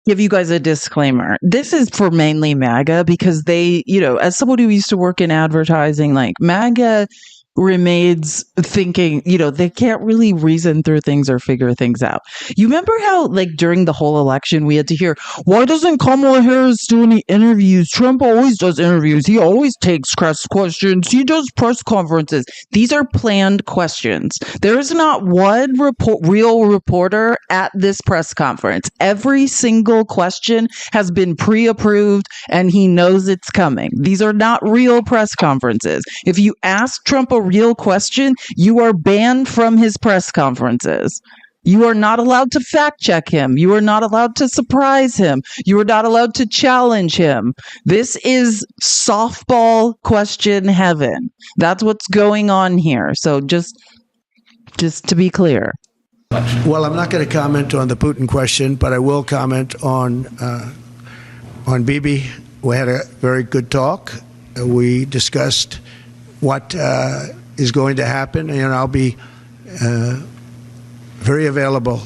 A: Give you guys a disclaimer. This is for mainly MAGA because they, as someone who used to work in advertising, like MAGA remains thinking, they can't really reason through things or figure things out. You remember how, like, during the whole election, we had to hear, why doesn't Kamala Harris do any interviews? Trump always does interviews. He always takes questions. He does press conferences. These are planned questions. There is not one real reporter at this press conference. Every single question has been pre-approved and he knows it's coming. These are not real press conferences. If you ask Trump a real question, you are banned from his press conferences. You are not allowed to fact check him. You are not allowed to surprise him. You are not allowed to challenge him. This is softball question heaven. That's what's going on here. So just to be clear.
P: Well, I'm not going to comment on the Putin question, but I will comment on Bibi. We had a very good talk. We discussed what is going to happen, and I'll be very available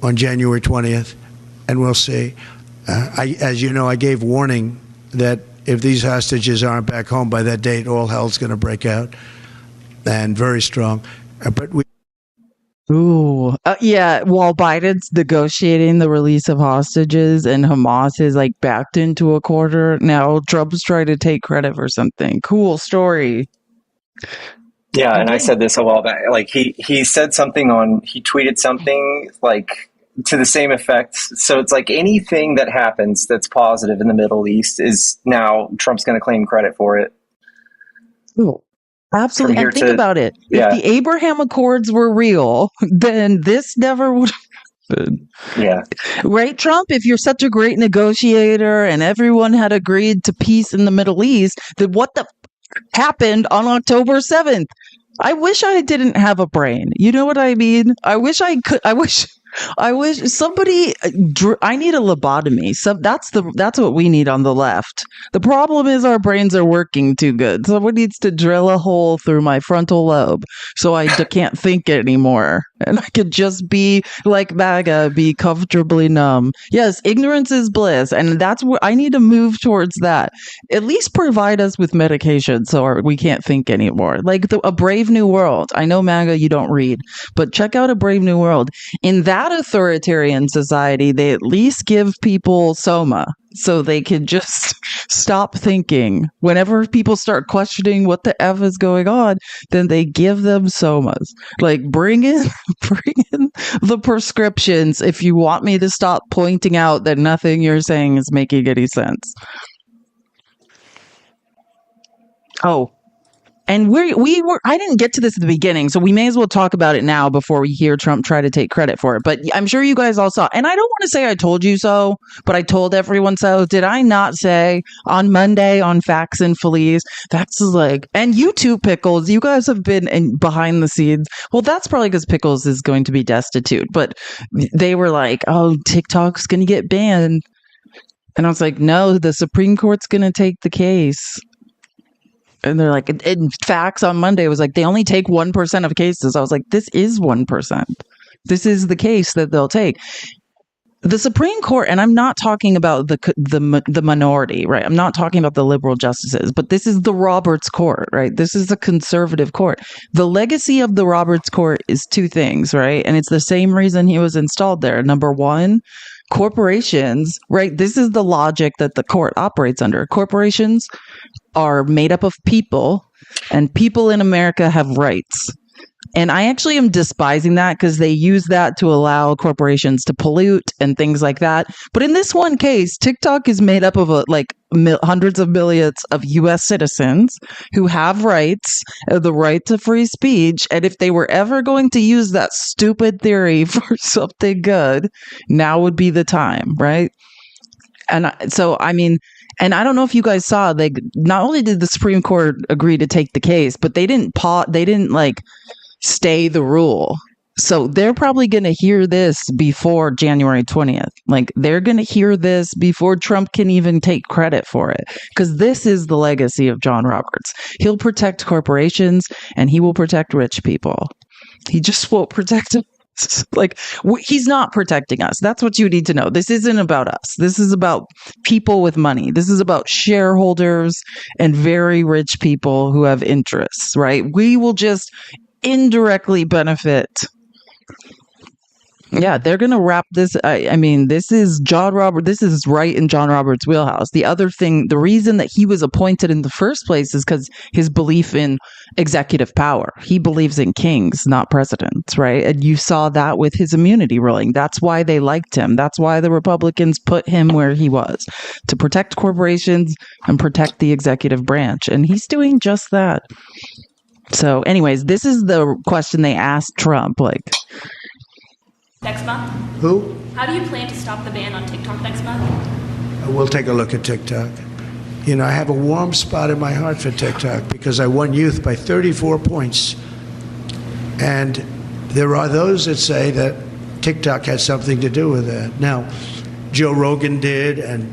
P: on January 20th, and we'll see. As you know, I gave warning that if these hostages aren't back home by that date, all hell's going to break out, and very strong. But we.
A: Ooh, yeah. While Biden's negotiating the release of hostages and Hamas is like backed into a corner, now Trump's trying to take credit for something. Cool story.
B: Yeah, and I said this a while back. Like he said something he tweeted something like to the same effect. So it's like anything that happens that's positive in the Middle East is now Trump's going to claim credit for it.
A: Cool. Absolutely. And think about it.
B: Yeah.
A: If the Abraham Accords were real, then this never would have been.
B: Yeah.
A: Right, Trump? If you're such a great negotiator and everyone had agreed to peace in the Middle East, then what the happened on October 7th? I wish I didn't have a brain. You know what I mean? I wish I could. I wish somebody. I need a lobotomy. So that's what we need on the left. The problem is our brains are working too good. Someone needs to drill a hole through my frontal lobe so I can't think anymore, and I could just be like MAGA, be comfortably numb. Yes, ignorance is bliss, and that's where I need to move towards that. At least provide us with medication so we can't think anymore. Like A Brave New World. I know MAGA, you don't read, but check out A Brave New World. In that that authoritarian society, they at least give people soma so they can just stop thinking. Whenever people start questioning what the F is going on, then they give them somas. Like, bring in the prescriptions if you want me to stop pointing out that nothing you're saying is making any sense. Oh, and I didn't get to this at the beginning, so we may as well talk about it now before we hear Trump try to take credit for it. But I'm sure you guys all saw, and I don't want to say I told you so, but I told everyone so. Did I not say on Monday on Facts and Felice? That's like, and you too, Pickles, you guys have been behind the scenes. Well, that's probably because Pickles is going to be destitute, but they were like, oh, TikTok's going to get banned. And I was like, no, the Supreme Court's going to take the case. And they're like, in Facts on Monday was like, they only take 1% of cases. I was like, this is 1%. This is the case that they'll take. The Supreme Court, and I'm not talking about the minority, right? I'm not talking about the liberal justices, but this is the Roberts Court, right? This is a conservative court. The legacy of the Roberts Court is two things, right? And it's the same reason he was installed there. Number one, corporations, right? This is the logic that the court operates under. Corporations are made up of people, and people in America have rights. And I actually am despising that because they use that to allow corporations to pollute and things like that. But in this one case, TikTok is made up of hundreds of millions of U.S. citizens who have rights, the right to free speech. And if they were ever going to use that stupid theory for something good, now would be the time, right? And so, I mean, and I don't know if you guys saw, like, not only did the Supreme Court agree to take the case, but they didn't stay the rule. So they're probably going to hear this before January 20th. Like, they're going to hear this before Trump can even take credit for it. Because this is the legacy of John Roberts. He'll protect corporations and he will protect rich people. He just won't protect like, he's not protecting us. That's what you need to know. This isn't about us. This is about people with money. This is about shareholders and very rich people who have interests, right? We will just indirectly benefit. Yeah, they're going to wrap this. I mean, this is John Roberts. This is right in John Roberts' wheelhouse. The other thing, the reason that he was appointed in the first place is because his belief in executive power. He believes in kings, not presidents, right? And you saw that with his immunity ruling. That's why they liked him. That's why the Republicans put him where he was, to protect corporations and protect the executive branch. And he's doing just that. So anyways, this is the question they asked Trump, like,
R: next month?
P: Who?
R: How do you plan to stop the ban on TikTok next month?
P: We'll take a look at TikTok. You know, I have a warm spot in my heart for TikTok because I won youth by 34 points. And there are those that say that TikTok has something to do with that. Now, Joe Rogan did, and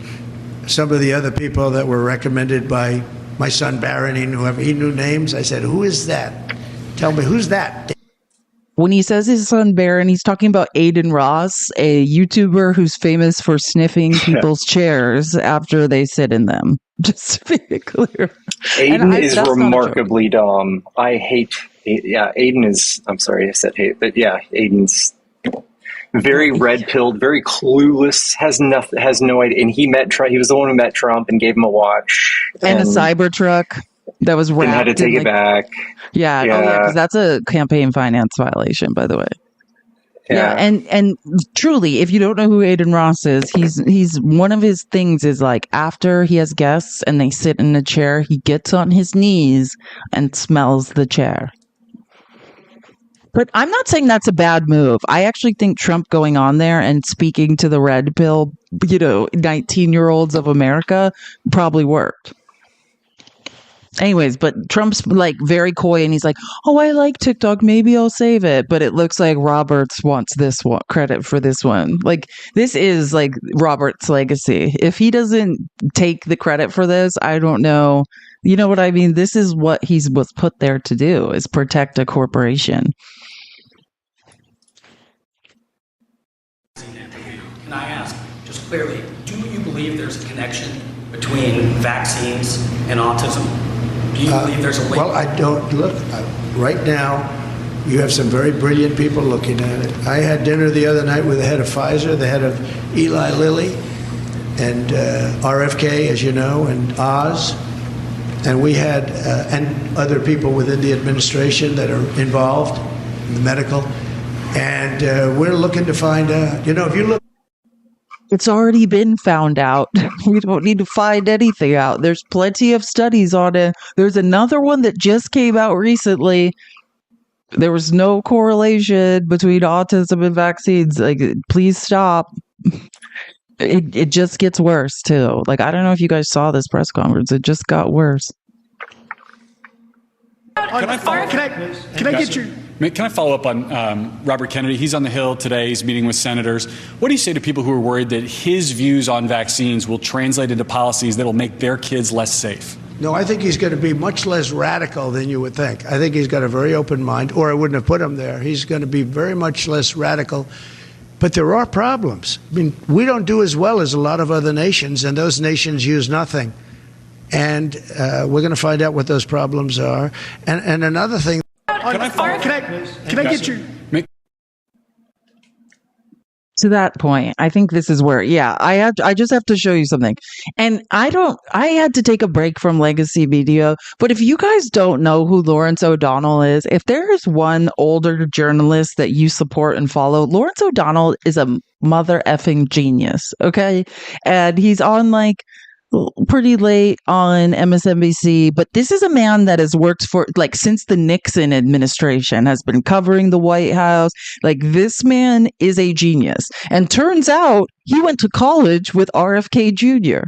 P: some of the other people that were recommended by my son Barron, he knew names. I said, who is that? Tell me, who's that?
A: When he says his son Barron, he's talking about Aiden Ross, a YouTuber who's famous for sniffing people's chairs after they sit in them. Just to be clear.
B: Aiden is remarkably dumb. I hate, Aiden is, I'm sorry I said hate, but yeah, Aiden's very red-pilled, very clueless, has no idea. And he met Trump. He was the one who met Trump and gave him a watch.
A: And a Cybertruck that was wrapped.
B: And had to take it back.
A: Yeah. Oh, yeah, because that's a campaign finance violation, by the way. Yeah. And truly, if you don't know who Aiden Ross is, he's one of his things is like after he has guests and they sit in a chair, he gets on his knees and smells the chair. But I'm not saying that's a bad move. I actually think Trump going on there and speaking to the red pill, 19-year-olds of America probably worked. Anyways, but Trump's like very coy and he's like, oh, I like TikTok. Maybe I'll save it. But it looks like Roberts wants this one, credit for this one. Like, this is like Roberts' legacy. If he doesn't take the credit for this, I don't know. You know what I mean? This is what he was put there to do, is protect a corporation.
S: Can I ask, just clearly, do you believe there's a connection between vaccines and autism? Do you believe there's a link?
P: Well, I don't look right now. You have some very brilliant people looking at it. I had dinner the other night with the head of Pfizer, the head of Eli Lilly, and RFK, as you know, and Oz. And we had, and other people within the administration that are involved in the medical. And we're looking to find out, if you look.
A: It's already been found out. We don't need to find anything out. There's plenty of studies on it. There's another one that just came out recently. There was no correlation between autism and vaccines. Like, please stop. It just gets worse too. Like, I don't know if you guys saw this press conference. It just got worse.
T: Can I follow up on Robert Kennedy? He's on the Hill today. He's meeting with senators. What do you say to people who are worried that his views on vaccines will translate into policies that will make their kids less safe?
P: No, I think he's going to be much less radical than you would think. I think he's got a very open mind, or I wouldn't have put him there. He's going to be very much less radical. But there are problems. I mean, we don't do as well as a lot of other nations, and those nations use nothing. And we're going to find out what those problems are. And another thing.
T: Can I get your...
A: To that point, I think this is where, I just have to show you something. And I had to take a break from legacy media, but if you guys don't know who Lawrence O'Donnell is, if there is one older journalist that you support and follow, Lawrence O'Donnell is a mother effing genius, okay? And he's on pretty late on MSNBC, but this is a man that has worked for since the Nixon administration, has been covering the White House. This man is a genius. And turns out he went to college with RFK Jr.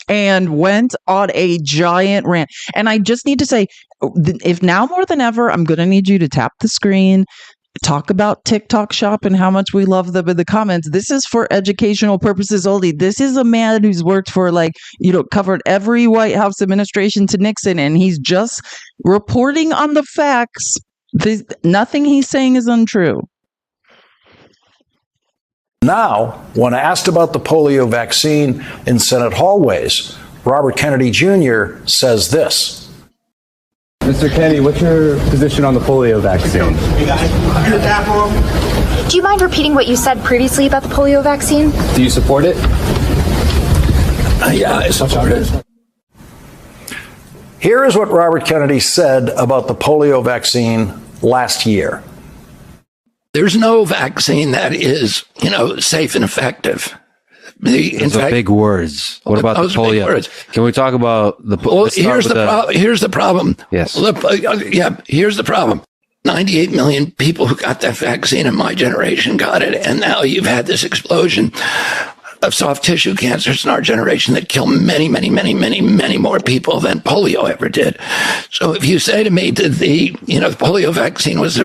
A: and went on a giant rant. And I just need to say, if now more than ever, I'm going to need you to tap the screen, talk about TikTok Shop and how much we love them in the comments. This is for educational purposes only. This is a man who's worked for covered every White House administration to Nixon, and he's just reporting on the facts. Nothing he's saying is untrue.
U: Now, when asked about the polio vaccine in Senate hallways, Robert Kennedy Jr. says this.
V: Mr. Kennedy, what's your position on the polio vaccine?
W: Do you mind repeating what you said previously about the polio vaccine?
V: Do you support it?
U: Yeah, I support it. Here is what Robert Kennedy said about the polio vaccine last year.
X: There's no vaccine that is, safe and effective.
Y: Those are big words. What about the polio? Can we talk about the polio?
X: Well, here's the problem.
Y: Yes.
X: Here's the problem. 98 million people who got that vaccine in my generation got it, and now you've had this explosion of soft tissue cancers in our generation that kill many, many, many, many, many more people than polio ever did. So if you say to me that the polio vaccine was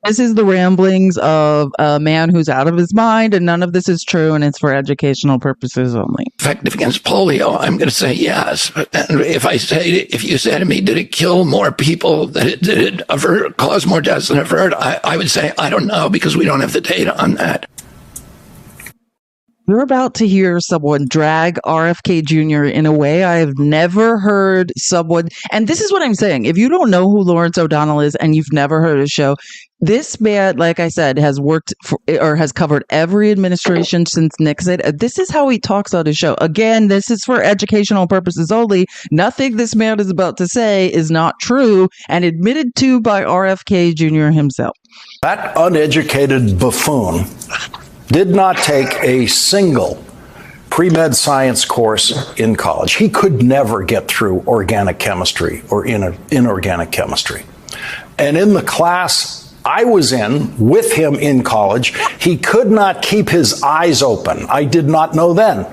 A: This is the ramblings of a man who's out of his mind, and none of this is true, and it's for educational purposes only.
X: Effective against polio, I'm going to say yes. But if you say to me, did it kill more people? Did it cause more deaths than avert? I would say I don't know, because we don't have the data on that.
A: You're about to hear someone drag RFK Jr. in a way I have never heard someone. And this is what I'm saying. If you don't know who Lawrence O'Donnell is and you've never heard his show, this man, like I said, has worked for, or has covered every administration since Nixon. This is how he talks on his show. Again, this is for educational purposes only. Nothing this man is about to say is not true and admitted to by RFK Jr. himself.
U: That uneducated buffoon did not take a single pre-med science course in college. He could never get through organic chemistry or inorganic chemistry. And in the class I was in with him in college, he could not keep his eyes open. I did not know then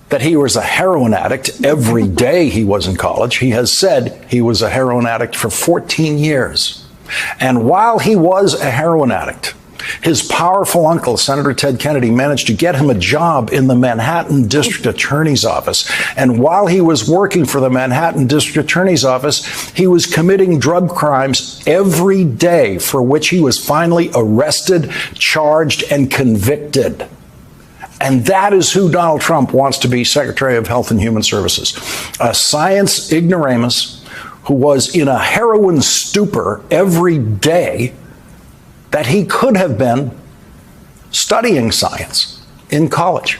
U: that he was a heroin addict every day he was in college. He has said he was a heroin addict for 14 years. And while he was a heroin addict, his powerful uncle, Senator Ted Kennedy, managed to get him a job in the Manhattan District Attorney's Office. And while he was working for the Manhattan District Attorney's Office, he was committing drug crimes every day, for which he was finally arrested, charged, and convicted. And that is who Donald Trump wants to be Secretary of Health and Human Services. A science ignoramus who was in a heroin stupor every day, that he could have been studying science in college.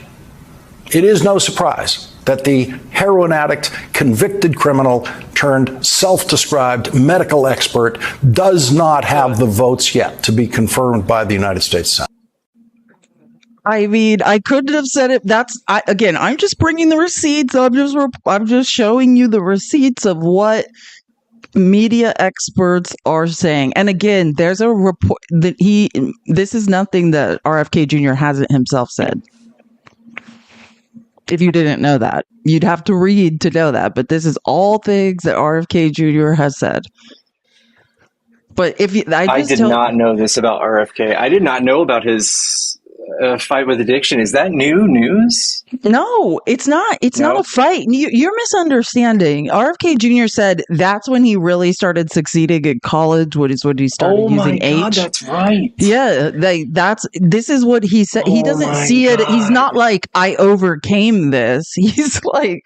U: It is no surprise that the heroin addict, convicted criminal, turned self-described medical expert does not have the votes yet to be confirmed by the United States Senate.
A: I mean, I couldn't have said it. I'm just bringing the receipts. I'm just showing you the receipts of what media experts are saying. And again, there's a report that this is nothing that RFK Jr. hasn't himself said. If you didn't know that, you'd have to read to know that. But this is all things that RFK Jr. has said. But
B: I did not know this about RFK. I did not know about his fight with addiction. Is that new news?
A: No, it's not. It's not a fight. You're misunderstanding. RFK Jr. said that's when he really started succeeding in college. When he started using H.
B: God, that's right.
A: Yeah, this is what he said. He doesn't see it. He's not like, I overcame this. He's like,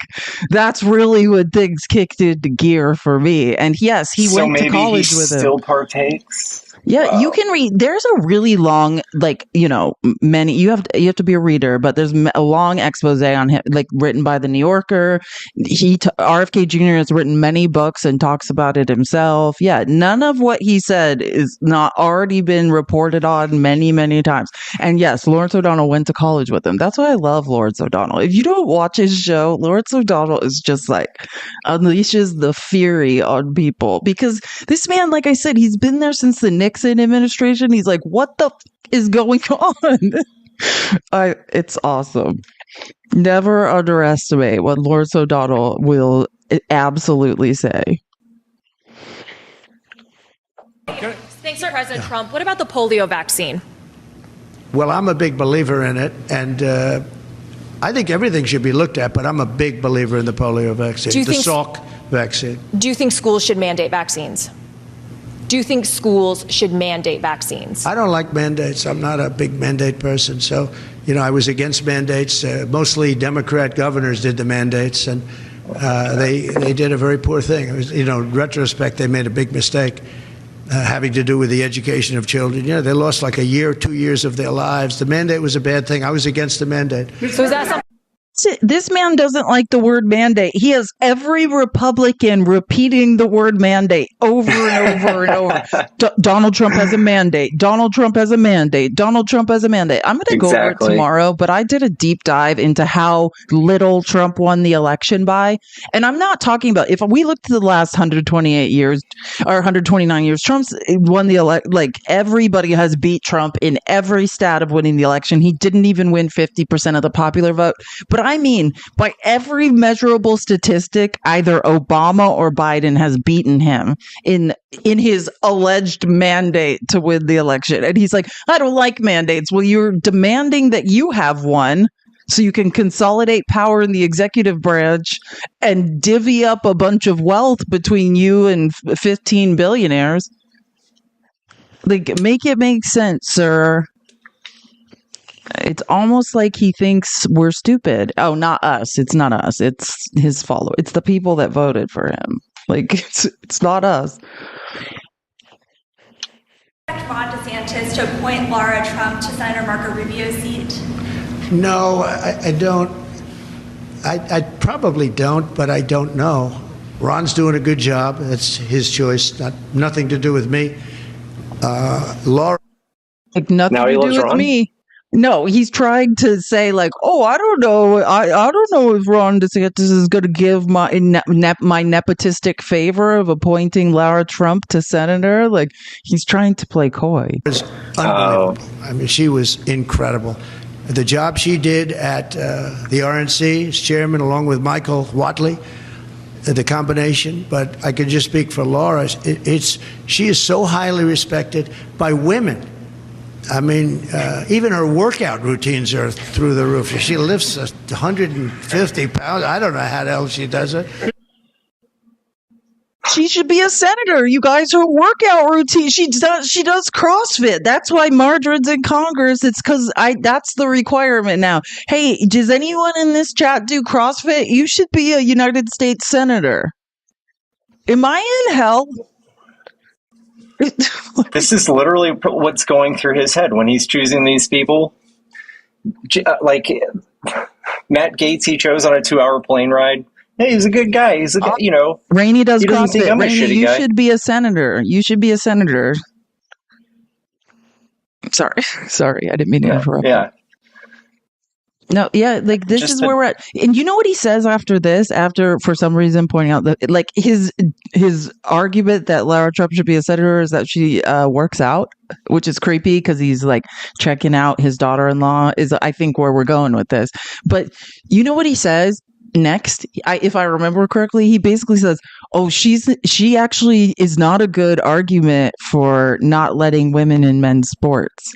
A: that's really when things kicked into gear for me. And yes, he went to college with him.
B: Still partakes.
A: Yeah, wow. You can read. There's a really long, many. You have to be a reader, but there's a long expose on him, written by the New Yorker. RFK Jr. has written many books and talks about it himself. Yeah, none of what he said is not already been reported on many, many times. And yes, Lawrence O'Donnell went to college with him. That's why I love Lawrence O'Donnell. If you don't watch his show, Lawrence O'Donnell is just unleashes the fury on people, because this man, like I said, he's been there since the Nixon administration. He's like, what the is going on? It's awesome. Never underestimate what Lawrence O'Donnell will absolutely say.
R: Thanks to President Trump. What about the polio vaccine?
P: Well, I'm a big believer in it, and I think everything should be looked at, but I'm a big believer in the polio vaccine, the Salk vaccine.
R: Do you think schools should mandate vaccines? Do you think schools should mandate vaccines?
P: I don't like mandates. I'm not a big mandate person. So, I was against mandates. Mostly Democrat governors did the mandates, and they did a very poor thing. It was, in retrospect, they made a big mistake having to do with the education of children. They lost like a year, 2 years of their lives. The mandate was a bad thing. I was against the mandate.
R: So is that something?
A: This man doesn't like the word mandate. He has every Republican repeating the word mandate over and over and over. Donald Trump has a mandate. Donald Trump has a mandate. Donald Trump has a mandate. I'm going to go over it tomorrow, but I did a deep dive into how little Trump won the election by. And I'm not talking about, if we look to the last 128 years or 129 years, Trump's won the election. Everybody has beat Trump in every stat of winning the election. He didn't even win 50% of the popular vote. But I mean, by every measurable statistic, either Obama or Biden has beaten him in his alleged mandate to win the election. And he's like, I don't like mandates. Well, you're demanding that you have one so you can consolidate power in the executive branch and divvy up a bunch of wealth between you and 15 billionaires. Make it make sense, sir. It's almost like he thinks we're stupid. Oh, not us. It's not us. It's his followers. It's the people that voted for him. It's not us.
C: Ron DeSantis to appoint Laura Trump to Senator Marco Rubio's seat?
P: No, I don't. I probably don't, but I don't know. Ron's doing a good job. That's his choice. Nothing to do with me. Laura.
A: Nothing to do with me. No, he's trying to say I don't know. I don't know if Ron DeSantis is going to give my nepotistic favor of appointing Laura Trump to senator. He's trying to play coy.
P: It's unbelievable. I mean, she was incredible. The job she did at the RNC as chairman, along with Michael Whatley, the combination. But I can just speak for Laura. She is so highly respected by women. I mean, even her workout routines are through the roof. She lifts 150 pounds. I don't know how the hell she does it.
A: She should be a senator. You guys, her workout routine. She does CrossFit. That's why Margarine's in Congress. It's because that's the requirement now. Hey, does anyone in this chat do CrossFit? You should be a United States senator. Am I in hell?
B: This is literally what's going through his head when he's choosing these people. Like Matt Gaetz, he chose on a 2-hour plane ride. Hey, he's a good guy. He's a good,
A: Rainey does
B: he doesn't think
A: CrossFit.
B: I'm a
A: Rainey,
B: shitty
A: you
B: guy.
A: should be a senator. You should be a senator. Sorry, I didn't mean to interrupt.
B: Yeah.
A: No, yeah, like this is where we're at. And you know what he says after this? After, for some reason, pointing out that, like, his argument that Lara Trump should be a senator is that she works out, which is creepy because he's like checking out his daughter-in-law. Is, I think, where we're going with this. But you know what he says next? If I remember correctly, he basically says, "Oh, she actually is not a good argument for not letting women in men's sports."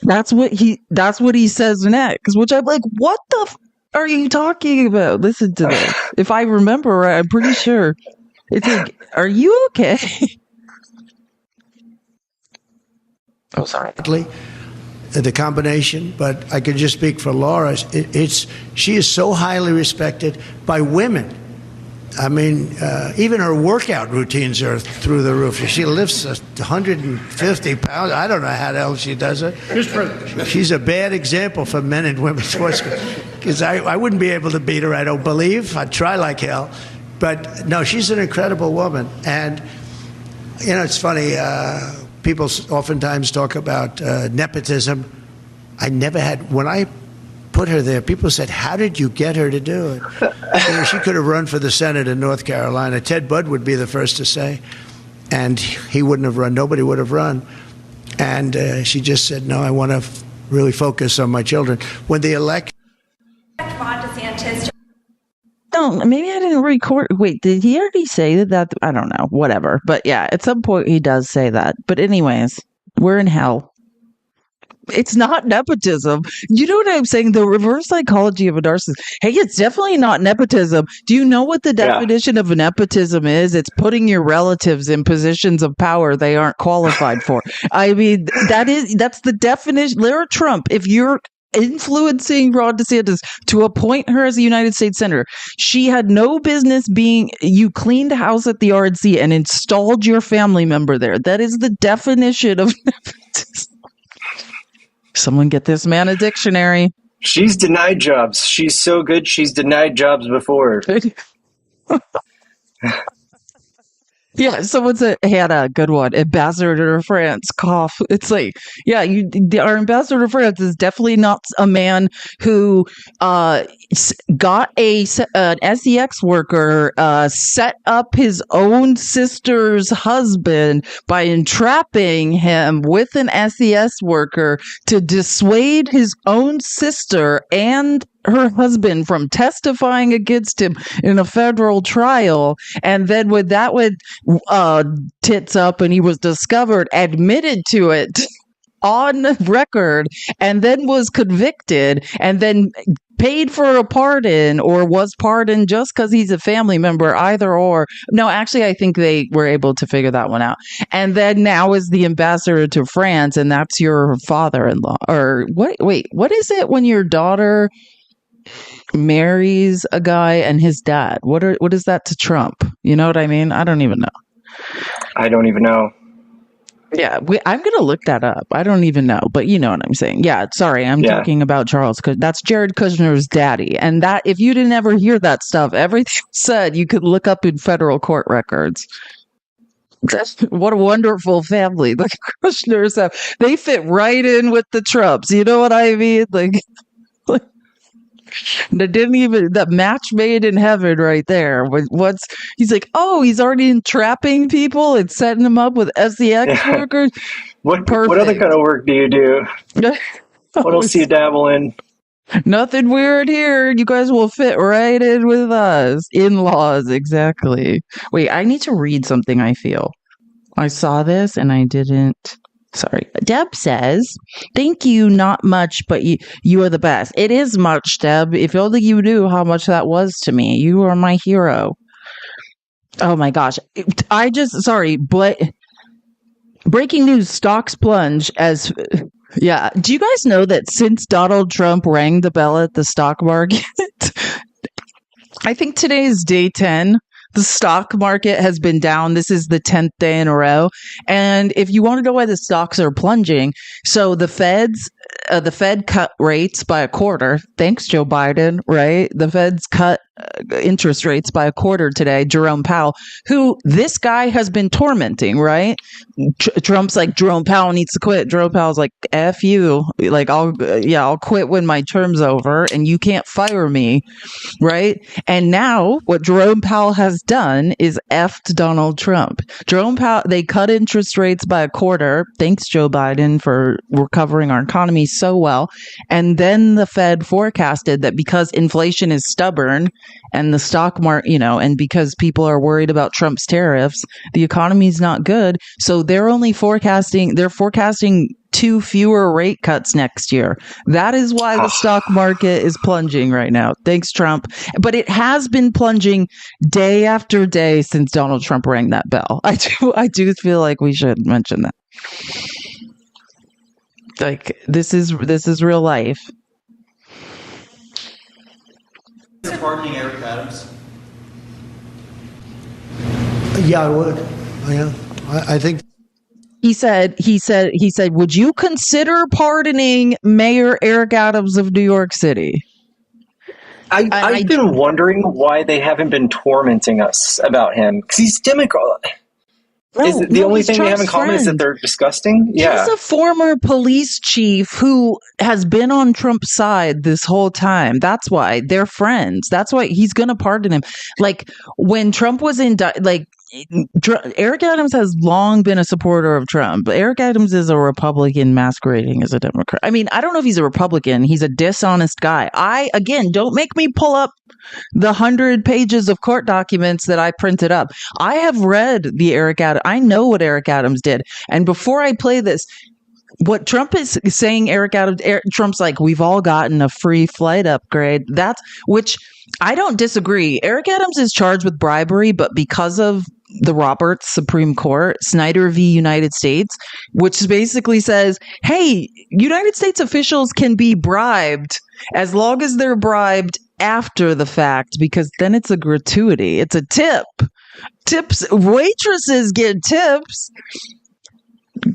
A: That's what he says next, which I'm like, what the are you talking about? Listen to this. If I remember right, I'm pretty sure. It's like, are you okay? Oh, sorry.
P: The combination, but I can just speak for Laura. She is so highly respected by women. I mean, even her workout routines are through the roof. She lifts 150 pounds. I don't know how the hell she does it. She's a bad example for men and women's sports because I wouldn't be able to beat her, I don't believe. I'd try like hell. But no, she's an incredible woman. And, it's funny. People oftentimes talk about nepotism. I never had, when I put her there, people said, how did you get her to do it? She could have run for the Senate in North Carolina. Ted Budd would be the first to say, and he wouldn't have run. Nobody would have run. And she just said, no, I want to really focus on my children. When the election...
C: Ron DeSantis.
A: No, maybe I didn't record. Wait, did he already say that? I don't know. Whatever. But yeah, at some point he does say that. But anyways, we're in hell. It's not nepotism. You know what I'm saying? The reverse psychology of a narcissist. Hey, it's definitely not nepotism. Do you know what the definition of nepotism is? It's putting your relatives in positions of power they aren't qualified for. I mean, that's the definition. Lara Trump, if you're influencing Ron DeSantis to appoint her as a United States Senator, she had no business being, you cleaned house at the RNC and installed your family member there. That is the definition of nepotism. Someone get this man a dictionary.
B: She's denied jobs. She's so good, she's denied jobs before.
A: Yeah, someone had a good one. Ambassador to France, cough. It's like, yeah, our ambassador to France is definitely not a man who got an SEX worker, set up his own sister's husband by entrapping him with an SES worker to dissuade his own sister and her husband from testifying against him in a federal trial. And then when that went tits up and he was discovered, admitted to it on record, and then was convicted, and then paid for a pardon, or was pardoned just because he's a family member, either or. No, actually, I think they were able to figure that one out. And then now is the ambassador to France, and that's your father-in-law. Or what? Wait, what is it when your daughter marries a guy and his dad? What is that to Trump? You know what I mean? I don't even know.
B: I don't even know.
A: Yeah, I'm going to look that up. I don't even know, but you know what I'm saying. Yeah, sorry, I'm talking about Charles. That's Jared Kushner's daddy. And that, if you didn't ever hear that stuff, everything said you could look up in federal court records. What a wonderful family the Kushners have. They fit right in with the Trumps. You know what I mean? Like they didn't even, that match made in heaven right there. He's like, oh, he's already entrapping people and setting them up with SEX workers.
B: What other kind of work do you do? What else do you dabble in?
A: Nothing weird here. You guys will fit right in with us. In-laws, exactly. Wait, I need to read something, I feel. I saw this and I didn't. Sorry. Deb says, thank you, not much, but you are the best. It is much, Deb. If only you knew how much that was to me. You are my hero. Oh my gosh. Breaking news, stocks plunge as... Yeah. Do you guys know that since Donald Trump rang the bell at the stock market, I think today is day 10, The stock market has been down. This is the 10th day in a row. And if you want to know why the stocks are plunging, so the Fed cut rates by a quarter. Thanks, Joe Biden, right? The Fed's cut interest rates by a quarter today. Jerome Powell, who this guy has been tormenting, right? Trump's like, Jerome Powell needs to quit. Jerome Powell's like, F you. Like, I'll quit when my term's over and you can't fire me, right? And now what Jerome Powell has done is effed Donald Trump. Jerome Powell, they cut interest rates by a quarter. Thanks, Joe Biden, for recovering our economy so well. And then the Fed forecasted that because inflation is stubborn and the stock market, and because people are worried about Trump's tariffs, the economy's not good. So they're forecasting 2 fewer rate cuts next year. That is why the stock market is plunging right now. Thanks, Trump. But it has been plunging day after day since Donald Trump rang that bell. I do feel like we should mention that. Like, this is real life.
D: Pardoning Eric Adams?
P: Yeah, I would. Yeah, I think.
A: He said, would you consider pardoning Mayor Eric Adams of New York City?
B: I've been wondering why they haven't been tormenting us about him, because he's Democrat. The only thing they have in common is that they're disgusting? Yeah.
A: He's a former police chief who has been on Trump's side this whole time. That's why they're friends. That's why he's going to pardon him. Like, when Trump was Eric Adams has long been a supporter of Trump. Eric Adams is a Republican masquerading as a Democrat. I mean, I don't know if he's a Republican. He's a dishonest guy. Again, don't make me pull up the 100 pages of court documents that I printed up. I have read the Eric Adams. I know what Eric Adams did. And before I play this, what Trump is saying, Trump's like, we've all gotten a free flight upgrade. Which I don't disagree. Eric Adams is charged with bribery, but because of the Roberts Supreme Court, Snyder v. United States, which basically says, hey, United States officials can be bribed as long as they're bribed after the fact, because then it's a gratuity. It's a tip. Tips, waitresses get tips.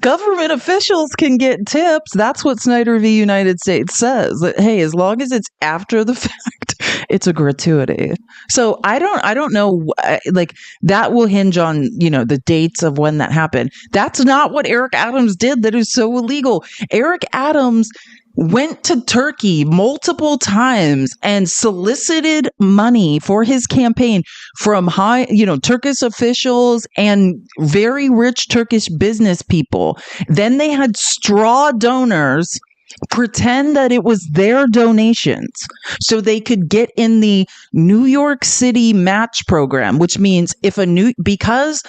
A: Government officials can get tips. That's what Snyder v. United States says. That, hey, as long as it's after the fact, it's a gratuity. So I don't know, like, that will hinge on, the dates of when that happened. That's not what Eric Adams did. That is so illegal. Eric Adams went to Turkey multiple times and solicited money for his campaign from Turkish officials and very rich Turkish business people. Then they had straw donors pretend that it was their donations so they could get in the New York City match program, which means because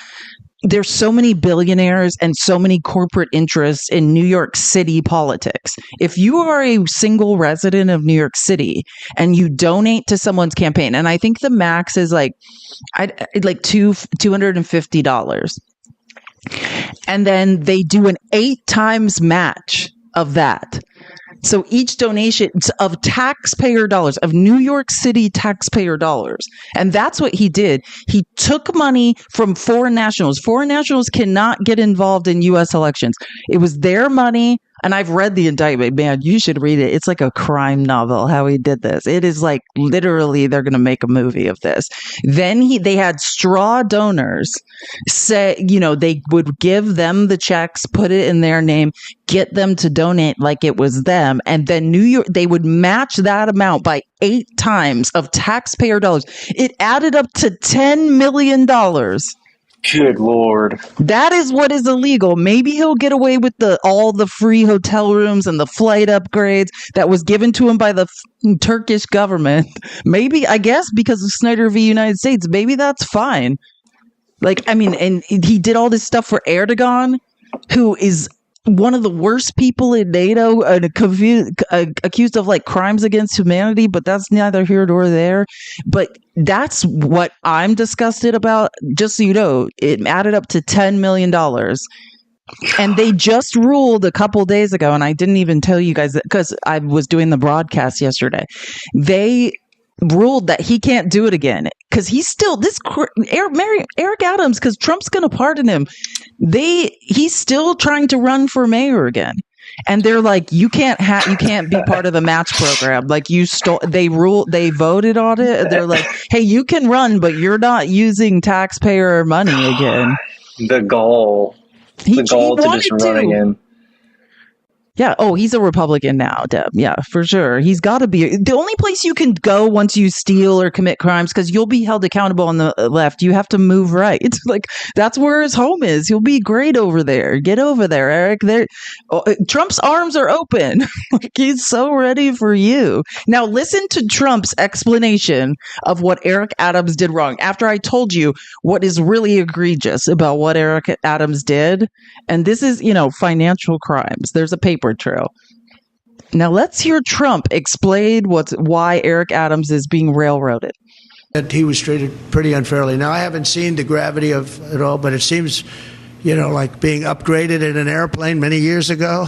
A: there's so many billionaires and so many corporate interests in New York City politics. If you are a single resident of New York City and you donate to someone's campaign, and I think the max is like $250, and then they do an 8 times match of that. So each donation of taxpayer dollars, of New York City taxpayer dollars. And that's what he did. He took money from foreign nationals. Foreign nationals cannot get involved in U.S. elections. It was their money. And I've read the indictment. Man, you should read it. It's like a crime novel, how he did this. It is like, literally, they're going to make a movie of this. Then they had straw donors say, they would give them the checks, put it in their name, get them to donate like it was them. And then they would match that amount by 8 times of taxpayer dollars. It added up to $10 million.
B: Good Lord.
A: That is what is illegal. Maybe he'll get away with all the free hotel rooms and the flight upgrades that was given to him by the Turkish government. Maybe, I guess, because of Snyder v. United States, maybe that's fine. And he did all this stuff for Erdogan, who is one of the worst people in NATO, accused of crimes against humanity, but that's neither here nor there. But that's what I'm disgusted about. Just so you know, it added up to $10 million. And they just ruled a couple days ago, and I didn't even tell you guys that because I was doing the broadcast yesterday. They ruled that he can't do it again because he's still Eric Adams, because Trump's going to pardon him. He's still trying to run for mayor again. And they're like, you can't be part of the match program. Like they voted on it. They're like, hey, you can run, but you're not using taxpayer money again.
B: The goal to just run again.
A: Yeah. Oh, he's a Republican now, Deb. Yeah, for sure. He's got to be. The only place you can go once you steal or commit crimes, because you'll be held accountable on the left, you have to move right. Like, that's where his home is. He'll be great over there. Get over there, Eric. Trump's arms are open. Like, he's so ready for you. Now, listen to Trump's explanation of what Eric Adams did wrong. After I told you what is really egregious about what Eric Adams did, and this is, financial crimes. There's a paper trail. Now let's hear Trump explain why Eric Adams is being railroaded.
P: That he was treated pretty unfairly. Now, I haven't seen the gravity of it all, but it seems, like being upgraded in an airplane many years ago.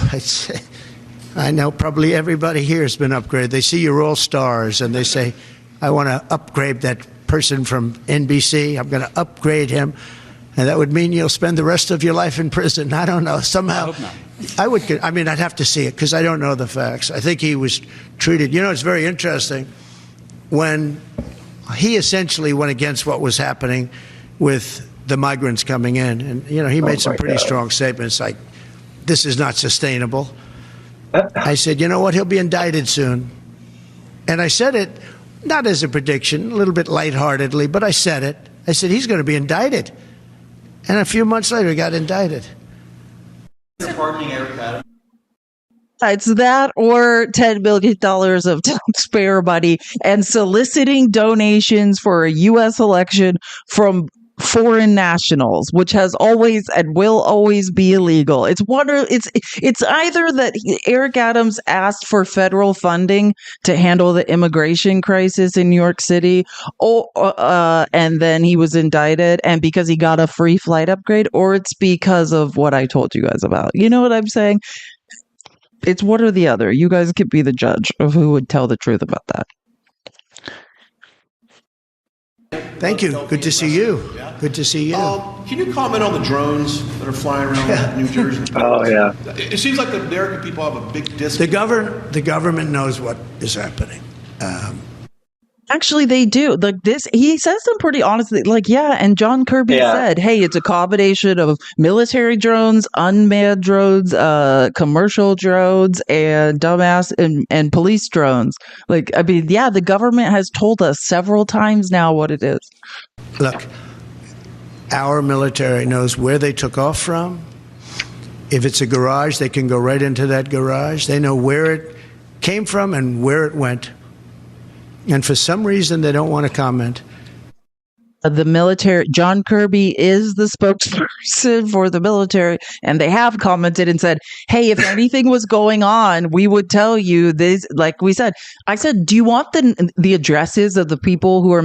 P: I know probably everybody here has been upgraded. They see you're all stars and they say, I want to upgrade that person from NBC. I'm going to upgrade him. And that would mean you'll spend the rest of your life in prison. I don't know. Somehow, I'd have to see it because I don't know the facts. I think he was treated. It's very interesting when he essentially went against what was happening with the migrants coming in. And, he made some pretty strong statements like, this is not sustainable. I said, you know what? He'll be indicted soon. And I said it not as a prediction, a little bit lightheartedly, but I said it. I said, he's going to be indicted. And a few months later, he got indicted.
D: Pardoning Eric Adams.
A: It's that or $10 million of taxpayer money and soliciting donations for a U.S. election from foreign nationals, which has always and will always be illegal. It's either that Eric Adams asked for federal funding to handle the immigration crisis in New York City, and then he was indicted, and because he got a free flight upgrade, or it's because of what I told you guys about. You know what I'm saying? It's one or the other. You guys could be the judge of who would tell the truth about that.
P: Thank you. Good to see you. Good to see you.
E: Can you comment on the drones that are flying around New Jersey?
B: Oh, yeah.
E: It seems like the American people have a big disconnect.
P: The government knows what is happening.
A: Actually, they do. Like this, he says them pretty honestly. Like, yeah, and John Kirby said, "Hey, it's a combination of military drones, unmanned drones, commercial drones, and dumbass and police drones." Like, I mean, yeah, the government has told us several times now what it is.
P: Look, our military knows where they took off from. If it's a garage, they can go right into that garage. They know where it came from and where it went. And for some reason, they don't want to comment.
A: The military, John Kirby is the spokesperson for the military, and they have commented and said, hey, if anything was going on, we would tell you this. Like we said, I said, do you want the addresses of the people who are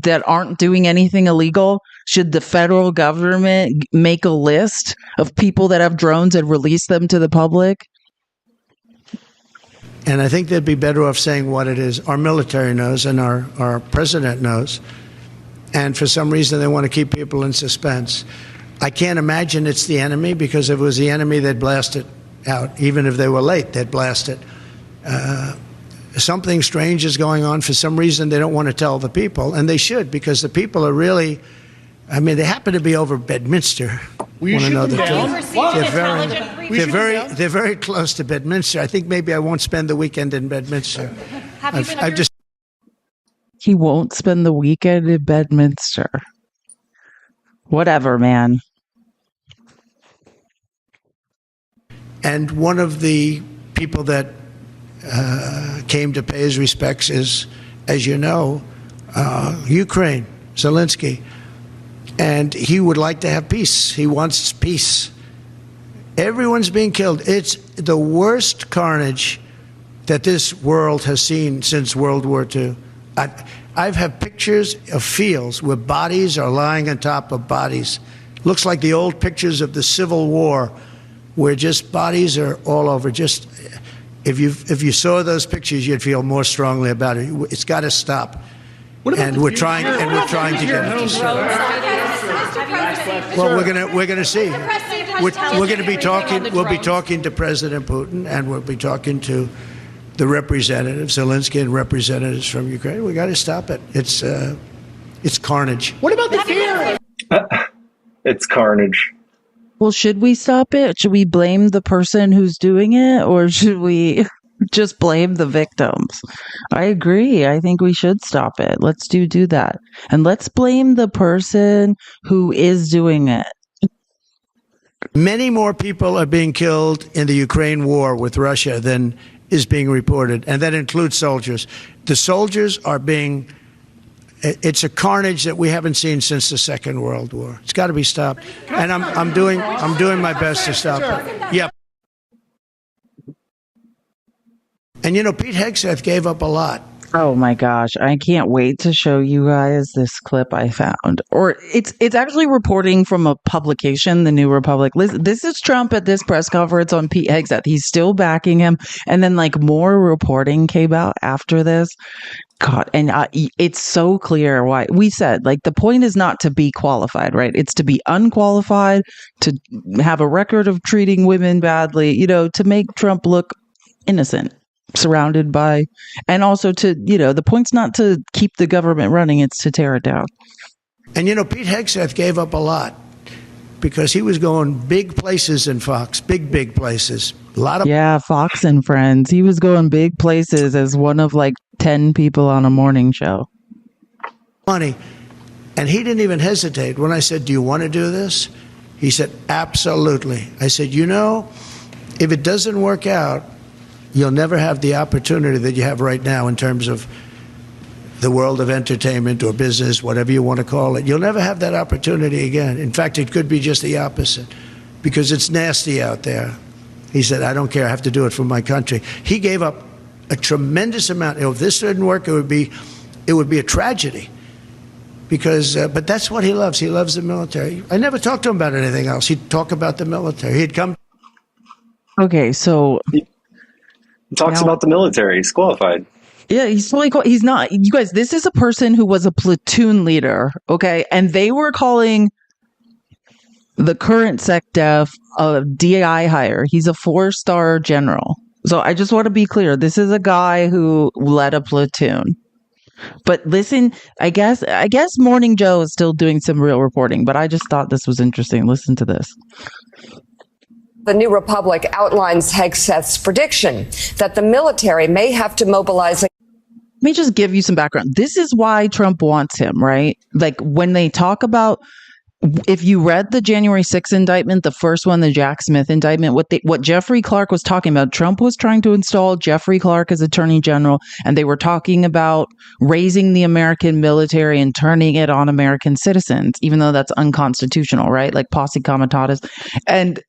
A: that aren't doing anything illegal? Should the federal government make a list of people that have drones and release them to the public?
P: And I think they'd be better off saying what it is. Our military knows and our president knows. And for some reason, they want to keep people in suspense. I can't imagine it's the enemy, because if it was the enemy, they'd blast it out. Even if they were late, they'd blast it. Something strange is going on. For some reason, they don't want to tell the people. And they should, because the people are really, I mean, they happen to be over Bedminster.
E: Will you shoot them down?
P: They're very close to Bedminster. I think maybe I won't spend the weekend in Bedminster.
A: He won't spend the weekend in Bedminster. Whatever, man.
P: And one of the people that came to pay his respects is, as you know, Ukraine, Zelensky. And he would like to have peace. He wants peace. Everyone's being killed. It's the worst carnage that this world has seen since World War II. I've had pictures of fields where bodies are lying on top of bodies. Looks like the old pictures of the Civil War, where just bodies are all over. Just, If you saw those pictures, you'd feel more strongly about it. It's got to stop. And we're trying to get it to stop. Well, we're gonna see. We're going to be talking. We'll be talking to President Putin, and we'll be talking to the representatives, Zelensky and representatives from Ukraine. We got to stop it. It's carnage.
D: What about the fear?
B: It's carnage.
A: Well, should we stop it? Should we blame the person who's doing it, or should we just blame the victims? I agree. I think we should stop it. Let's do that. And let's blame the person who is doing it.
P: Many more people are being killed in the Ukraine war with Russia than is being reported, and that includes soldiers. The soldiers are being... It's a carnage that we haven't seen since the Second World War. It's got to be stopped, and I'm doing my best to stop it. Yep. And Pete Hegseth gave up a lot.
A: Oh my gosh, I can't wait to show you guys this clip I found. Or it's actually reporting from a publication, The New Republic. Listen, this is Trump at this press conference on Pete Hegseth. He's still backing him, and then more reporting came out after this. God, and it's so clear why we said the point is not to be qualified, right? It's to be unqualified, to have a record of treating women badly, to make Trump look innocent, surrounded by, and also to, the point's not to keep the government running, it's to tear it down.
P: And Pete Hegseth gave up a lot because he was going big places in Fox, big places. A lot of
A: Fox and Friends. He was going big places as one of 10 people on a morning show.
P: Money. And he didn't even hesitate. When I said, do you want to do this? He said, absolutely. I said, if it doesn't work out, you'll never have the opportunity that you have right now in terms of the world of entertainment or business, whatever you want to call it. You'll never have that opportunity again. In fact, it could be just the opposite because it's nasty out there. He said, I don't care. I have to do it for my country. He gave up a tremendous amount. If this didn't work, it would be a tragedy. Because, but that's what he loves. He loves the military. I never talked to him about anything else. He'd talk about the military. He'd come.
A: Okay, so
B: he talks about the military. He's qualified.
A: Yeah, he's totally cool. He's not. You guys, this is a person who was a platoon leader. Okay, and they were calling the current SecDef a DI hire. He's a 4-star general. So I just want to be clear. This is a guy who led a platoon. But listen, I guess Morning Joe is still doing some real reporting, but I just thought this was interesting. Listen to this.
F: The New Republic outlines Hegseth's prediction that the military may have to mobilize.
A: Let me just give you some background. This is why Trump wants him, right? When they talk about, if you read the January 6th indictment, the first one, the Jack Smith indictment, what Jeffrey Clark was talking about, Trump was trying to install Jeffrey Clark as Attorney General, and they were talking about raising the American military and turning it on American citizens, even though that's unconstitutional, right? Posse comitatus. And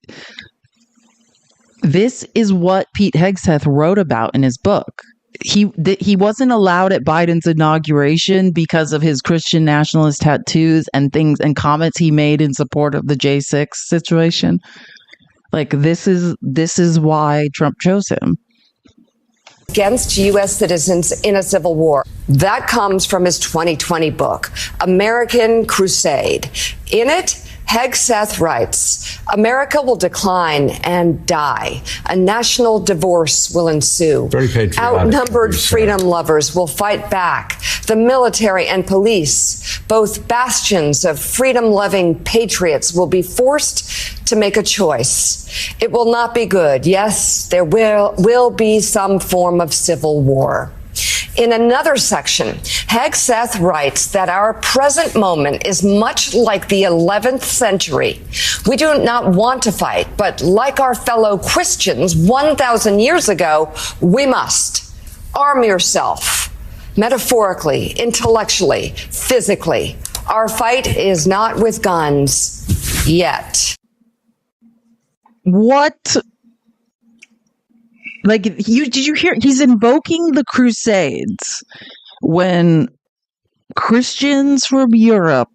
A: this is what Pete Hegseth wrote about in his book. He wasn't allowed at Biden's inauguration because of his Christian nationalist tattoos and things and comments he made in support of the J6 situation. This is why Trump chose him.
F: Against U.S. citizens in a civil war. That comes from his 2020 book, American Crusade. In it, Hegseth writes, America will decline and die. A national divorce will ensue.
U: Very patriotic.
F: Outnumbered freedom lovers will fight back. The military and police, both bastions of freedom-loving patriots, will be forced to make a choice. It will not be good. Yes, there will be some form of civil war. In another section, Hegseth writes that our present moment is much like the 11th century. We do not want to fight, but like our fellow Christians 1,000 years ago, we must arm yourself, metaphorically, intellectually, physically. Our fight is not with guns yet.
A: What? Did you hear? He's invoking the Crusades when Christians from Europe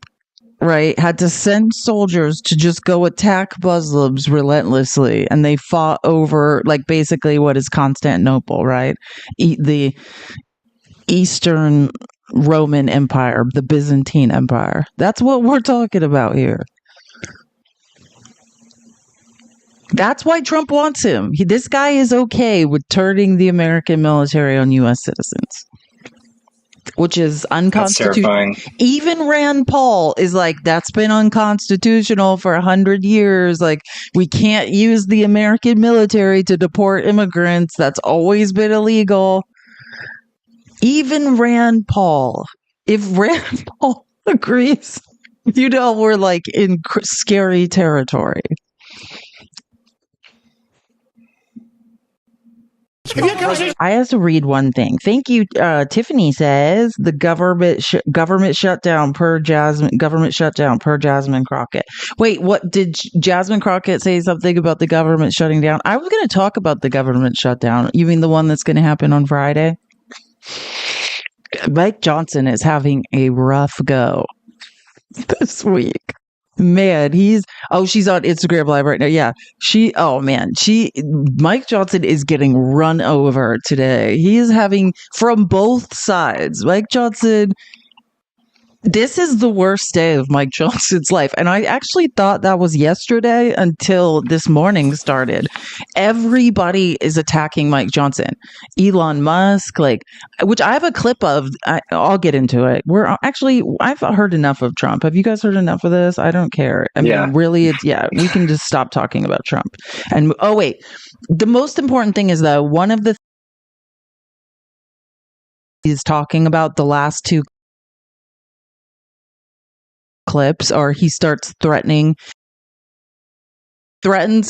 A: right, had to send soldiers to just go attack Muslims relentlessly, and they fought over like basically what is Constantinople, right? The Eastern Roman Empire, the Byzantine Empire. That's what we're talking about here. That's why Trump wants him. This guy is okay with turning the American military on U.S. citizens, which is unconstitutional. Even Rand Paul is like, that's been unconstitutional for 100 years. Like, we can't use the American military to deport immigrants. That's always been illegal. Even Rand Paul. If Rand Paul agrees, we're like in scary territory. I have to read one thing. Thank you. Tiffany says the government shutdown per Jasmine Crockett. Wait, what did Jasmine Crockett say something about the government shutting down? I was going to talk about the government shutdown. You mean the one that's going to happen on Friday? Mike Johnson is having a rough go this week. Man, she's on Instagram Live right now. Yeah. Mike Johnson is getting run over today. He is having from both sides. Mike Johnson, this is the worst day of Mike Johnson's life. And I actually thought that was yesterday until this morning started. Everybody is attacking Mike Johnson. Elon Musk, which I have a clip of. I'll get into it. I've heard enough of Trump. Have you guys heard enough of this? I don't care. I mean, really, we can just stop talking about Trump. And, the most important thing is that one of the he's talking about the last two clips, or he starts threatens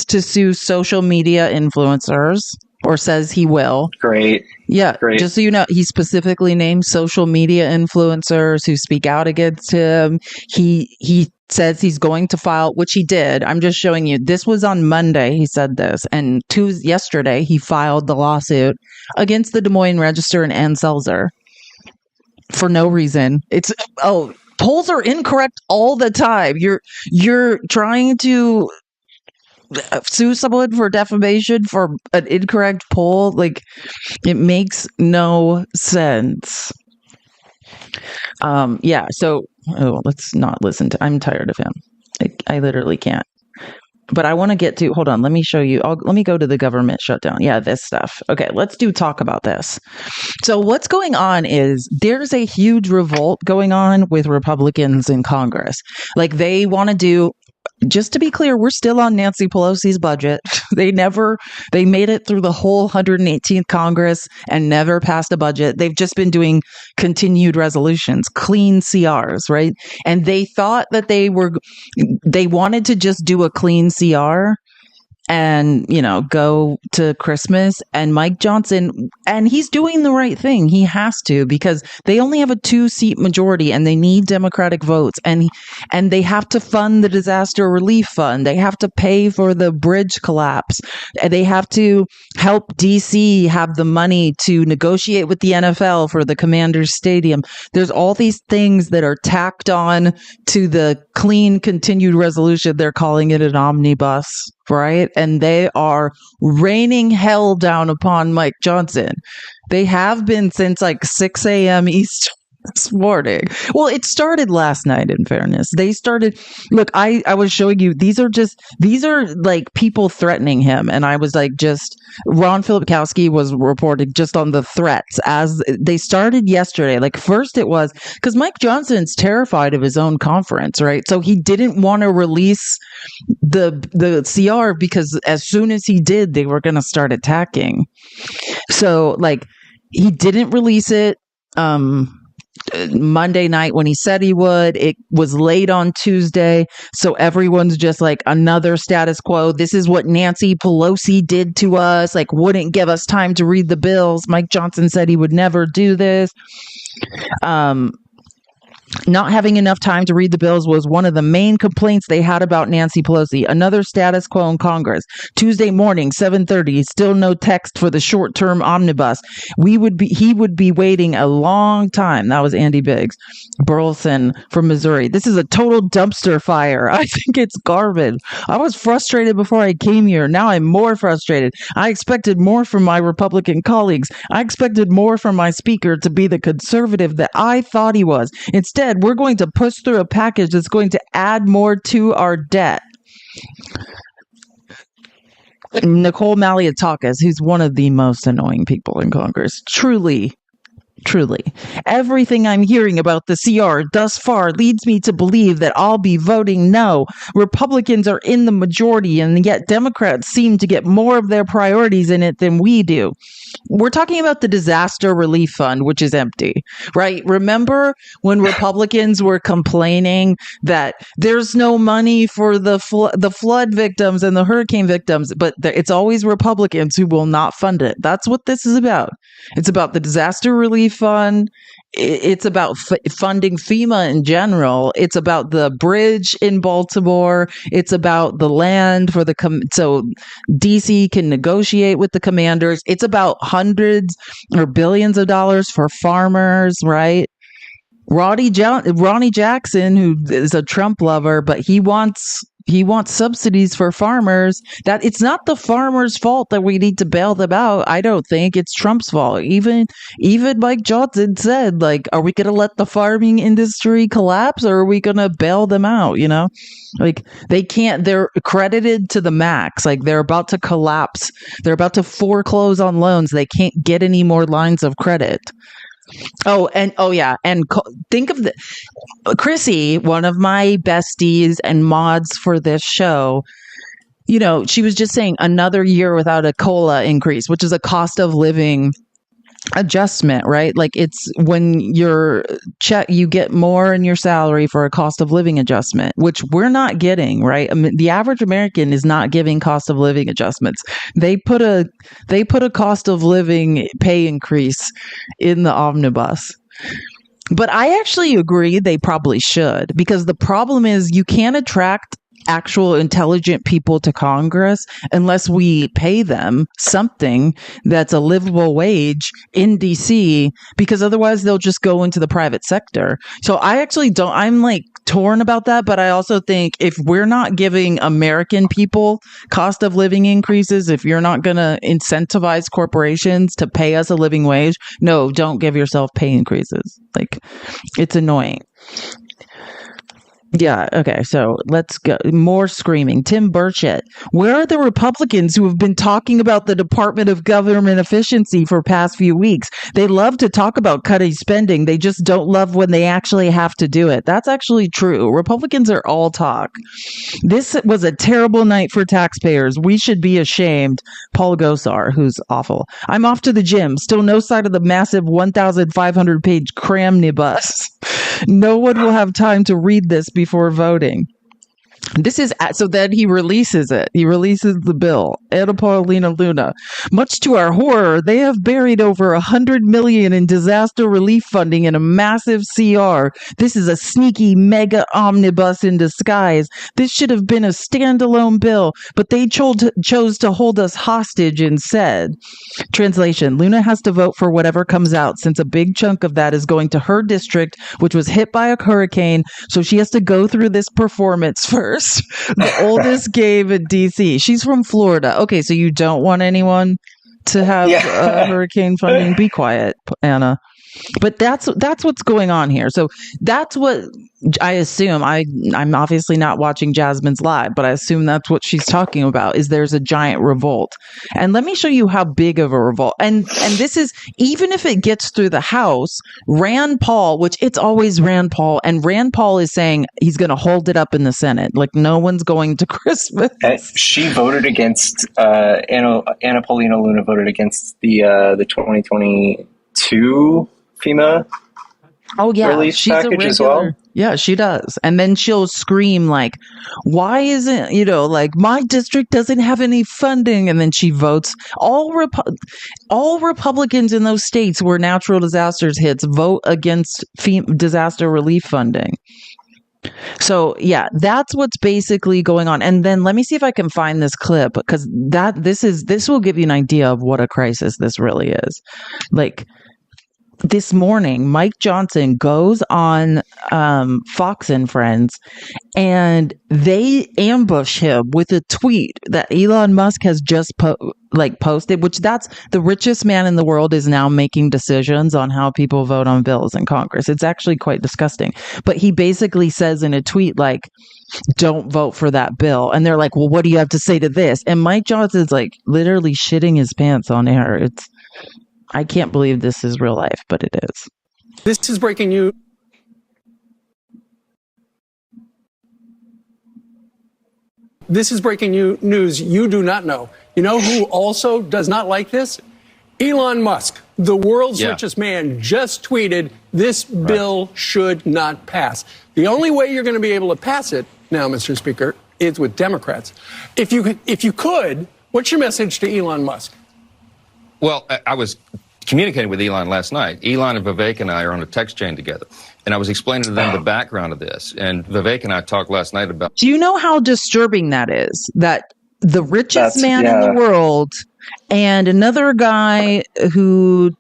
A: to sue social media influencers, or says he will.
B: Great.
A: Yeah. Great. Just so you know, he specifically named social media influencers who speak out against him. He says he's going to file, which he did. I'm just showing you. This was on Monday. He said this, and yesterday he filed the lawsuit against the Des Moines Register and Ann Selzer for no reason. Polls are incorrect all the time. You're trying to sue someone for defamation for an incorrect poll. Like, it makes no sense. So let's not listen to. I'm tired of him. I literally can't. But I want to get to, hold on, let me show you. Let me go to the government shutdown. Yeah, this stuff. Okay, let's talk about this. So what's going on is there's a huge revolt going on with Republicans in Congress. Like, they want to do, just to be clear, we're still on Nancy Pelosi's budget. They made it through the whole 118th Congress and never passed a budget. They've just been doing continued resolutions, clean CRs, right? And they thought that they wanted to just do a clean CR and, go to Christmas. And Mike Johnson, and he's doing the right thing. He has to, because they only have a 2-seat majority and they need Democratic votes. And they have to fund the disaster relief fund. They have to pay for the bridge collapse. They have to help DC have the money to negotiate with the NFL for the Commanders Stadium. There's all these things that are tacked on to the clean continued resolution. They're calling it an omnibus. Right? And they are raining hell down upon Mike Johnson. They have been since 6 a.m. Eastern this morning. Well, it started last night, in fairness. They started, look, I was showing you, these are like people threatening him. And I was Ron Filipkowski was reporting just on the threats as they started yesterday. First it was, because Mike Johnson's terrified of his own conference, right? So he didn't want to release the CR because as soon as he did, they were going to start attacking. So he didn't release it. Monday night when he said he would. It was late on Tuesday, so everyone's just another status quo. This is what Nancy Pelosi did to us, wouldn't give us time to read the bills. Mike Johnson said he would never do this. Not having enough time to read the bills was one of the main complaints they had about Nancy Pelosi. Another status quo in Congress. Tuesday morning, 7:30, still no text for the short-term omnibus. He would be waiting a long time. That was Andy Biggs. Burleson from Missouri. This is a total dumpster fire. I think it's garbage. I was frustrated before I came here. Now I'm more frustrated. I expected more from my Republican colleagues. I expected more from my speaker to be the conservative that I thought he was. Instead, we're going to push through a package that's going to add more to our debt. Nicole Malliotakis, who's one of the most annoying people in Congress. Truly. Everything I'm hearing about the CR thus far leads me to believe that I'll be voting no. Republicans are in the majority, and yet Democrats seem to get more of their priorities in it than we do. We're talking about the disaster relief fund, which is empty, right? Remember when Republicans were complaining that there's no money for the flood victims and the hurricane victims, but it's always Republicans who will not fund it. That's what this is about. It's about the disaster relief fund. It's about funding FEMA in general. It's about the bridge in Baltimore. It's about the land for so DC can negotiate with the commanders. It's about hundreds or billions of dollars for farmers, right? Ronnie Jackson, who is a Trump lover, but he wants subsidies for farmers. That it's not the farmers' fault that we need to bail them out. I don't think it's Trump's fault. Even Mike Johnson said, like, are we going to let the farming industry collapse, or are we going to bail them out? You know, like they can't. They're credited to the max. Like they're about to collapse. They're about to foreclose on loans. They can't get any more lines of credit. And think of Chrissy, one of my besties and mods for this show. You know, she was just saying another year without a COLA increase, which is a cost of living adjustment, right? Like it's when you get more in your salary for a cost of living adjustment, which we're not getting, right? I mean, the average American is not giving cost of living adjustments. They put a cost of living pay increase in the omnibus. But I actually agree they probably should, because the problem is you can't attract actual intelligent people to Congress unless we pay them something that's a livable wage in DC, because otherwise they'll just go into the private sector. So I actually I'm like torn about that, but I also think if we're not giving American people cost of living increases, if you're not going to incentivize corporations to pay us a living wage, no, don't give yourself pay increases. Like, it's annoying. Yeah, okay, so let's go. More screaming. Tim Burchett. Where are the Republicans who have been talking about the Department of Government Efficiency for past few weeks? They love to talk about cutting spending. They just don't love when they actually have to do it. That's actually true. Republicans are all talk. This was a terrible night for taxpayers. We should be ashamed. Paul Gosar, who's awful. I'm off to the gym. Still no sign of the massive 1,500-page cramnibus. No one will have time to read this before voting. This is so then he releases it. He releases the bill. Anna Paulina Luna. Much to our horror, they have buried over $100 million in disaster relief funding in a massive CR. This is a sneaky mega omnibus in disguise. This should have been a standalone bill, but they chose to hold us hostage instead. Translation: Luna has to vote for whatever comes out, since a big chunk of that is going to her district, which was hit by a hurricane. So she has to go through this performance first. The oldest game in DC. She's from Florida. Okay, so you don't want anyone to have hurricane funding? Be quiet, Anna. But that's what's going on here. So that's what I assume. I'm obviously not watching Jasmine's live, but I assume that's what she's talking about, is there's a giant revolt. And let me show you how big of a revolt. And this is, even if it gets through the House, Rand Paul, which it's always Rand Paul, and Rand Paul is saying he's going to hold it up in the Senate. Like, no one's going to Christmas.
B: She voted against, Anna Paulina Luna voted against the 2022 FEMA
A: Oh yeah,
B: relief
A: she's a
B: package
A: regular.
B: as well?
A: Yeah, she does. And then she'll scream like, "Why isn't, like my district doesn't have any funding?" And then she votes all Republicans in those states where natural disasters hits vote against disaster relief funding. So yeah, that's what's basically going on. And then let me see if I can find this clip, because this will give you an idea of what a crisis this really is. Like, this morning, Mike Johnson goes on Fox and Friends, and they ambush him with a tweet that Elon Musk has just posted, which that's the richest man in the world is now making decisions on how people vote on bills in Congress. It's actually quite disgusting. But he basically says in a tweet, like, don't vote for that bill. And they're like, well, what do you have to say to this? And Mike Johnson's like literally shitting his pants on air. I can't believe this is real life, but it is.
G: This is breaking news. This is breaking news you do not know. You know who also does not like this? Elon Musk, the world's richest man, just tweeted, this bill should not pass. The only way you're going to be able to pass it now, Mr. Speaker, is with Democrats. If you could, what's your message to Elon Musk?
I: Well, I was communicating with Elon last night. Elon and Vivek and I are on a text chain together. And I was explaining to them the background of this. And Vivek and I talked last night about...
A: Do you know how disturbing that is? That the richest man in the world and another guy who,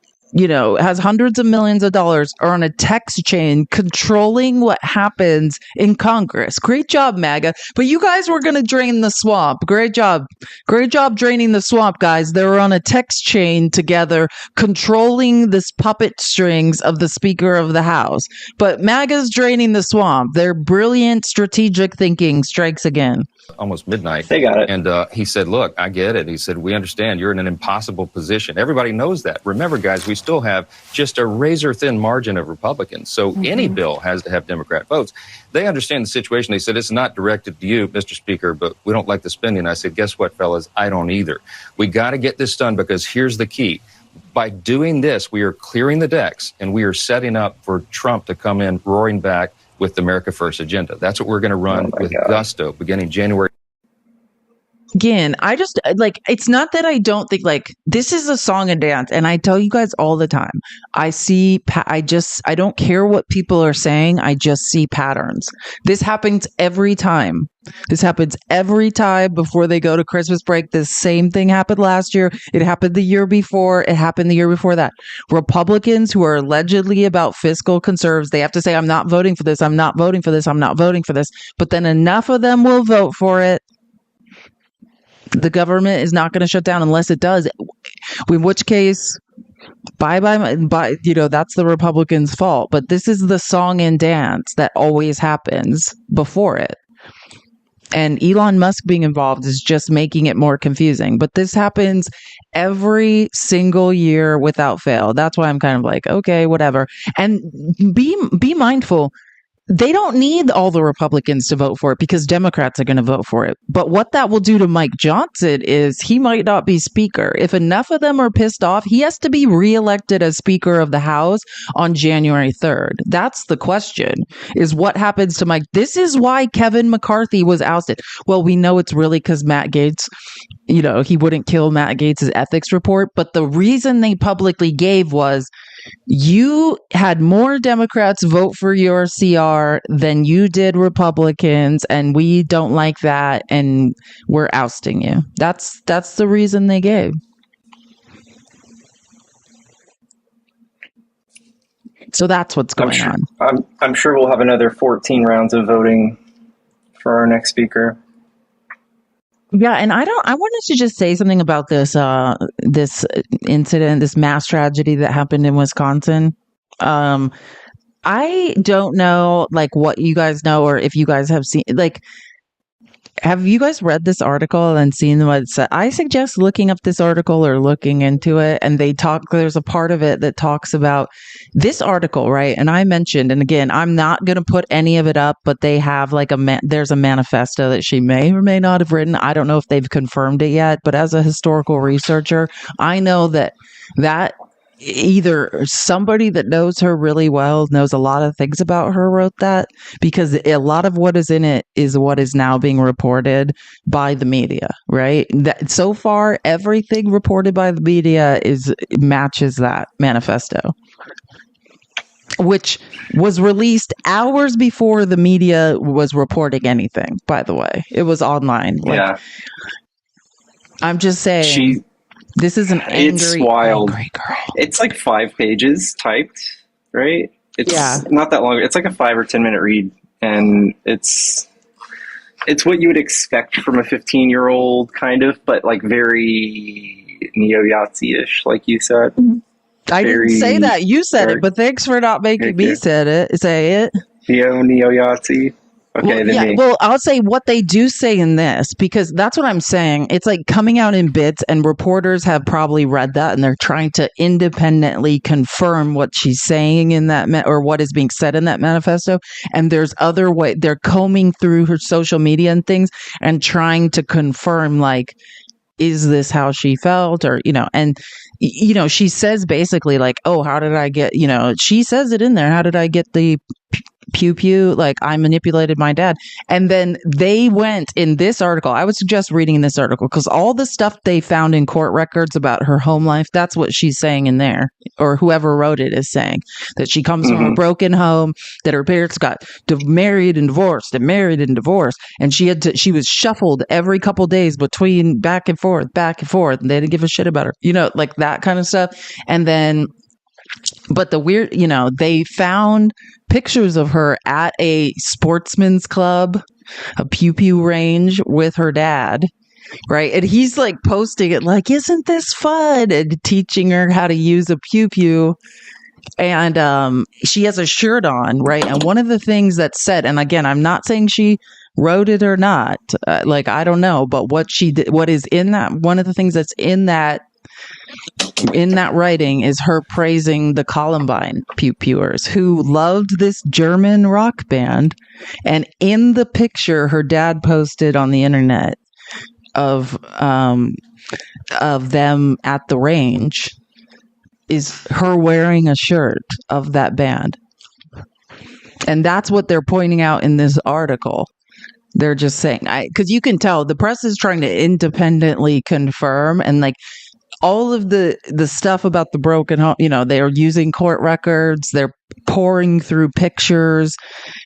A: has hundreds of millions of dollars are on a text chain controlling what happens in Congress. Great job, MAGA. But you guys were going to drain the swamp. Great job. Great job draining the swamp, guys. They were on a text chain together controlling this puppet strings of the Speaker of the House. But MAGA's draining the swamp. Their brilliant strategic thinking strikes again.
I: Almost midnight.
B: They got it.
I: And he said, look, I get it. He said, we understand you're in an impossible position. Everybody knows that. Remember, guys, we still have just a razor-thin margin of Republicans. So any bill has to have Democrat votes. They understand the situation. They said, it's not directed to you, Mr. Speaker, but we don't like the spending. I said, guess what, fellas? I don't either. We got to get this done because here's the key. By doing this, we are clearing the decks and we are setting up for Trump to come in roaring back with the America First agenda. That's what we're going to run with gusto beginning January.
A: Again, I just it's not that I don't think this is a song and dance. And I tell you guys all the time, I don't care what people are saying. I just see patterns. This happens every time. This happens every time before they go to Christmas break. The same thing happened last year. It happened the year before. It happened the year before that. Republicans who are allegedly about fiscal conserves, they have to say, I'm not voting for this. I'm not voting for this. I'm not voting for this. But then enough of them will vote for it. The government is not going to shut down unless it does. In which case, bye, that's the Republicans' fault. But this is the song and dance that always happens before it. And Elon Musk being involved is just making it more confusing. But this happens every single year without fail. That's why I'm kind of like, okay, whatever. And be mindful. They don't need all the Republicans to vote for it because Democrats are going to vote for it. But what that will do to Mike Johnson is he might not be Speaker. If enough of them are pissed off, he has to be reelected as Speaker of the House on January 3rd. That's the question, is what happens to Mike. This is why Kevin McCarthy was ousted. Well, we know it's really because Matt Gaetz, he wouldn't kill Matt Gaetz' ethics report. But the reason they publicly gave was, you had more Democrats vote for your CR than you did Republicans, and we don't like that, and we're ousting you. That's the reason they gave. So that's what's going on.
B: I'm sure we'll have another 14 rounds of voting for our next speaker.
A: Yeah, and I wanted to just say something about this this incident, this mass tragedy that happened in Wisconsin. I don't know what you guys know, or if you guys have seen have you guys read this article and seen what it said? I suggest looking up this article or looking into it. And there's a part of it that talks about this article, right? And I mentioned, and again, I'm not going to put any of it up, but they have there's a manifesto that she may or may not have written. I don't know if they've confirmed it yet, but as a historical researcher, I know that either somebody that knows her really well, knows a lot of things about her, wrote that, because a lot of what is in it is what is now being reported by the media, right? That so far everything reported by the media matches that manifesto, which was released hours before the media was reporting anything, by the way. It was online.
B: Yeah.
A: I'm just saying, this is an
B: It's wild.
A: angry girl.
B: It's like 5 pages typed, right? It's not that long. It's like a 5 or 10 minute read, and it's what you would expect from a 15-year-old, kind of, but like very neo-Yahtzee-ish, like you said.
A: I didn't say that. You said it, but thanks for not making me say it.
B: Neo-Yahtzee. Okay,
A: well, well, I'll say what they do say in this, because that's what I'm saying. It's like coming out in bits, and reporters have probably read that, and they're trying to independently confirm what she's saying in that or what is being said in that manifesto. And there's other way they're combing through her social media and things and trying to confirm, like, is this how she felt, or and she says basically like, oh, how did I get, she says it in there, how did I get the pew pew, like I manipulated my dad. And then they went in this article, I would suggest reading this article, because all the stuff they found in court records about her home life, that's what she's saying in there, or whoever wrote it is saying, that she comes from a broken home, that her parents got married and divorced, and she was shuffled every couple days between back and forth, and they didn't give a shit about her, like that kind of stuff. And then but the weird, they found pictures of her at a sportsman's club, a pew pew range with her dad, right? And he's like posting it like, isn't this fun? And teaching her how to use a pew pew. And she has a shirt on, right? And one of the things that's said, and again, I'm not saying she wrote it or not, like, I don't know, but what she did, what is in that, one of the things that's in that writing is her praising the Columbine pew pewers who loved this German rock band. And in the picture her dad posted on the internet of them at the range is her wearing a shirt of that band. And that's what they're pointing out in this article. They're just saying, because you can tell the press is trying to independently confirm, and like all of the stuff about the broken home, they're using court records, they're pouring through pictures.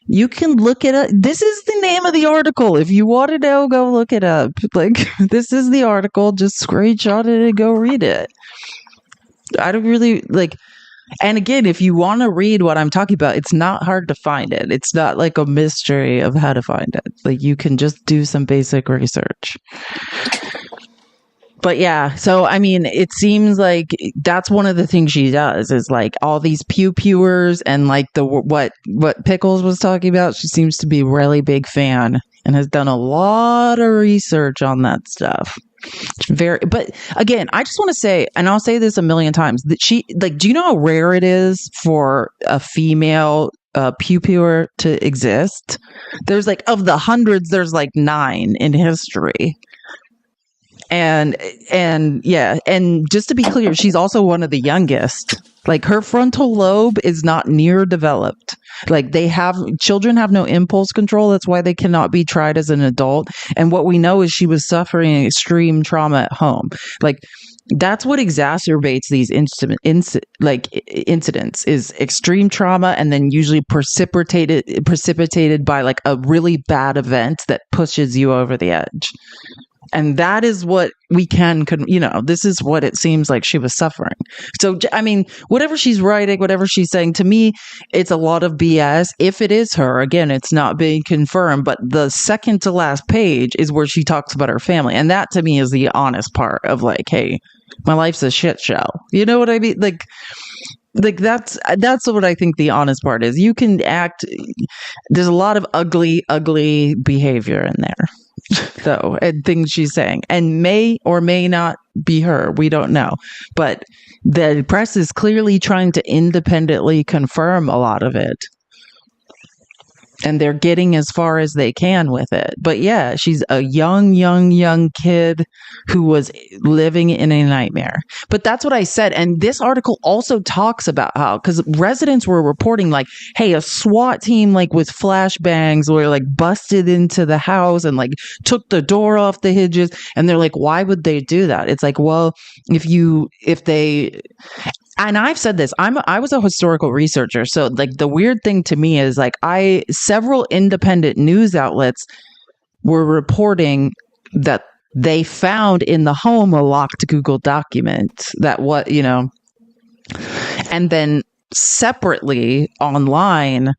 A: You can look it up. This is the name of the article. If you want to know, go look it up. Like, this is the article. Just screenshot it and go read it. I don't really like. And again, if you want to read what I'm talking about, it's not hard to find it. It's not like a mystery of how to find it. Like, you can just do some basic research. But yeah, so I mean, it seems like that's one of the things she does is like all these pew pewers, and like what Pickles was talking about. She seems to be a really big fan and has done a lot of research on that stuff. But again, I just want to say, and I'll say this a million times, that do you know how rare it is for a female pew pewer to exist? There's like, of the hundreds, there's like 9 in history. And yeah, and just to be clear, she's also one of the youngest. Like, her frontal lobe is not near developed. Like, children have no impulse control. That's why they cannot be tried as an adult. And what we know is she was suffering extreme trauma at home. Like, that's what exacerbates these incidents is extreme trauma, and then usually precipitated by like a really bad event that pushes you over the edge. And that is what we this is what it seems like she was suffering. So, I mean, whatever she's writing, whatever she's saying, to me, it's a lot of BS. If it is her, again, it's not being confirmed. But the second to last page is where she talks about her family. And that, to me, is the honest part of like, hey, my life's a shit show. You know what I mean? Like that's what I think the honest part is. You can act. There's a lot of ugly behavior in there. Though, and things she's saying, and may or may not be her, we don't know, but the press is clearly trying to independently confirm a lot of it. and they're getting as far as they can with it. But yeah, she's a young kid who was living in a nightmare. But that's what I said. And this article also talks about how, because residents were reporting like, hey, a SWAT team like with flashbangs were like busted into the house and like took the door off the hinges. And they're like, why would they do that? It's like, well, if they, and I've said this, I was a historical researcher. So like the weird thing to me is like several independent news outlets were reporting that they found in the home a locked Google document and then separately online,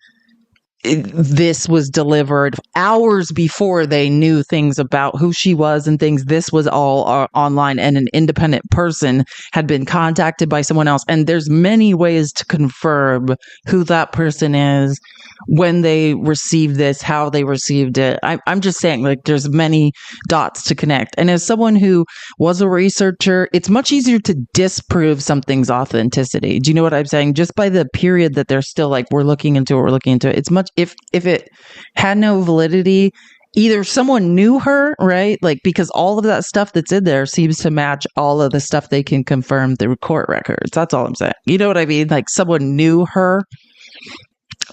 A: this was delivered hours before they knew things about who she was and things. This was all online, and an independent person had been contacted by someone else. And there's many ways to confirm who that person is, when they received this, how they received it. I'm just saying, like, there's many dots to connect. And as someone who was a researcher, it's much easier to disprove something's authenticity. Do you know what I'm saying? Just by the period that they're still like, we're looking into it. It's much, if it had no validity, either someone knew her, right? Like, because all of that stuff that's in there seems to match all of the stuff they can confirm through court records. That's all I'm saying. You know what I mean? Like, someone knew her,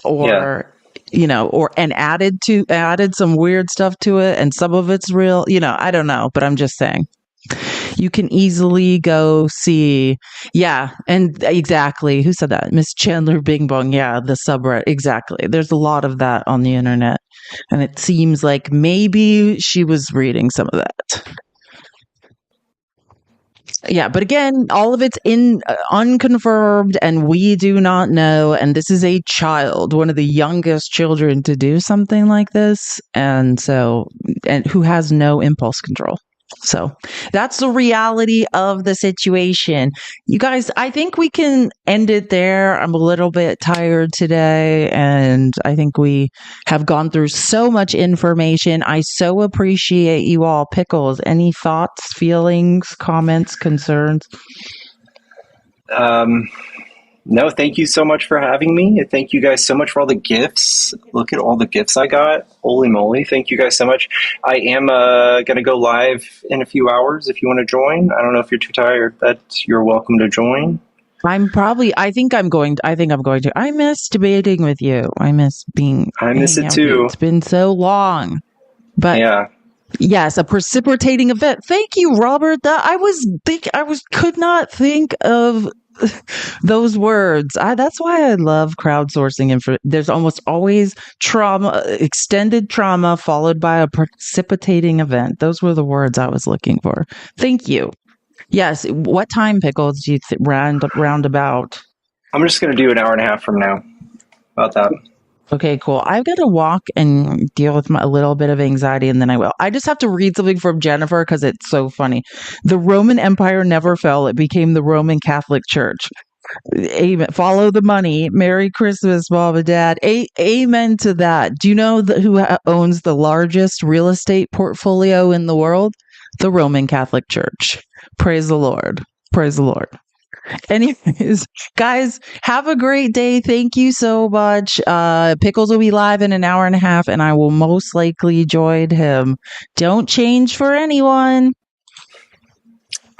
A: or and added some weird stuff to it, and some of it's real. I don't know, but I'm just saying. You can easily go see, and exactly, who said that? Miss Chandler Bing Bong, the subreddit, exactly. There's a lot of that on the internet, and it seems like maybe she was reading some of that. Yeah, but again, all of it's unconfirmed, and we do not know. And this is a child, one of the youngest children to do something like this, and who has no impulse control. So that's the reality of the situation. You guys, I think we can end it there. I'm a little bit tired today, and I think we have gone through so much information. I so appreciate you all. Pickles, any thoughts, feelings, comments, concerns?
B: No, thank you so much for having me. Thank you guys so much for all the gifts. Look at all the gifts I got. Holy moly. Thank you guys so much. I am going to go live in a few hours if you want to join. I don't know if you're too tired, but you're welcome to join.
A: I think I'm going to. I miss debating with you. I miss
B: it too.
A: It's been so long. But yeah. Yes, a precipitating event. Thank you, Robert. Could not think of those words. That's why I love crowdsourcing. There's almost always extended trauma followed by a precipitating event. Those were the words I was looking for. Thank you. Yes. What time, Pickles, do you round about?
B: I'm just going to do an hour and a half from now. About that.
A: Okay, cool. I've got to walk and deal with a little bit of anxiety, and then I will. I just have to read something from Jennifer because it's so funny. The Roman Empire never fell. It became the Roman Catholic Church. Amen. Follow the money. Merry Christmas, Mom and Dad. Amen to that. Do you know who owns the largest real estate portfolio in the world? The Roman Catholic Church. Praise the Lord. Praise the Lord. Anyways, guys, have a great day. Thank you so much. Pickles will be live in an hour and a half, and I will most likely join him. Don't change for anyone.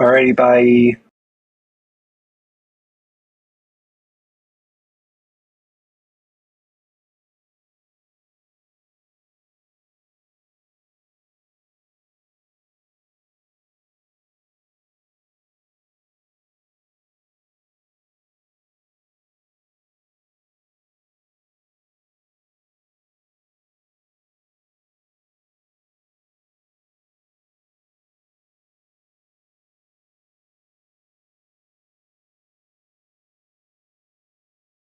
B: Alrighty, bye.